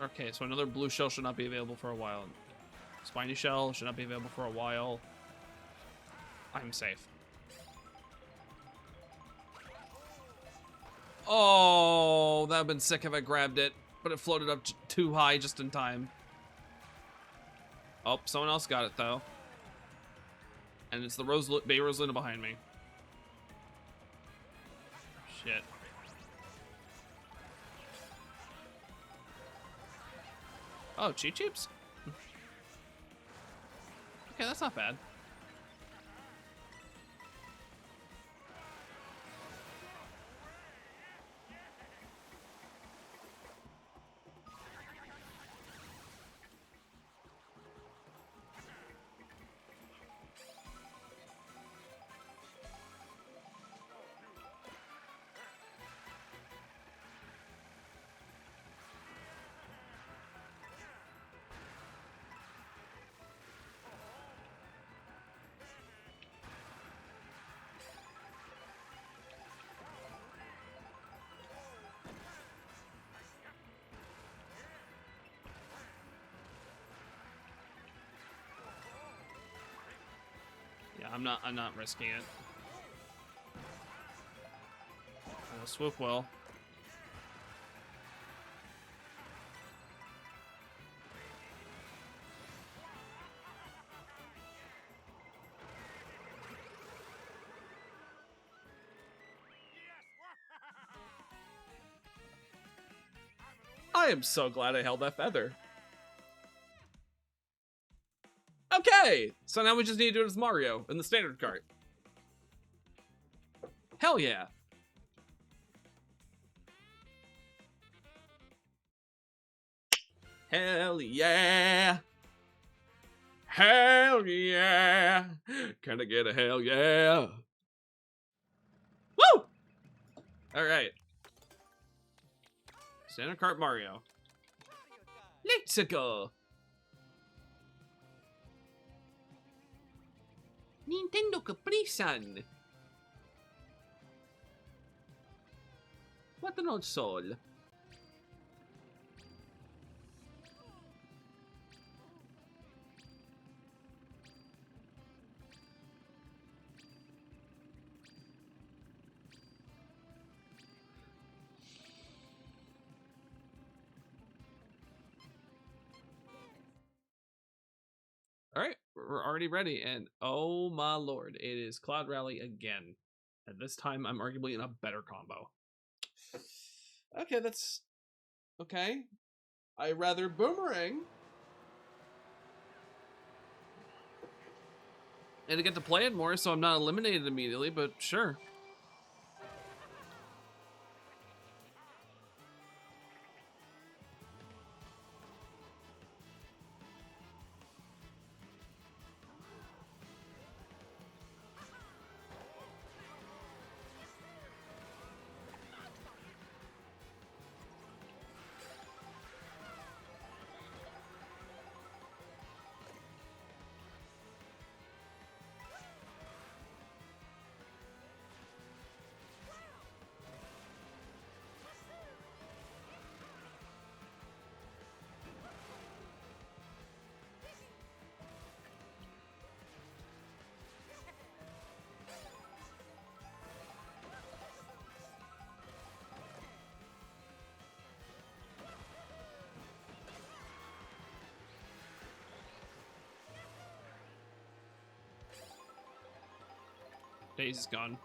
Okay, so another blue shell should not be available for a while. Spiny shell should not be available for a while. I'm safe. Oh, that would have been sick if I grabbed it, but it floated up too high just in time. Oh, someone else got it though. And it's the Bay Rosalina behind me. Shit. Oh, Cheep Cheeps? Okay, that's not bad. Yeah, I'm not risking it. Swoop will. I am so glad I held that feather. Okay, so now we just need to do it as Mario in the standard cart. Hell yeah. Hell yeah. Hell yeah. Can I get a hell yeah? Woo! Alright. Standard cart Mario. Let's go. Nintendo Capri-san. What an old soul. we're already ready, and oh my lord, it is Cloud Rally again. And this time, I'm arguably in a better combo. Okay, that's okay. I rather Boomerang. And to get to play it more, so I'm not eliminated immediately, but sure. Daisy's gone.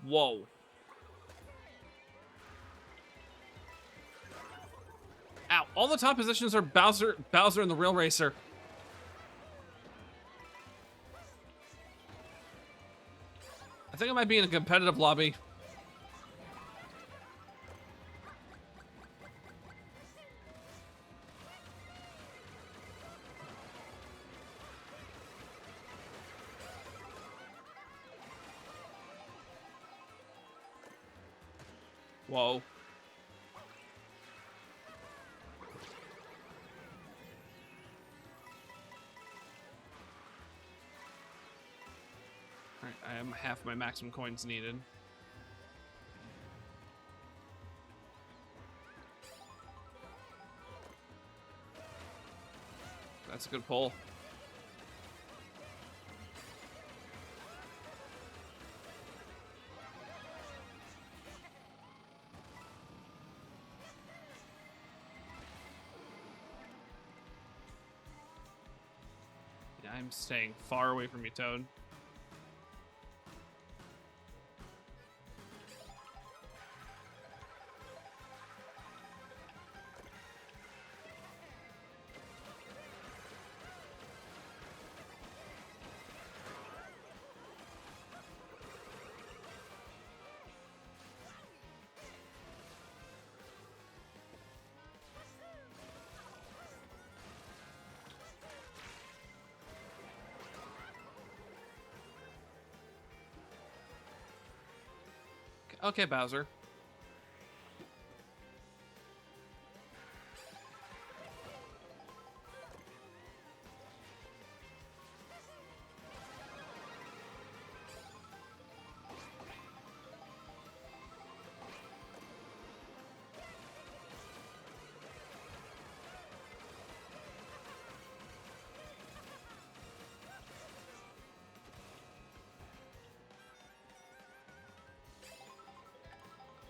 Whoa. Ow. All the top positions are Bowser and the Rail Racer. I think I might be in a competitive lobby. Whoa. Alright, I am half my maximum coins needed. That's a good pull. Yeah, I'm staying far away from you, Toad. Okay, Bowser.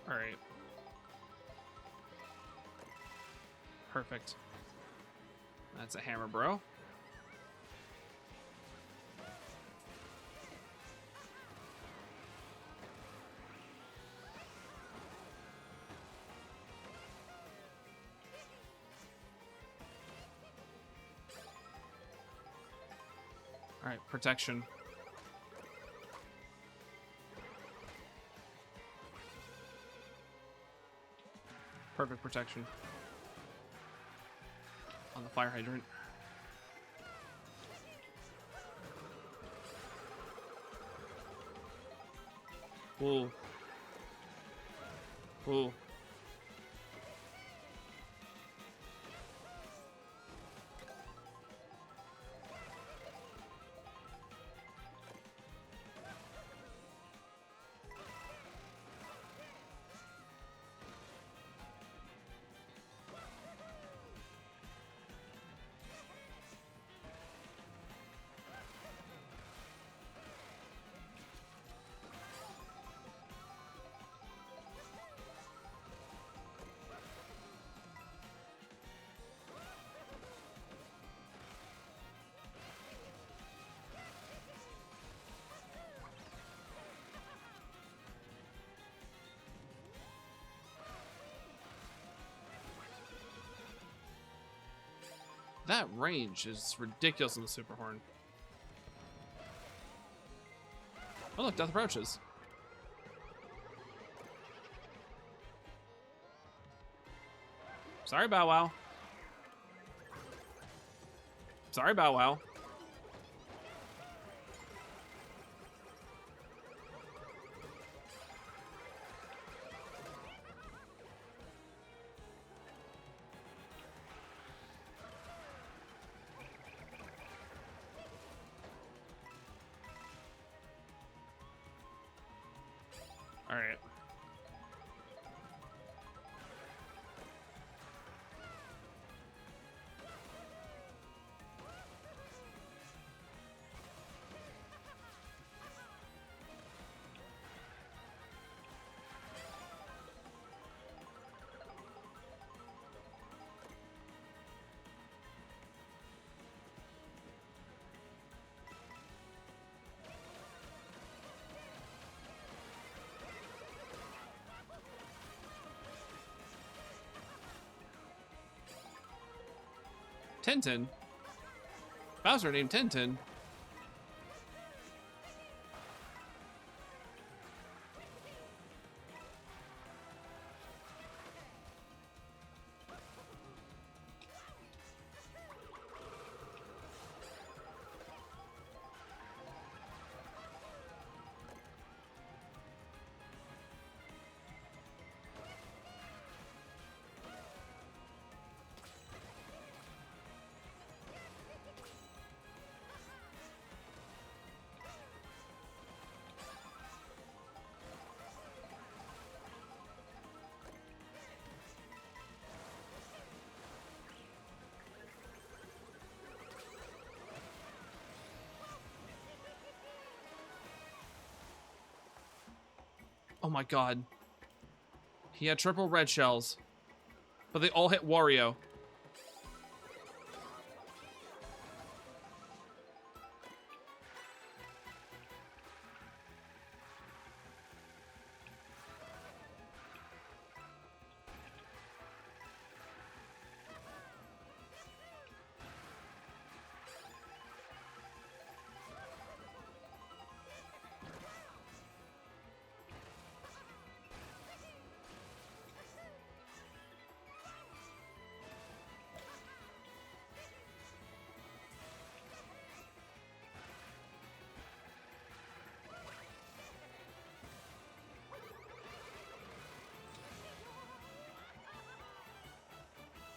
All right. Perfect. That's a hammer, bro. All right, protection. Perfect protection. On the fire hydrant. Ooh. Ooh. That range is ridiculous in the Super Horn. Oh look, Death approaches. Sorry, Bow Wow. Sorry, Bow Wow. All right. Tintin? Bowser named Tintin? Oh my god. He had triple red shells, but they all hit Wario.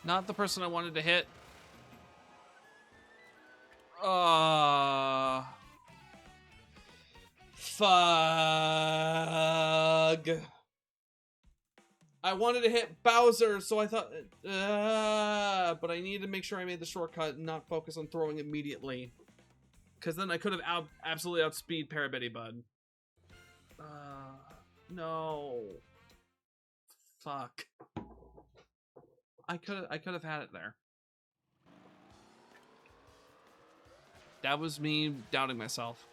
Not the person I wanted to hit. Fug. I wanted to hit Bowser, so I thought, but I needed to make sure I made the shortcut and not focus on throwing immediately. Because then I could have absolutely outspeed Parabitty Bud. No. Fuck. I could have had it there. That was me doubting myself.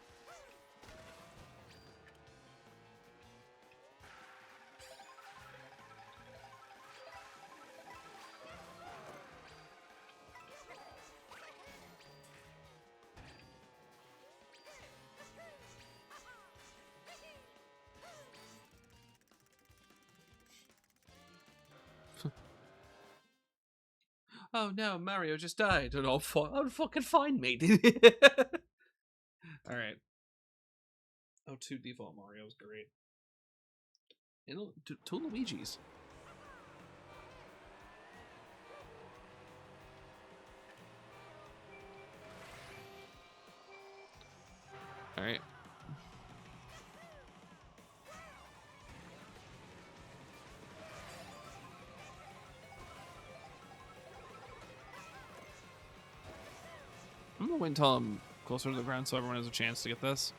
Oh no, Mario just died. And oh, fucking find me. Alright. Oh, 2 default Mario is great. And two Luigi's. Alright. I'm gonna wait until I'm closer to the ground so everyone has a chance to get this.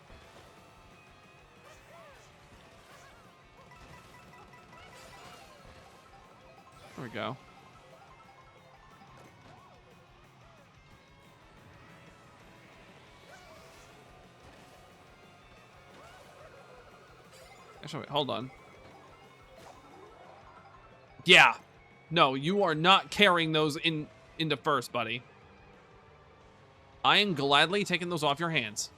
There we go. Actually, wait, hold on. Yeah. No, you are not carrying those into first, buddy. I am gladly taking those off your hands.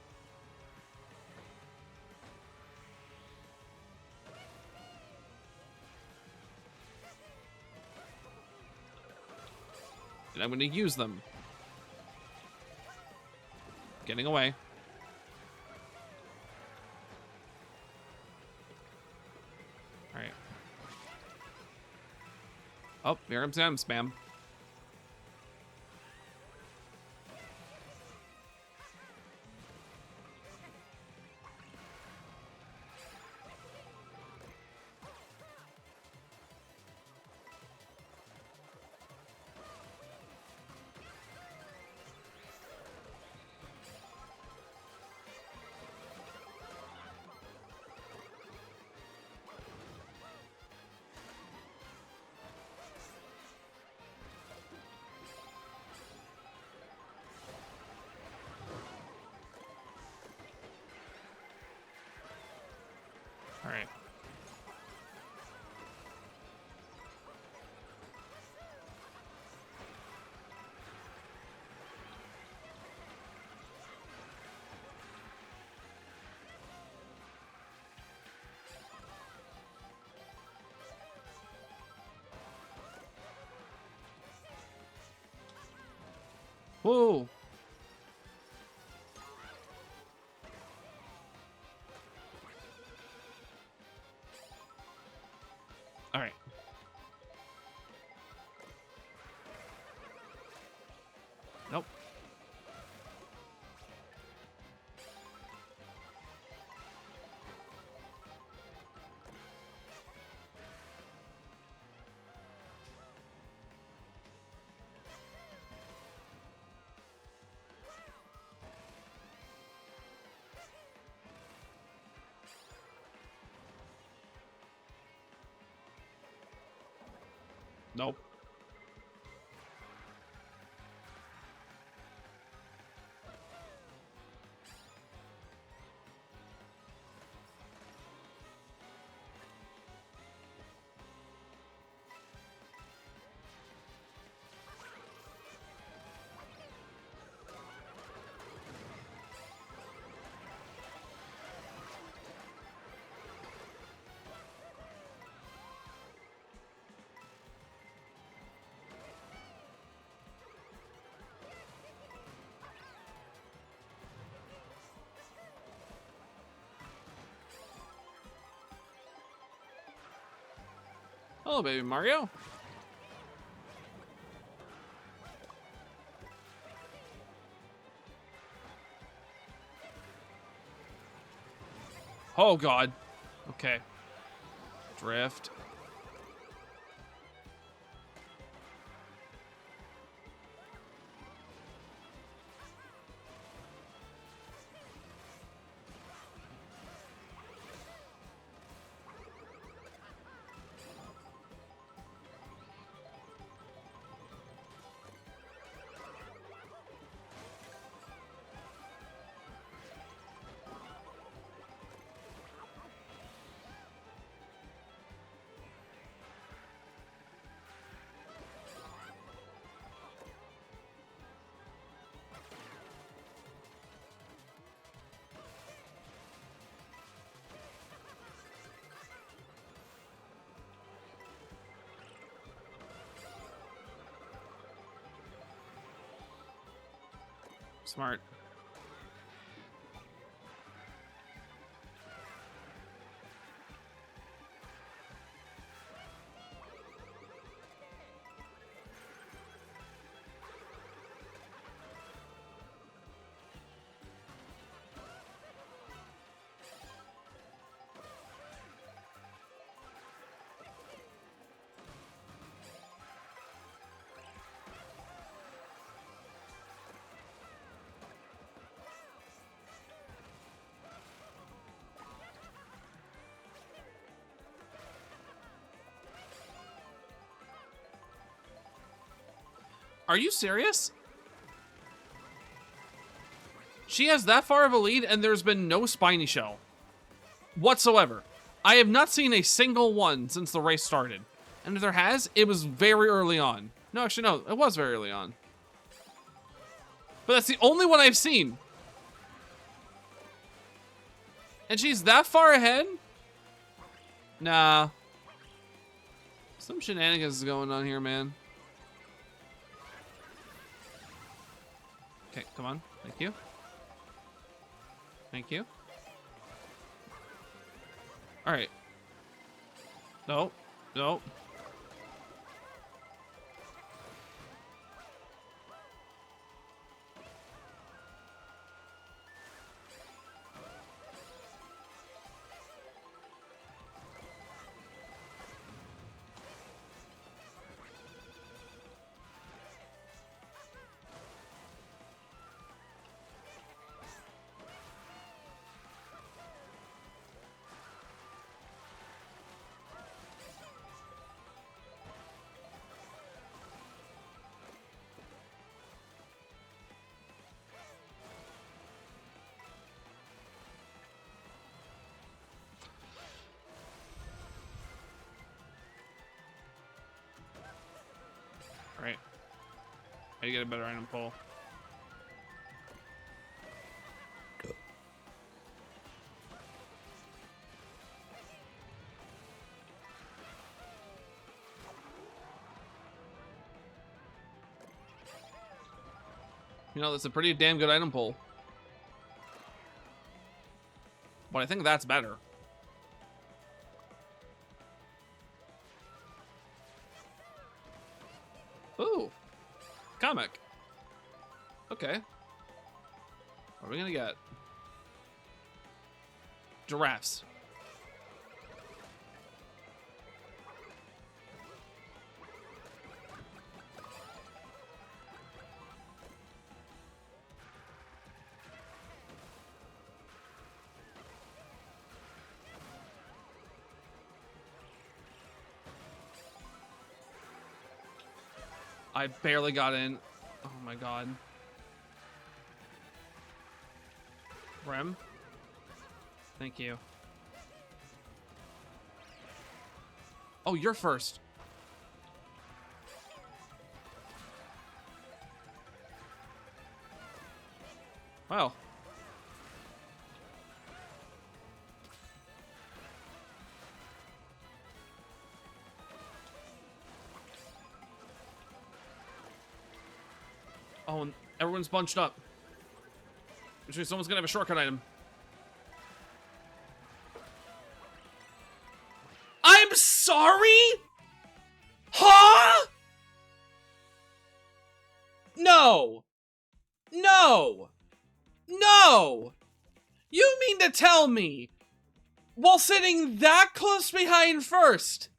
And I'm going to use them. Getting away. Alright. Oh, here comes him, spam. All right. Whoa. All right. Nope. Nope. Hello, baby Mario. Oh, God. Okay. Drift. Smart. Are you serious? She has that far of a lead, and there's been no Spiny Shell whatsoever. I have not seen a single one since the race started. And if there has, it was very early on. No, actually, no, it was very early on. But that's the only one I've seen. And she's that far ahead? Nah. Some shenanigans is going on here, man. Okay, come on. Thank you. Thank you. Alright. No. No. Alright. I gotta get a better item pull. You know, that's a pretty damn good item pull. But I think that's better. Ooh. Comic. Okay. What are we gonna get? Giraffes. I barely got in. Oh my god. Rem? Thank you. Oh, you're first. Wow. Oh, and everyone's bunched up. Which means someone's gonna have a shortcut item. I'm sorry? Huh? No. No. No. You mean to tell me, while sitting that close behind first,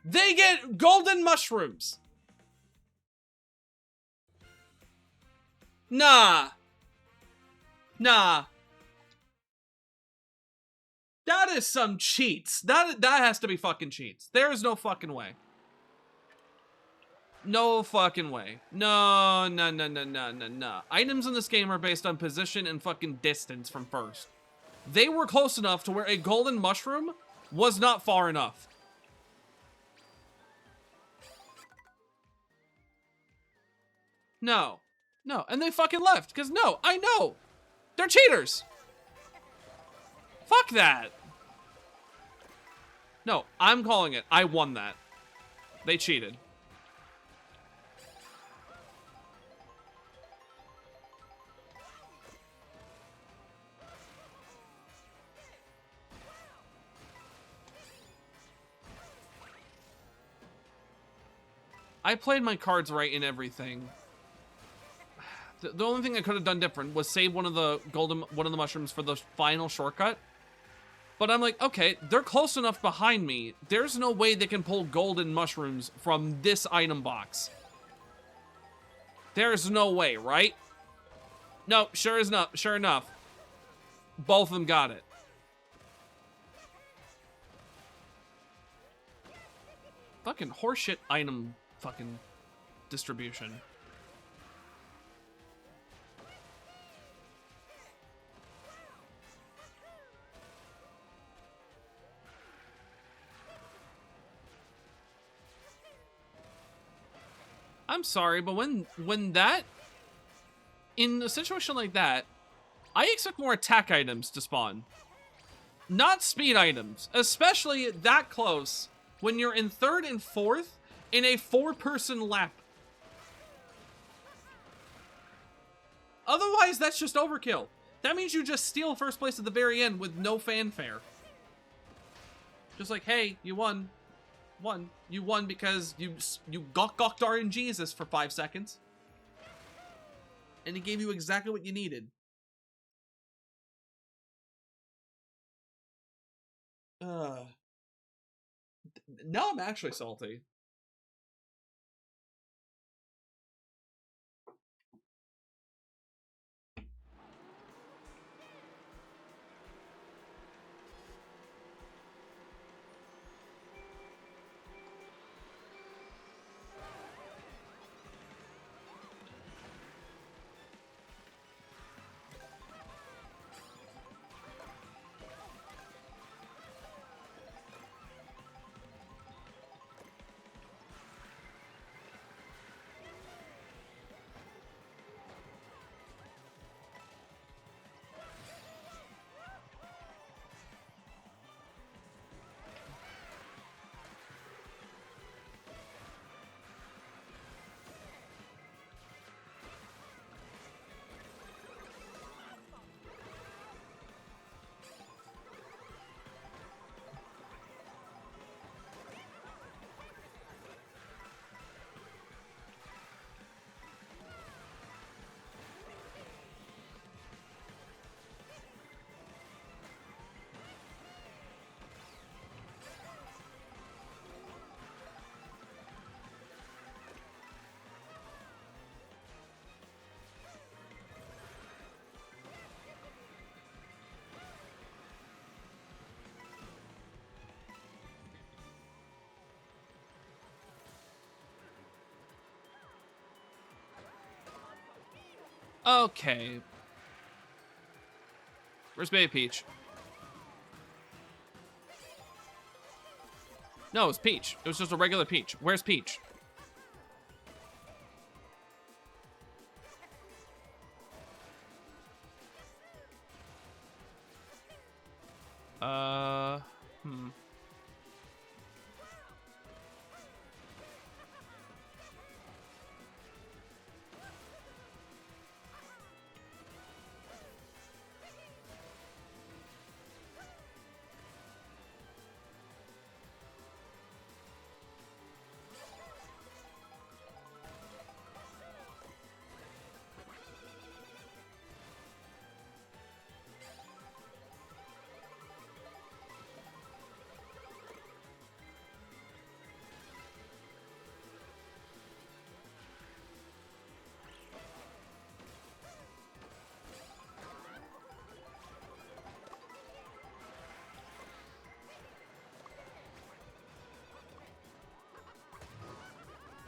they get golden mushrooms? Nah. Nah. That is some cheats. That has to be fucking cheats. There is no fucking way. No fucking way. No, no, no, no, no, no, no. Items in this game are based on position and fucking distance from first. They were close enough to where a golden mushroom was not far enough. No. No. And they fucking left. Because no, I know. They're cheaters. Fuck that. No, I'm calling it. I won that. They cheated. I played my cards right in everything. The only thing I could have done different was save one of the mushrooms for the final shortcut. But I'm like, okay, they're close enough behind me. There's no way they can pull golden mushrooms from this item box. There's no way, right? No, sure enough. Both of them got it. Fucking horseshit item fucking distribution. I'm sorry, but when that in a situation like that, I expect more attack items to spawn. Not speed items, especially that close when you're in 3rd and 4th in a 4-person lap. Otherwise, that's just overkill. That means you just steal 1st place at the very end with no fanfare. Just like, hey, you won. You won because you gawked RNGesus for 5 seconds. And it gave you exactly what you needed. Now I'm actually salty. Okay. Where's Baby Peach? No, it's Peach. It was just a regular Peach. Where's Peach? Hmm.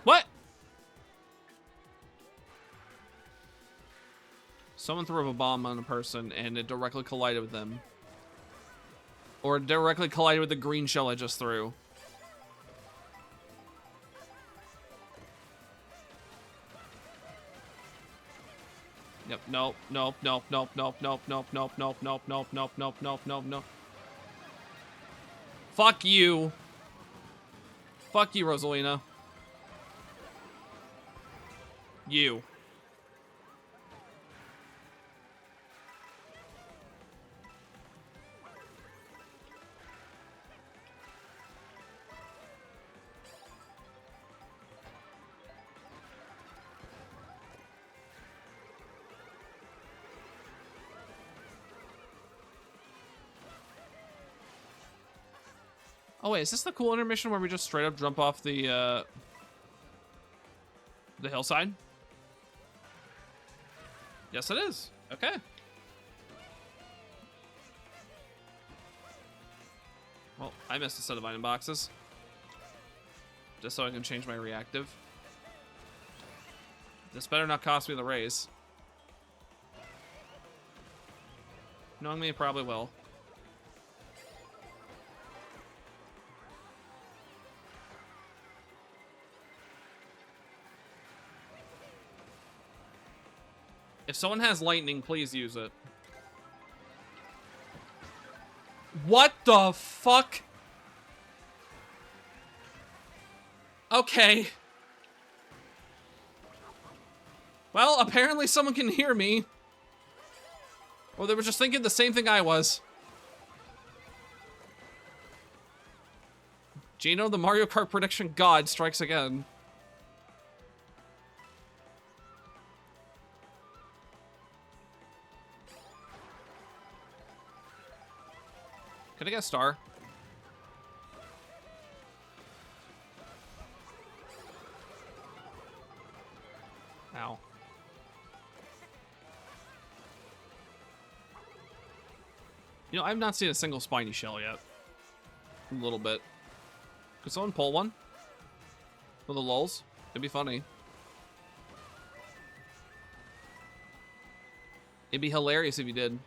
What? Someone threw a bomb on a person and it directly collided with them. Or directly collided with the green shell I just threw. Yep, nope, nope, nope, nope, nope, nope, nope, nope, nope, nope, nope, nope, nope, nope, nope, nope. Fuck you. Fuck you, Rosalina. You. Oh wait, is this the cool intermission where we just straight up jump off the hillside? Yes, it is. Okay. Well, I missed a set of item boxes. Just so I can change my reactive. This better not cost me the raise. Knowing me, it probably will. If someone has lightning, please use it. What the fuck? Okay. Well, apparently someone can hear me. Or they were just thinking the same thing I was. Gino, the Mario Kart prediction god, strikes again. Could I get a star? Ow. You know, I've not seen a single spiny shell yet. A little bit. Could someone pull one? For the lulz? It'd be funny. It'd be hilarious if you did.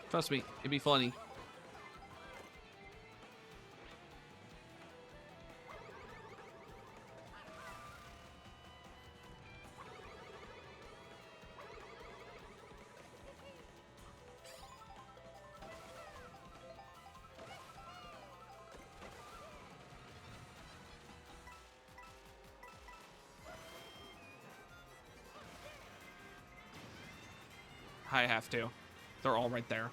Trust me, it'd be funny. I have to. They're all right there.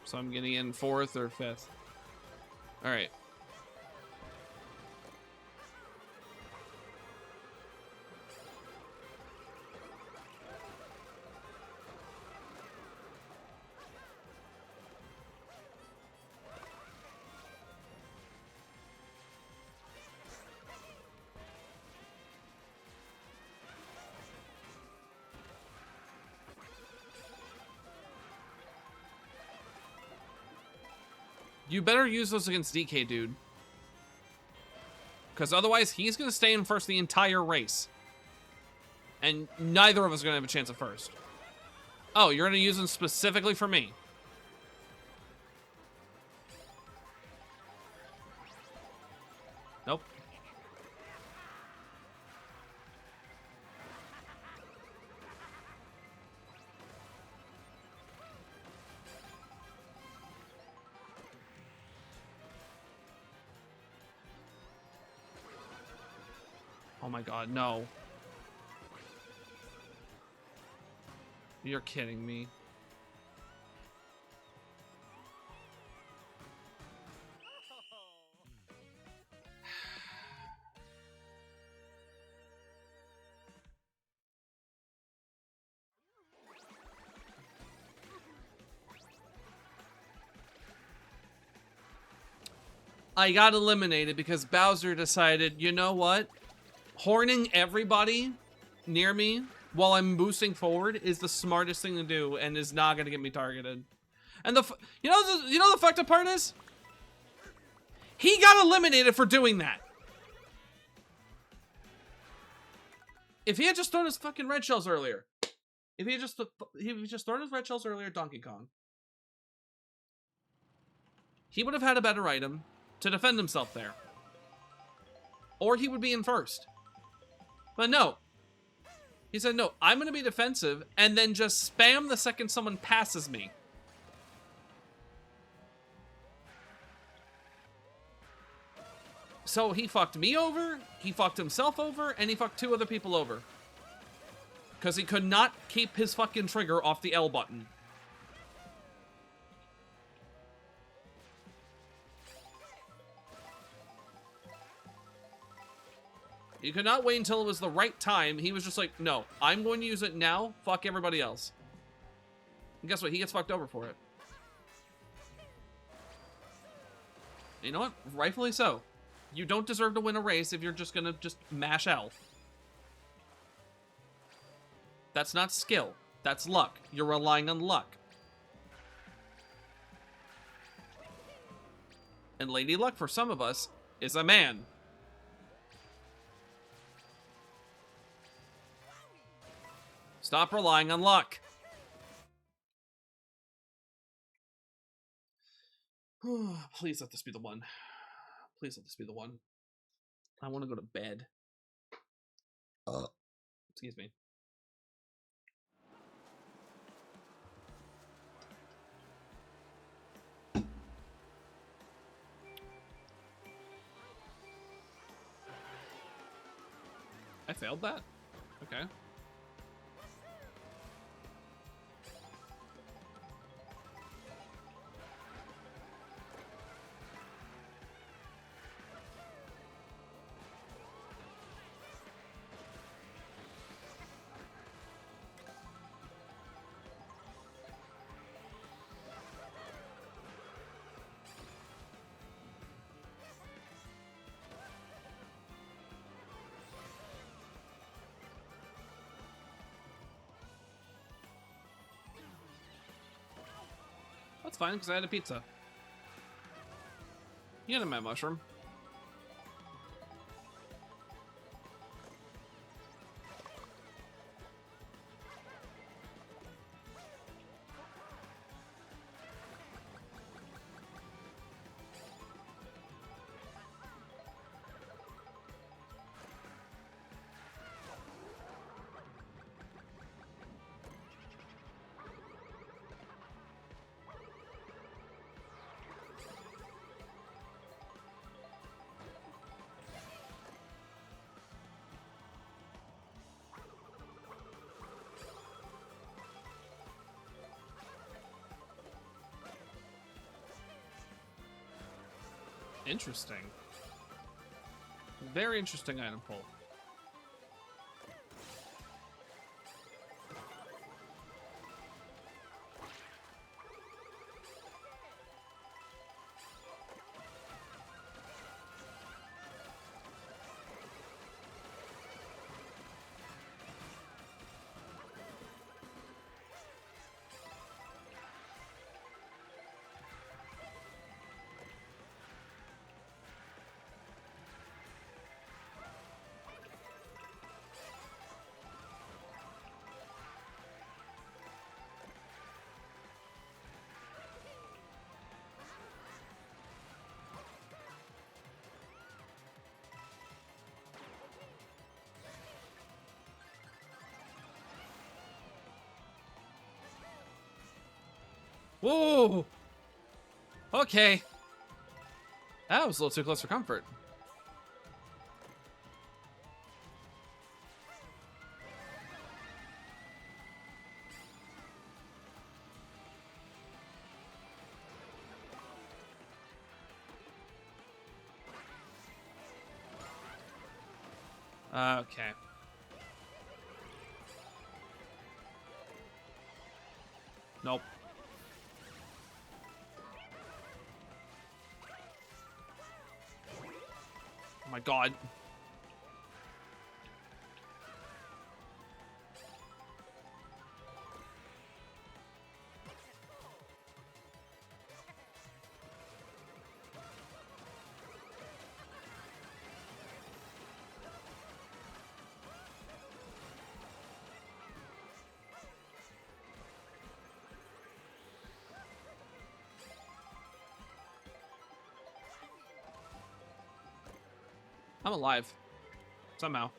So I'm getting in 4th or 5th. All right. You better use those against DK, dude. Because otherwise, he's going to stay in first the entire race. And neither of us are going to have a chance at first. Oh, you're going to use them specifically for me. Nope. Oh my god, no. You're kidding me. I got eliminated because Bowser decided, you know what? Horning everybody near me while I'm boosting forward is the smartest thing to do and is not going to get me targeted. And you know the fucked up part is? He got eliminated for doing that. If he had just thrown his fucking red shells earlier. If he had just thrown his red shells earlier, Donkey Kong. He would have had a better item to defend himself there. Or he would be in first. But no. He said, no, I'm going to be defensive and then just spam the second someone passes me. So he fucked me over, he fucked himself over, and he fucked 2 other people over. Because he could not keep his fucking trigger off the L button. You could not wait until it was the right time. He was just like, no, I'm going to use it now. Fuck everybody else. And guess what? He gets fucked over for it. You know what? Rightfully so. You don't deserve to win a race if you're just going to just mash L. That's not skill. That's luck. You're relying on luck. And Lady Luck, for some of us, is a man. Stop relying on luck. Please let this be the one. Please let this be the one. I want to go to bed. Excuse me. I failed that? Okay. That's fine, because I had a pizza. You had a mad mushroom. Interesting. Very interesting item pull. Whoa! Okay. That was a little too close for comfort. Okay. Nope. Oh my god. I'm alive. Somehow.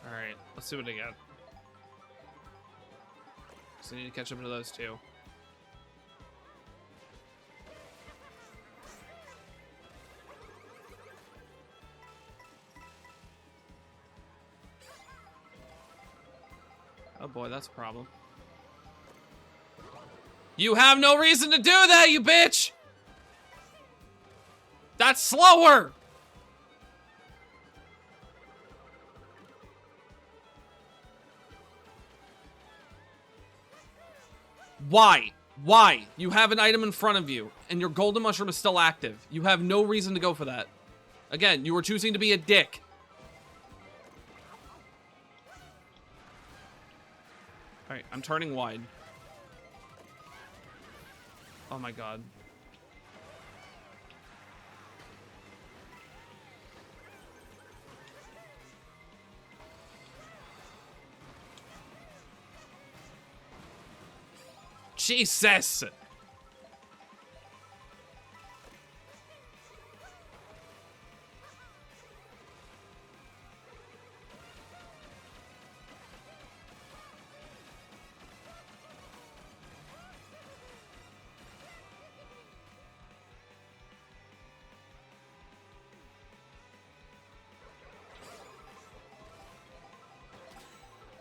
Alright, let's see what I get. So I need to catch up to those two. Oh boy, that's a problem. You have no reason to do that, you bitch! That's slower! Why? Why? You have an item in front of you, and your golden mushroom is still active. You have no reason to go for that. Again, you were choosing to be a dick. Alright, I'm turning wide. Oh my god. Jesus!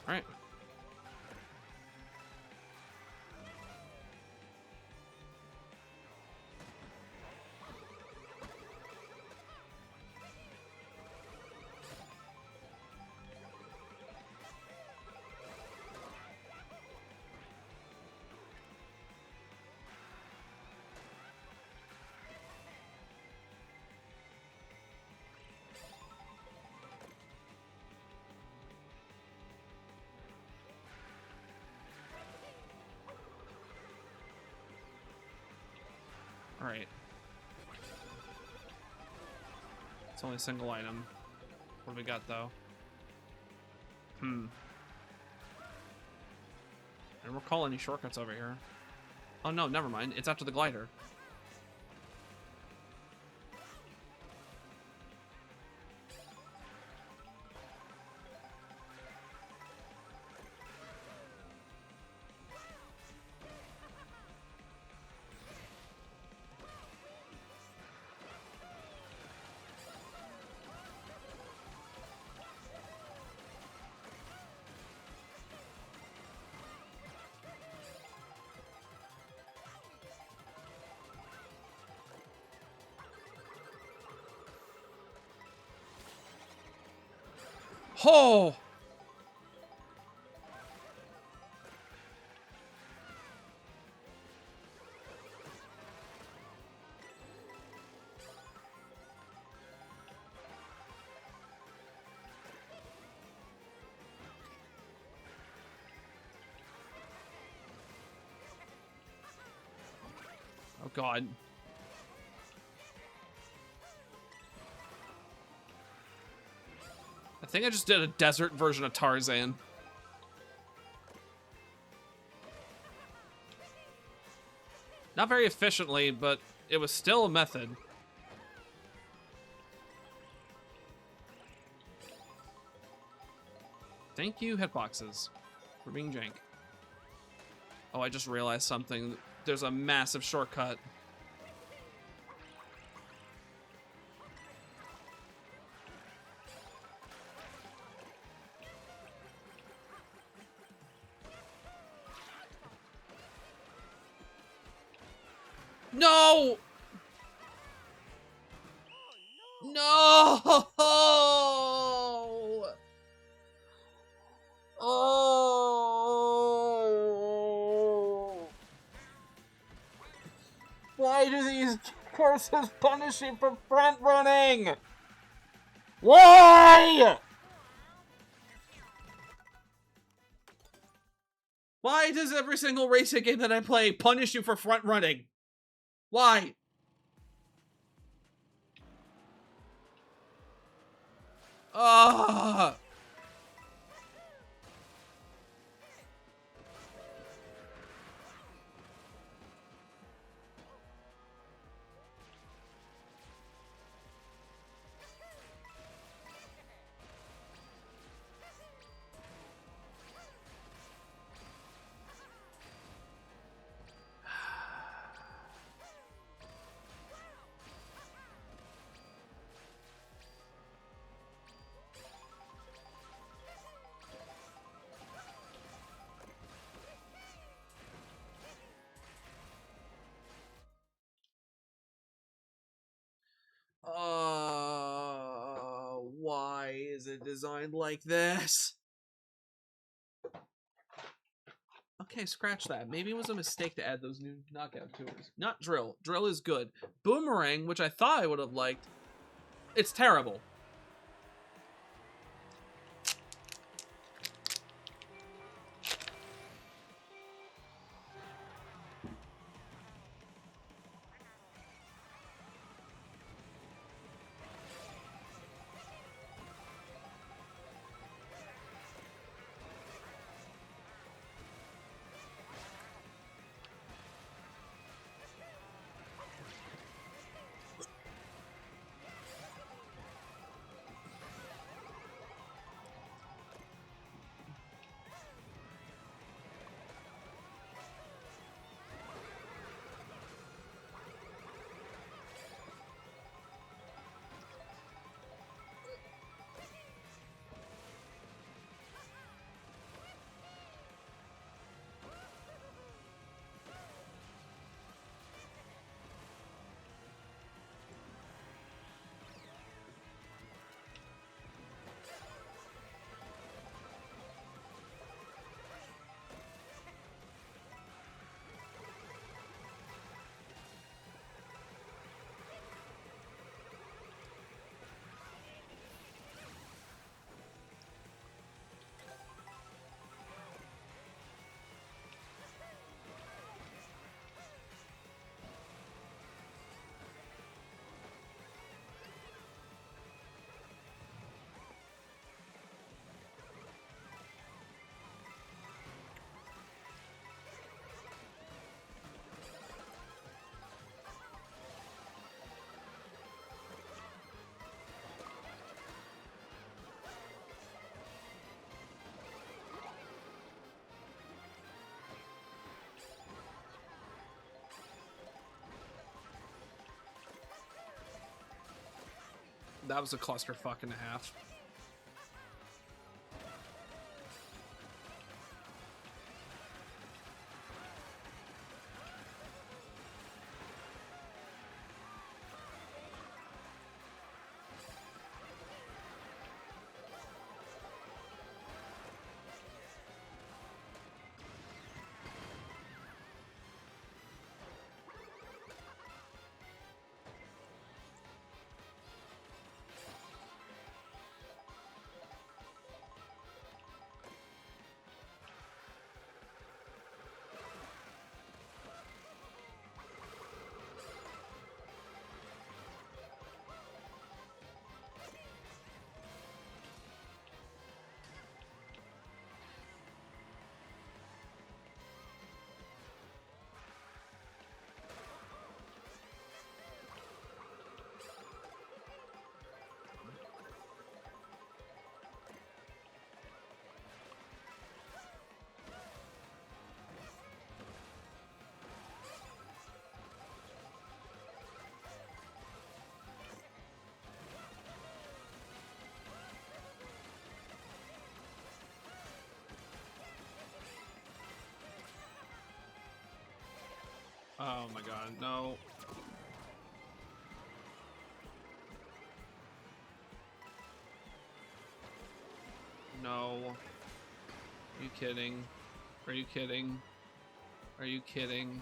All right. All right. It's only a single item. What do we got, though? I don't recall any shortcuts over here. Oh, no, never mind. It's after the glider. Oh! Oh, God. I think I just did a desert version of Tarzan. Not very efficiently, but it was still a method. Thank you, hitboxes, for being jank. Oh, I just realized something. There's a massive shortcut. No! No! Oh! Why do these courses punish you for front running? Why? Why does every single racing game that I play punish you for front running? Why? Ah! Why is it designed like this? Okay, scratch that. Maybe it was a mistake to add those new knockout tours. Not drill. Drill is good. Boomerang, which I thought I would have liked, it's terrible. That was a clusterfuck and a half. Oh my god, no. No. Are you kidding? Are you kidding? Are you kidding?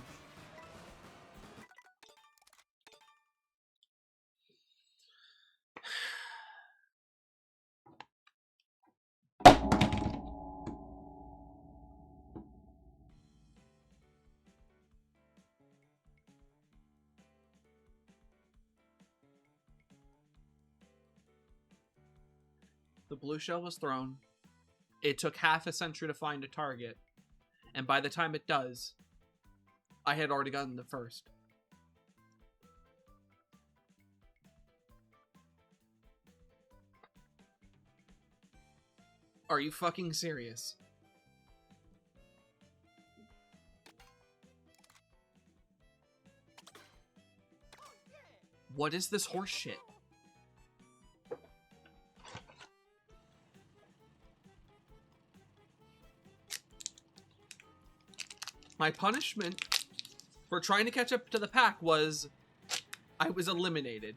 The blue shell was thrown. It took half a century to find a target. And by the time it does, I had already gotten the first. Are you fucking serious? What is this horse shit? My punishment for trying to catch up to the pack was I was eliminated.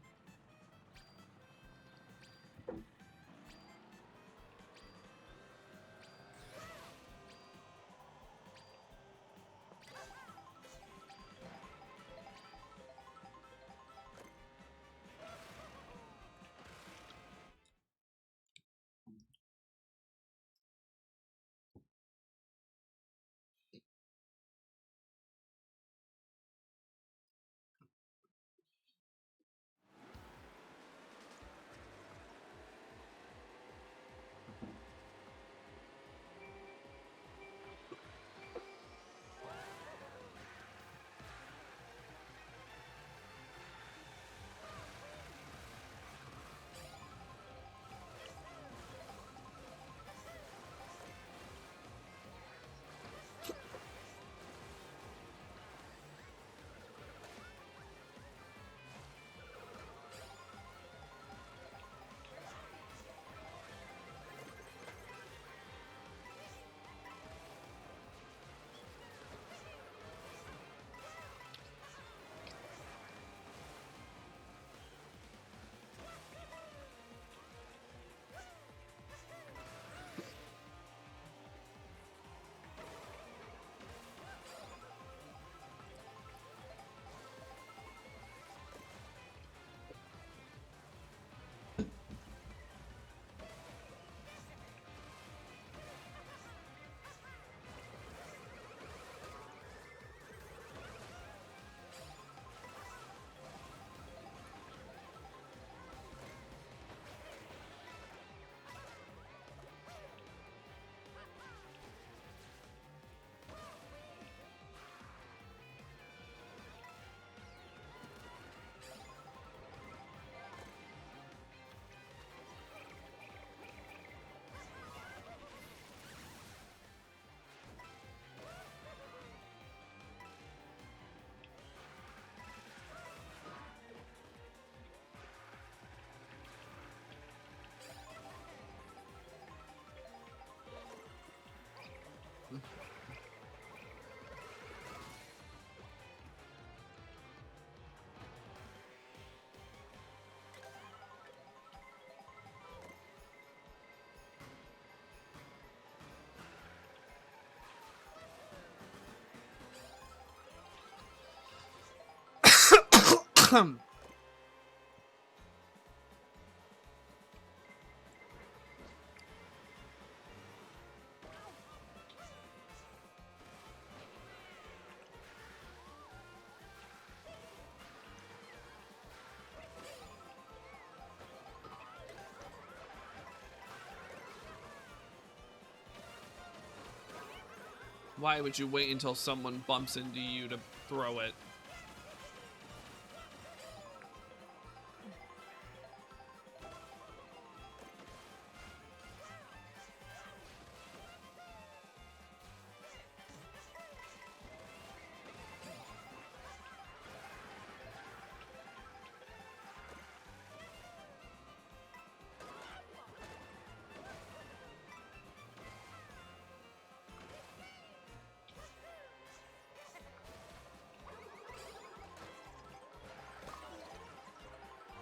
Why would you wait until someone bumps into you to throw it?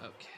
Okay.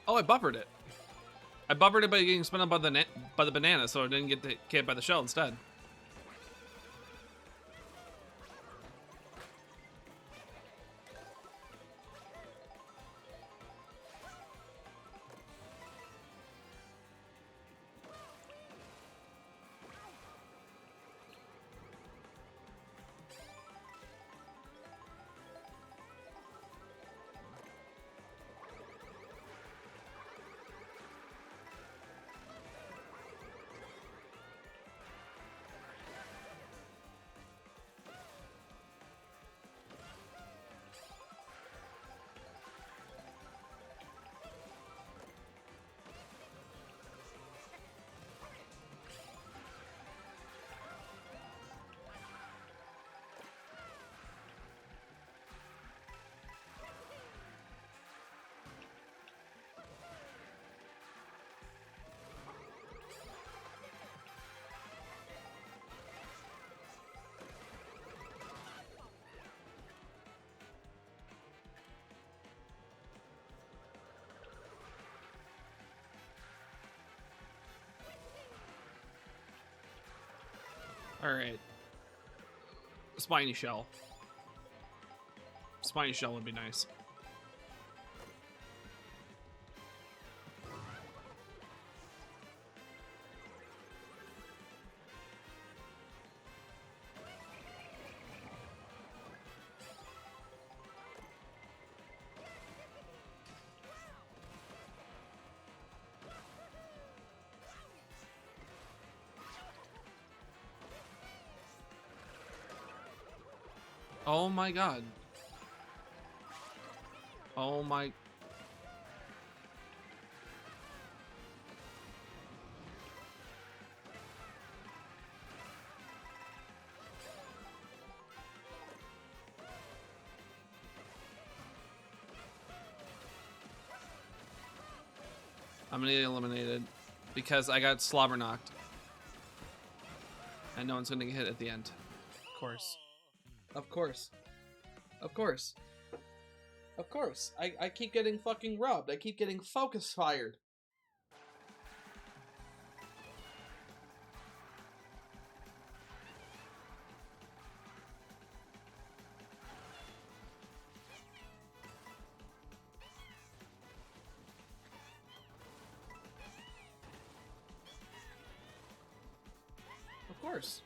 Oh, I buffered it. I buffered it by getting spun up by the banana, so I didn't get hit by the shell instead. All right. Spiny shell. Spiny shell would be nice. Oh my god. Oh my. I'm gonna get eliminated because I got slobber knocked. And no one's gonna get hit at the end. Of course. Of course. Of course. Of course. I keep getting fucking robbed. I keep getting focus fired. Of course.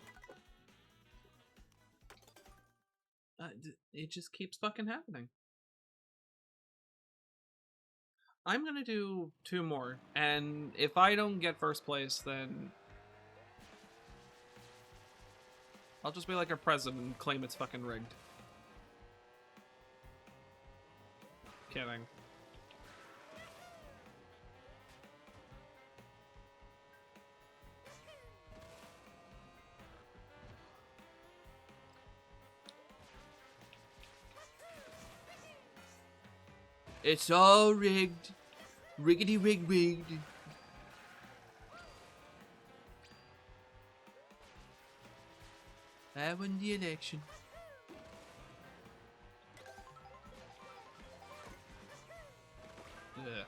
It just keeps fucking happening. I'm gonna do 2 more, and if I don't get first place, then I'll just be like a president and claim it's fucking rigged. Kidding. It's all rigged. Riggedy rig rigged. I won the election. Ugh.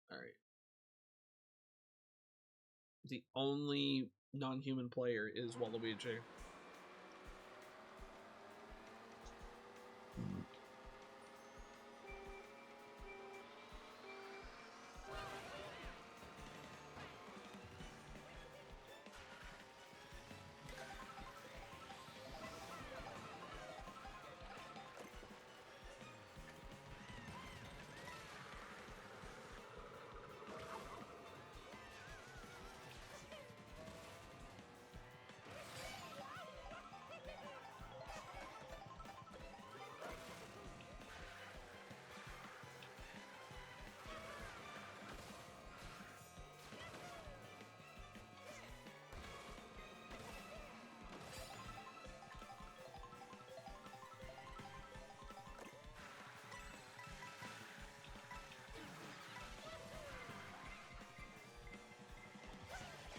Alright. The only non-human player is Waluigi.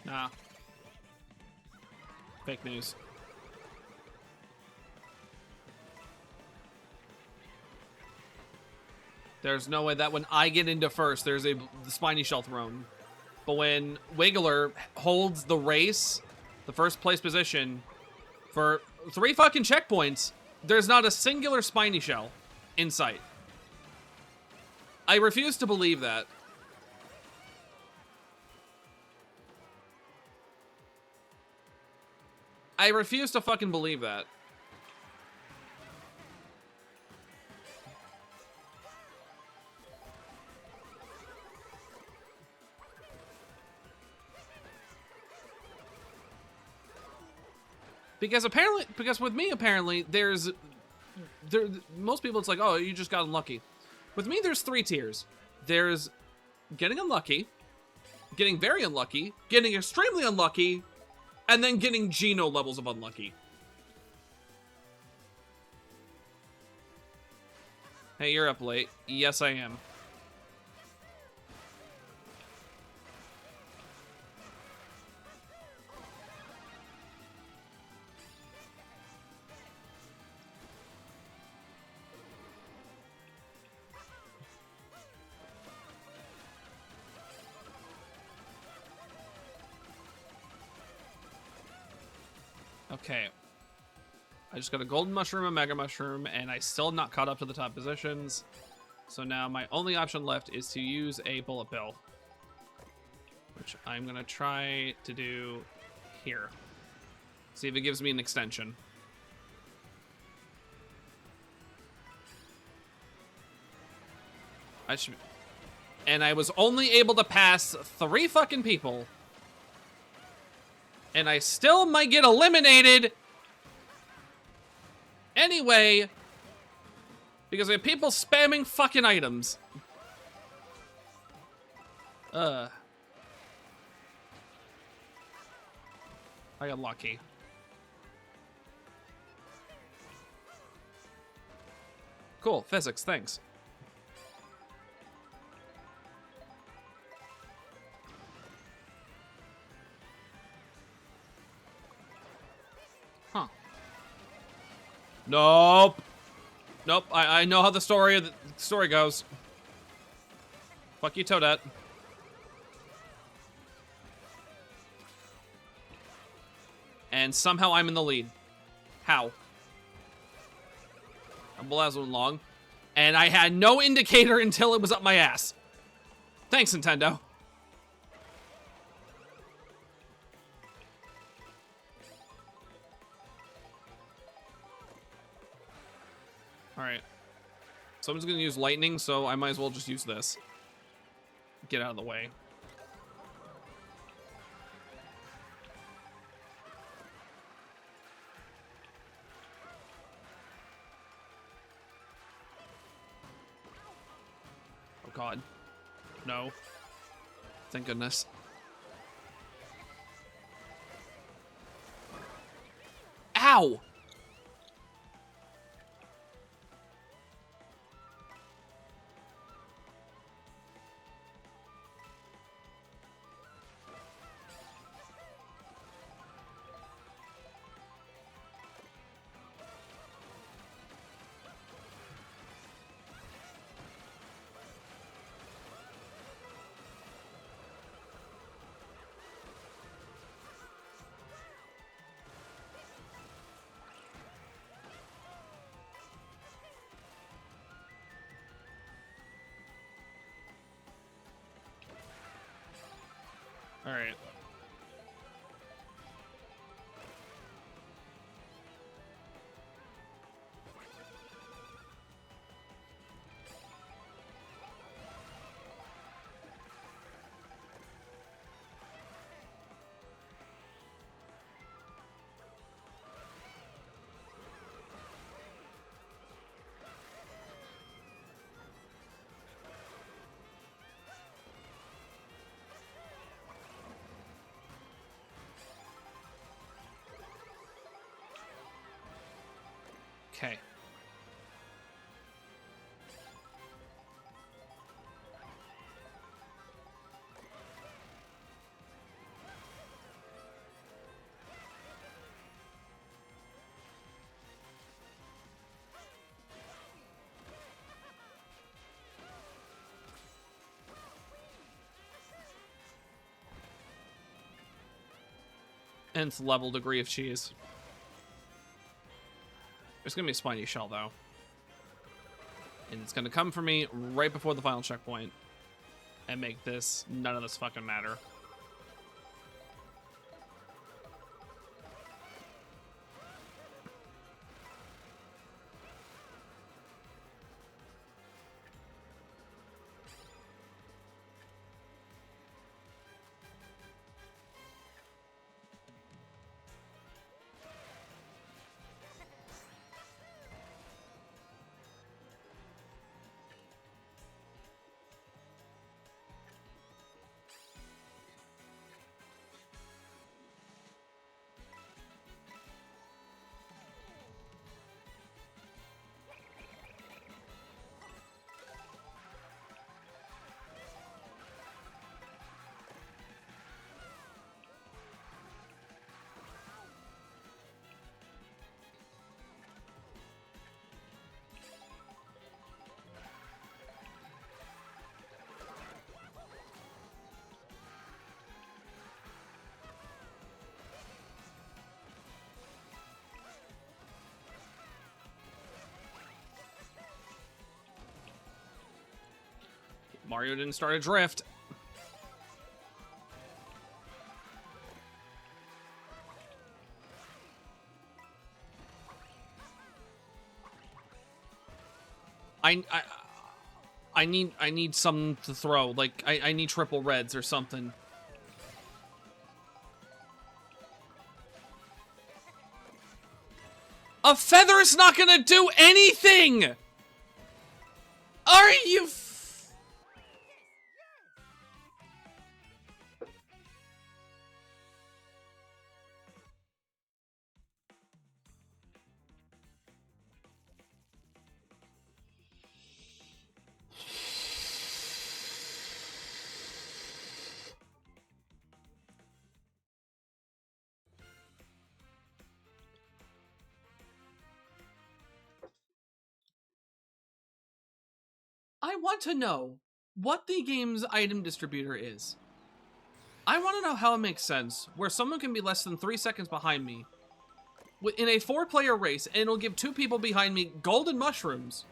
Nah. Fake news. There's no way that when I get into first, there's a spiny shell thrown. But when Wiggler holds the race, the first place position, for 3 fucking checkpoints, there's not a singular spiny shell in sight. I refuse to believe that. I refuse to fucking believe that. Because with me, apparently, most people, it's like, oh, you just got unlucky. With me, there's 3 tiers. There's getting unlucky, getting very unlucky, getting extremely unlucky, and then getting Geno levels of unlucky. Hey, you're up late. Yes, I am. Okay. I just got a golden mushroom, a mega mushroom, and I still not caught up to the top positions. So now my only option left is to use a bullet bill, which I'm gonna try to do here. See if it gives me an extension. And I was only able to pass 3 fucking people. And I still might get eliminated anyway, because we have people spamming fucking items. I got lucky. Cool, physics, thanks. Huh. Nope. Nope, I know how the story goes. Fuck you, Toadette. And somehow I'm in the lead. How? Well, that was long. And I had no indicator until it was up my ass. Thanks, Nintendo. Alright. Someone's gonna use lightning, so I might as well just use this. Get out of the way. Oh god. No. Thank goodness. Ow! Alright. Okay. Nth level degree of cheese. There's gonna be a spiny shell though. And it's gonna come for me right before the final checkpoint. And make this none of this fucking matter. Mario didn't start a drift. I need something to throw. Like I need triple reds or something. A feather is not gonna do anything. Are you? I want to know, what the game's item distributor is. I want to know how it makes sense where someone can be less than 3 seconds behind me in a 4-player race, and it'll give 2 people behind me golden mushrooms,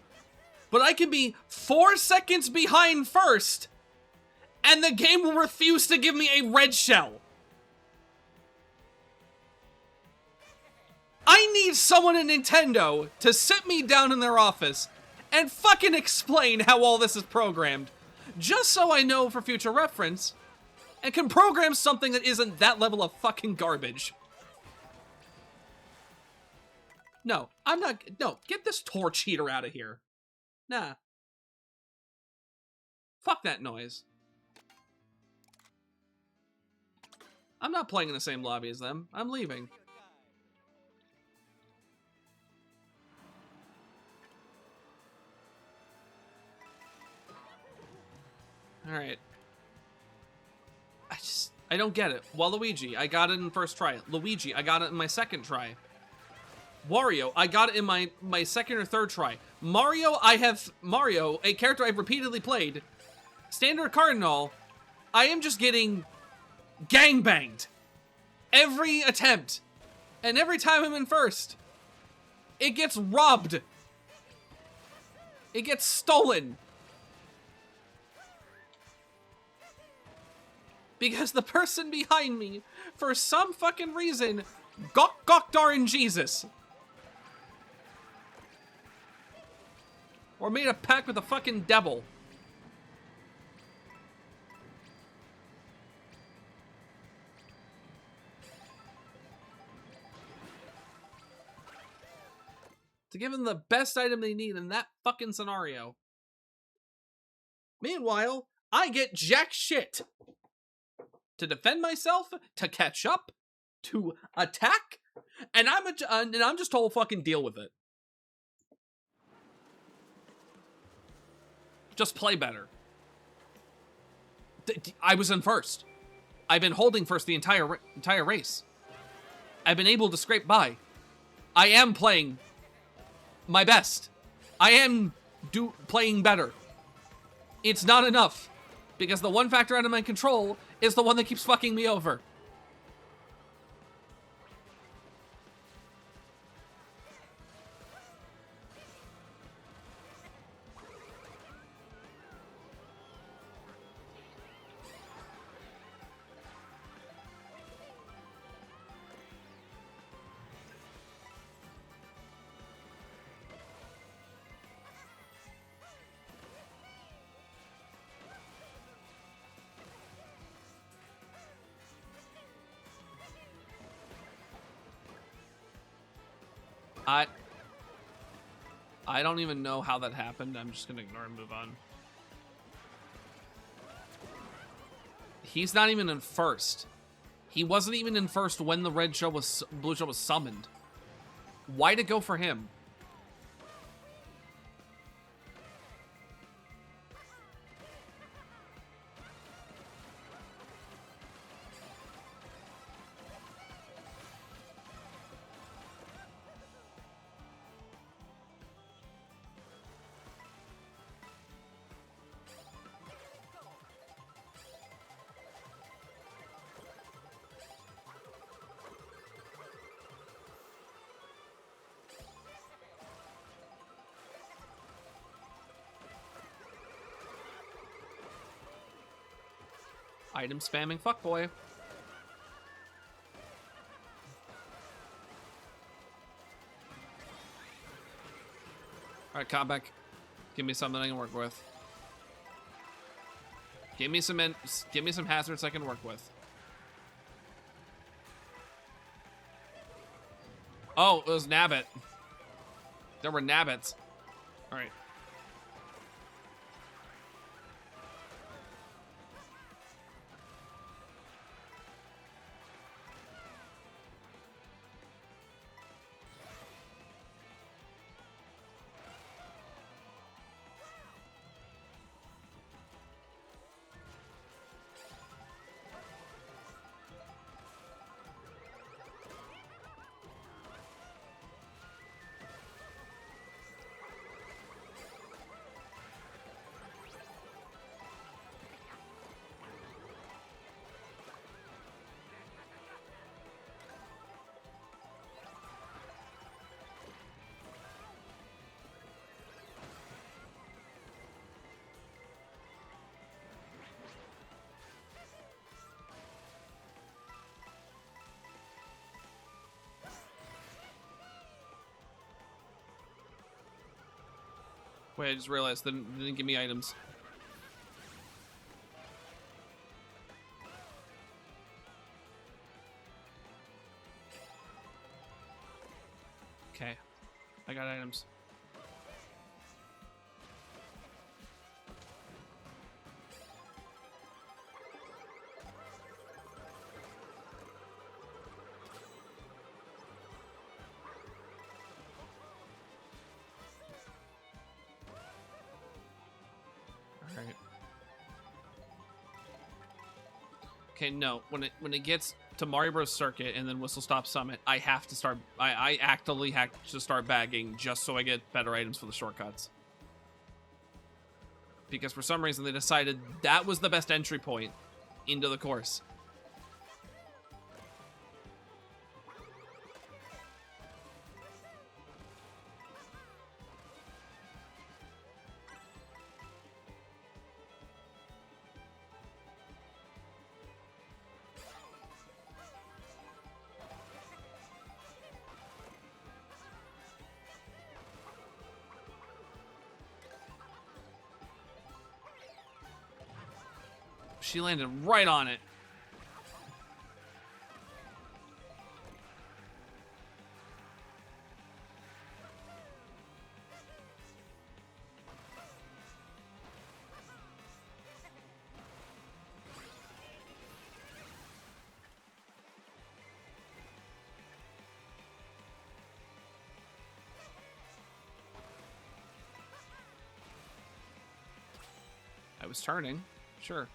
but I can be 4 seconds behind first, and the game will refuse to give me a red shell. I need someone at Nintendo to sit me down in their office and fucking explain how all this is programmed, just so I know for future reference, and can program something that isn't that level of fucking garbage. No, I'm not. No, get this torch heater out of here. Nah. Fuck that noise. I'm not playing in the same lobby as them. I'm leaving. Alright. I don't get it. Waluigi, I got it in first try. Luigi, I got it in my second try. Wario, I got it in my second or third try. Mario, a character I've repeatedly played. Standard Cardinal, I am just getting gangbanged. Every attempt. And every time I'm in first, it gets robbed. It gets stolen. Because the person behind me, for some fucking reason, gawk darn Jesus. Or made a pact with the fucking devil. To give them the best item they need in that fucking scenario. Meanwhile, I get jack shit. To defend myself, to catch up, to attack, and I'm just told fucking deal with it. Just play better. I was in first. I've been holding first the entire race. I've been able to scrape by. I am playing my best. I am playing better. It's not enough, because the one factor out of my control is the one that keeps fucking me over. I don't even know how that happened. I'm just gonna ignore and move on. He's not even in first. He wasn't even in first when the blue shell was summoned. Why to go for him? Item spamming fuckboy. Alright, Kabek. Give me something I can work with. Give me some hazards I can work with. Oh, it was Nabbit. There were Nabbits. Alright. Wait, I just realized they didn't give me items. Okay, I got items. All right. Okay, no. When it gets to Mario Bros. Circuit and then Whistle Stop Summit, I have to start. I actively have to start bagging just so I get better items for the shortcuts. Because for some reason they decided that was the best entry point into the course. She landed right on it. I was turning. Sure.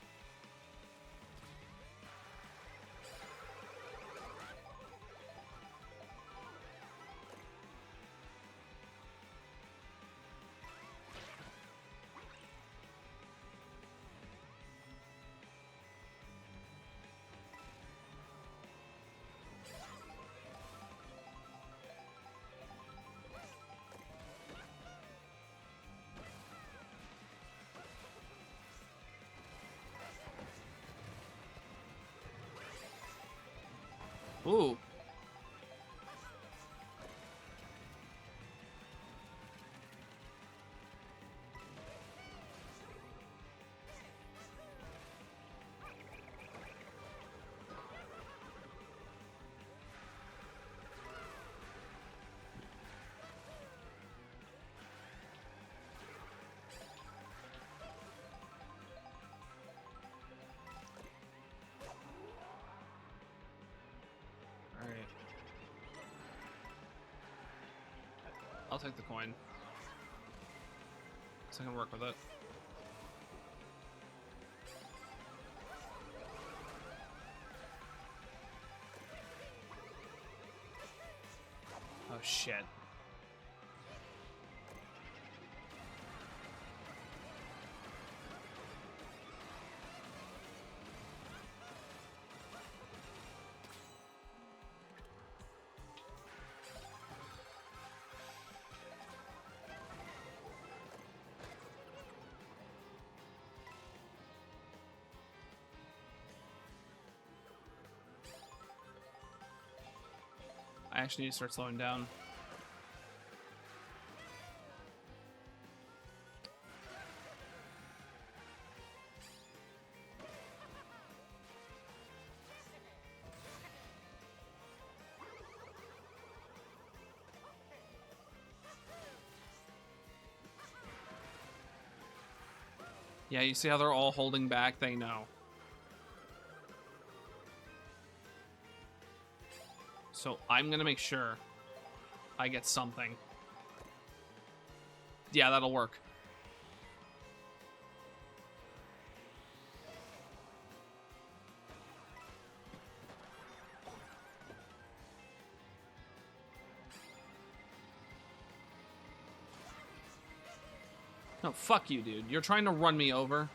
Ooh. All right. I'll take the coin. So I can work with it. Oh shit. I actually need to start slowing down. Yeah, you see how they're all holding back? They know. So I'm gonna make sure I get something. Yeah, that'll work. No, fuck you, dude. You're trying to run me over.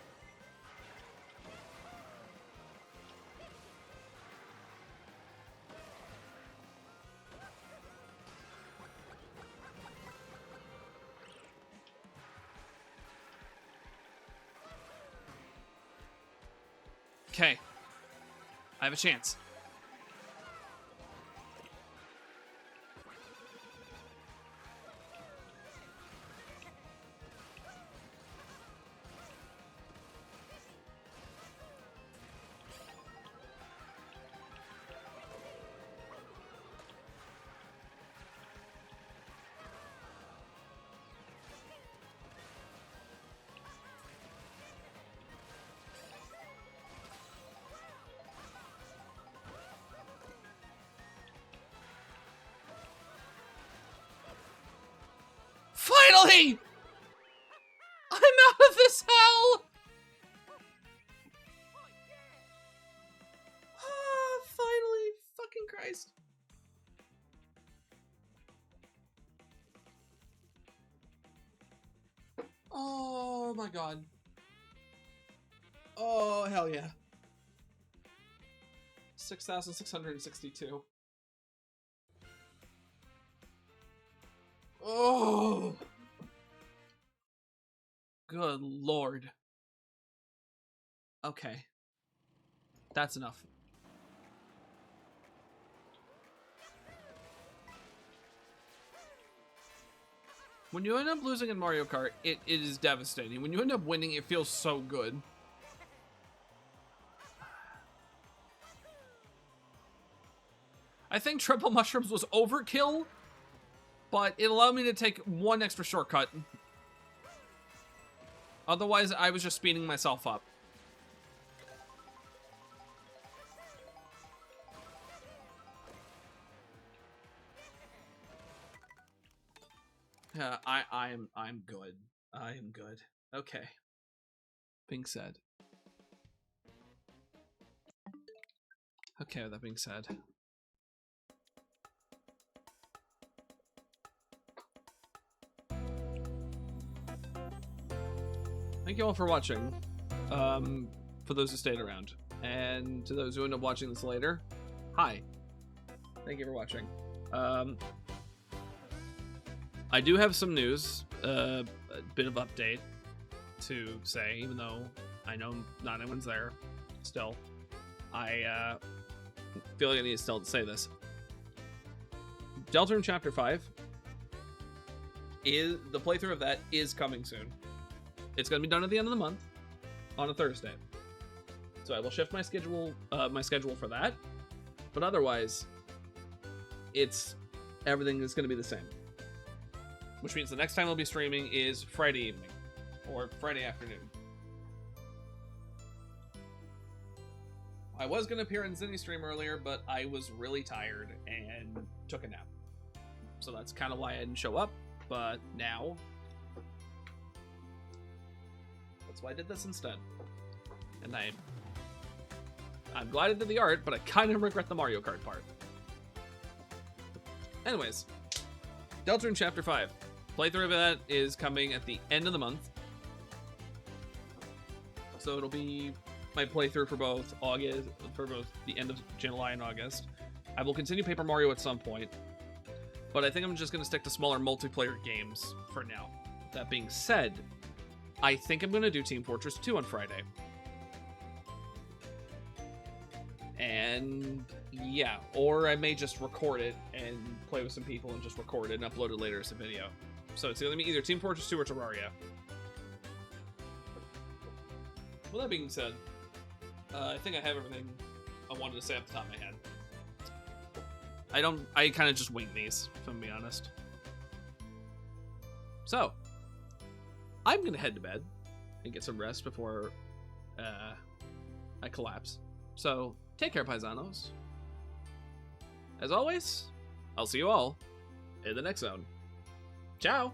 Okay. I have a chance. Finally! I'm out of this hell! Ah, finally. Fucking Christ. Oh my god. Oh, hell yeah. 6,662. Oh. Good lord. Okay. That's enough. When you end up losing in Mario Kart, it is devastating. When you end up winning, it feels so good. I think triple mushrooms was overkill, but it allowed me to take one extra shortcut. Otherwise, I was just speeding myself up. Yeah, I'm good. I am good. Okay. Being said. Okay, with that being said. Thank you all for watching. For those who stayed around. And to those who end up watching this later, hi. Thank you for watching. I do have some news, a bit of update to say, even though I know not anyone's there still. I feel like I need to still say this. Deltarune Chapter 5 is the playthrough of that is coming soon. It's going to be done at the end of the month on a Thursday. So I will shift my schedule for that. But otherwise, everything is going to be the same. Which means the next time I'll be streaming is Friday evening or Friday afternoon. I was going to appear in Zinni's stream earlier, but I was really tired and took a nap. So that's kind of why I didn't show up. But now, that's why I did this instead. And I'm glad I did the art, but I kind of regret the Mario Kart part. Anyways, Deltarune Chapter 5. Playthrough of that is coming at the end of the month. So it'll be my playthrough for both the end of July and August. I will continue Paper Mario at some point, but I think I'm just going to stick to smaller multiplayer games for now. That being said, I think I'm going to do Team Fortress 2 on Friday. And yeah, or I may just record it and play with some people and just record it and upload it later as a video. So it's going to be either Team Fortress 2 or Terraria. Well, that being said, I think I have everything I wanted to say off the top of my head. I kind of just wing these, if I'm being honest. So, I'm going to head to bed and get some rest before I collapse. So, take care, paisanos. As always, I'll see you all in the next zone. Ciao!